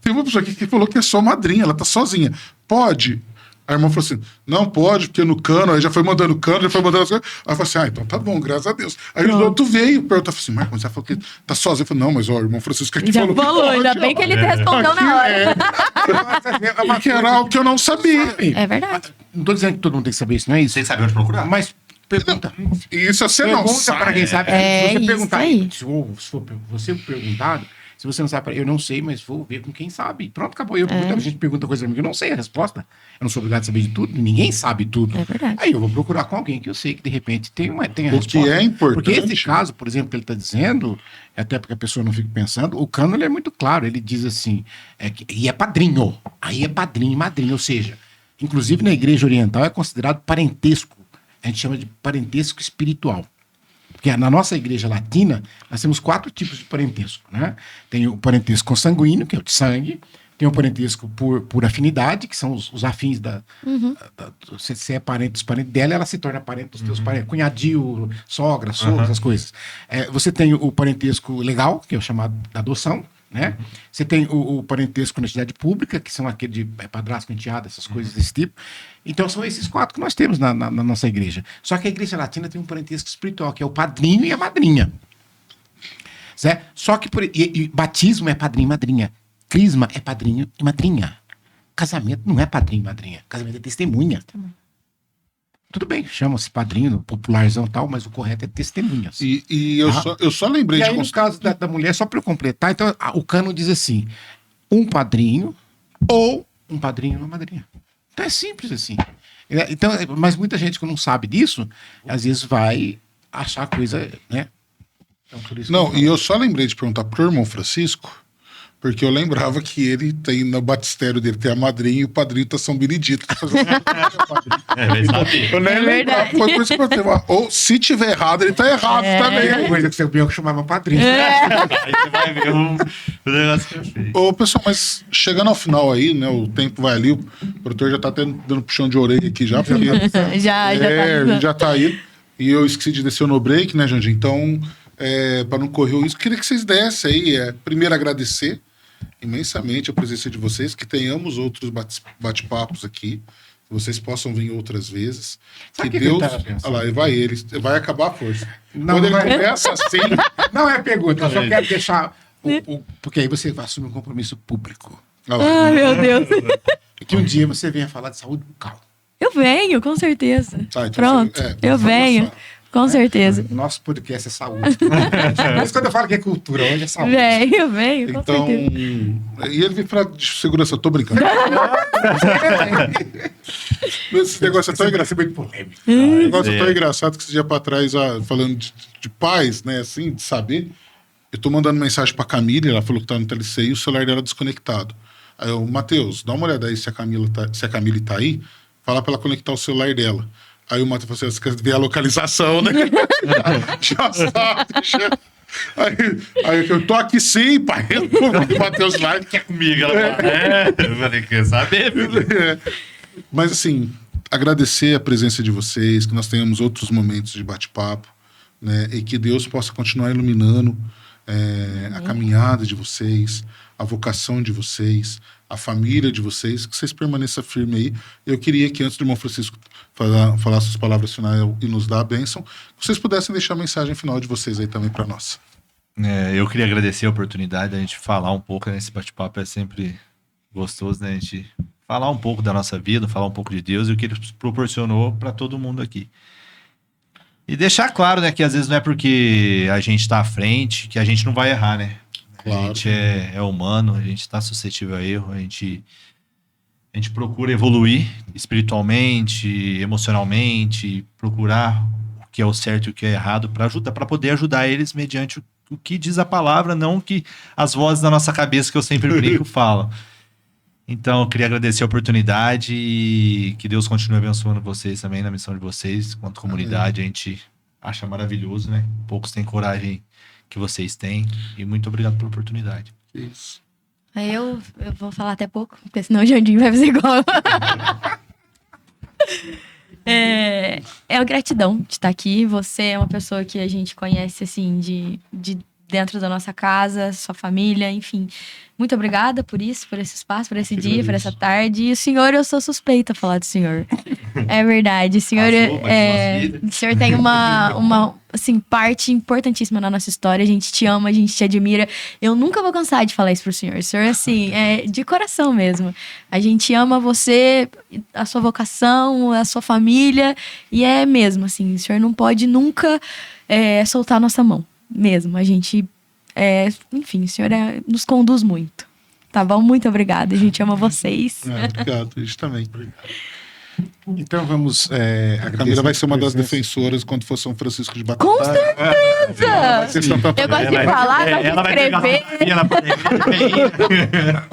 tem uma pessoa aqui que falou que é só madrinha, ela tá sozinha. Pode? A irmã falou assim: não pode, porque no cano, aí já foi mandando cano, já foi mandando as coisas. Aí eu falei assim: então tá bom, graças a Deus. Aí o outro veio, perguntou assim: Marcos, você falou que tá sozinho? Eu falei: não, mas ó, o irmão Francisco aqui Já falou. falou, que ainda pode, bem ó. que ele te respondeu na hora. Porque era algo que eu não sabia. É verdade. Não tô dizendo que todo mundo tem que saber isso, não é isso? Vocês sabem onde procurar? Mas pergunta. E isso você não Pergunta sabe. para quem sabe. É Se você isso perguntar, aí. se for você perguntado, se você não sabe, eu não sei, mas vou ver com quem sabe. Pronto, acabou. Muita gente pergunta coisa comigo, eu não sei a resposta. Eu não sou obrigado a saber de tudo, ninguém sabe tudo. É verdade. Aí eu vou procurar com alguém que eu sei que de repente tem a O resposta. que é importante. Porque esse caso, por exemplo, que ele está dizendo, até porque a pessoa não fica pensando, o cano ele é muito claro. Ele diz assim, e é padrinho. Aí é padrinho e madrinha, ou seja, inclusive na igreja oriental é considerado parentesco. A gente chama de parentesco espiritual. Porque na nossa igreja latina, nós temos 4 tipos de parentesco, né? Tem o parentesco consanguíneo, que é o de sangue. Tem o parentesco por afinidade, que são os afins você é parente dos parentes dela, ela se torna parente dos teus parentes. Cunhadio, sogra, sogro, essas coisas. Você tem o parentesco legal, que é o chamado da adoção, né? Você tem o parentesco na entidade pública, que são aquele de padrasto, enteado, essas coisas desse tipo. Então são esses 4 que nós temos na nossa igreja. Só que a igreja latina tem um parentesco espiritual, que é o padrinho e a madrinha. Certo? Só que batismo é padrinho e madrinha. Crisma é padrinho e madrinha. Casamento não é padrinho e madrinha. Casamento é testemunha. Tudo bem, chama-se padrinho, popularzão e tal, mas o correto é testemunhas. E eu só lembrei E de aí, no caso da mulher, só para eu completar, então o cano diz assim: um padrinho ou um padrinho e uma madrinha. Então é simples assim. Então, mas muita gente que não sabe disso, às vezes vai achar coisa, né? Então, por isso Não, e eu só lembrei de perguntar pro irmão Francisco, porque eu lembrava que ele tem no batistério dele, tem a madrinha e o padrinho tá São Benedito. Vai saber. Eu nem É lembrava, verdade. foi por isso que eu perguntei. Ou se tiver errado, ele tá errado também. é coisa que seu Bianco chamava padrinho. Aí você vai ver o negócio que eu fiz. Ô, pessoal, mas chegando ao final aí, né? O tempo vai ali, o produtor já tá até dando puxão de orelha aqui já, porque Já já tá aí. E eu esqueci de descer no break, né, Jandir? Então, para não correr o risco, queria que vocês dessem aí. Primeiro, agradecer imensamente a presença de vocês, que tenhamos outros bate-papos aqui, que vocês possam vir outras vezes. Sabe que o que eu Deus. tava pensando? Olha lá, ele vai acabar a força. Não, Quando ele não vai. começa assim. Não é pergunta, eu só quero deixar. Porque aí você vai assumir um compromisso público. Olha lá. Ah, meu Deus. Que um dia você venha falar de saúde bucal. Eu venho, com certeza. Tá, então Pronto, você- eu venho. Com certeza. Nosso podcast é saúde. Mas quando eu falo que é cultura, hoje é saúde. Venho, com Então, certeza. e ele vem falar de segurança, eu tô brincando. Esse negócio é tão engraçado. muito polêmico. O negócio é tão engraçado que esse dia pra trás, falando de paz, né, assim, de saber, eu tô mandando mensagem pra Camila, ela falou que tá no TLC e o celular dela desconectado. Aí eu, Matheus, dá uma olhada aí se a Camila tá aí, fala pra ela conectar o celular dela. Aí o Matheus falou assim: você quer ver a localização, né? Já sabe, já. Aí eu tô aqui sim, pai. O Matheus vai. Quer comigo? Ela fala, eu falei, quer saber, filho? É. Mas assim, agradecer a presença de vocês, que nós tenhamos outros momentos de bate-papo, né? E que Deus possa continuar iluminando a caminhada de vocês, a vocação de vocês, a família de vocês, que vocês permaneçam firmes aí. Eu queria que antes do irmão Francisco falar suas palavras finais e nos dar a bênção, que vocês pudessem deixar a mensagem final de vocês aí também para nós. Eu queria agradecer a oportunidade da gente falar um pouco nesse bate-papo. É sempre gostoso, né? A gente falar um pouco da nossa vida, falar um pouco de Deus e o que Ele proporcionou para todo mundo aqui. E deixar claro, né, que às vezes não é porque a gente está à frente que a gente não vai errar, né? Claro. A gente é humano, a gente está suscetível a erro, a gente procura evoluir espiritualmente, emocionalmente, procurar que é o certo e o que é errado, para poder ajudar eles mediante o que diz a palavra, não o que as vozes da nossa cabeça que eu sempre brinco falam. Então, eu queria agradecer a oportunidade e que Deus continue abençoando vocês também na missão de vocês. Quanto comunidade, a gente acha maravilhoso, né? Poucos têm coragem que vocês têm. E muito obrigado pela oportunidade. Isso. Aí eu vou falar até pouco, porque senão o Jandinho vai fazer igual. É a gratidão de estar aqui. Você é uma pessoa que a gente conhece, assim, de dentro da nossa casa, sua família, enfim. Muito obrigada por isso, por esse espaço, por esse dia, por essa tarde. E o senhor, eu sou suspeita a falar do senhor. É verdade. O senhor, o senhor tem uma assim, parte importantíssima na nossa história. A gente te ama, a gente te admira. Eu nunca vou cansar de falar isso pro senhor. O senhor, assim, é de coração mesmo. A gente ama você, a sua vocação, a sua família. E é mesmo, assim, o senhor não pode nunca soltar a nossa mão. Mesmo, a gente, enfim, o senhor nos conduz muito, tá bom? Muito obrigada, a gente ama vocês. Obrigado, a gente também. Então vamos A Camila vai ser uma das defensoras quando for São Francisco de Batatais. Com certeza! Eu gosto de falar, gosto de escrever.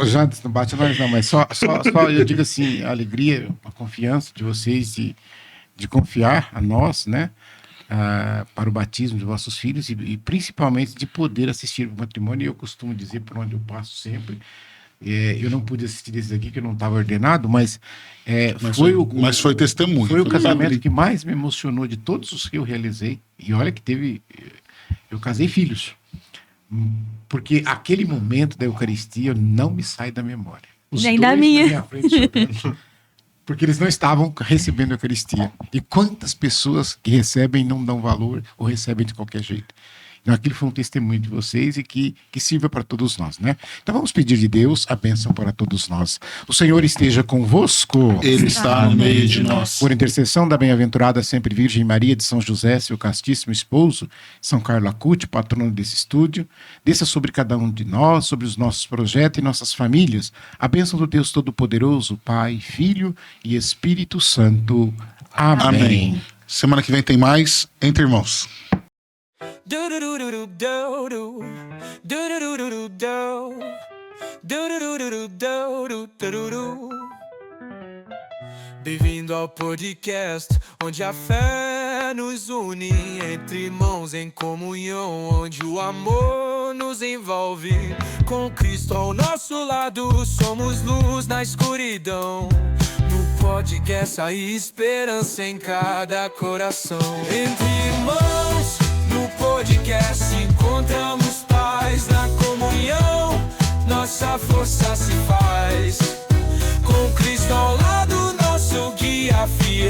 Já não bate nós não, mas só eu digo assim, a alegria, a confiança de vocês de confiar a nós, né? Para o batismo de vossos filhos e principalmente de poder assistir o matrimônio. E eu costumo dizer, por onde eu passo sempre, eu não pude assistir esse aqui, que eu não estava ordenado, mas foi testemunho. Foi o casamento que mais me emocionou de todos os que eu realizei. E olha que eu casei filhos, porque aquele momento da Eucaristia não me sai da memória. Nem da minha. Na minha frente, porque eles não estavam recebendo a Eucaristia. E quantas pessoas que recebem não dão valor ou recebem de qualquer jeito. Então, aquilo foi um testemunho de vocês e que sirva para todos nós, né? Então, vamos pedir de Deus a bênção para todos nós. O Senhor esteja convosco. Ele está no meio de nós. Por intercessão da bem-aventurada sempre Virgem Maria de São José, seu castíssimo esposo, São Carlo Acuti, patrono desse estúdio, desça sobre cada um de nós, sobre os nossos projetos e nossas famílias, a bênção do Deus Todo-Poderoso, Pai, Filho e Espírito Santo. Amém. Semana que vem tem mais Entre Irmãos. Bem-vindo ao podcast, onde a fé nos une, entre irmãos em comunhão, onde o amor nos envolve. Com Cristo ao nosso lado, somos luz na escuridão. No podcast há esperança em cada coração. Entre irmãos, no podcast encontramos paz na comunhão. Nossa força se faz com Cristo ao lado, nosso guia fiel.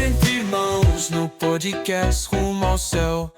Entre irmãos, no podcast rumo ao céu.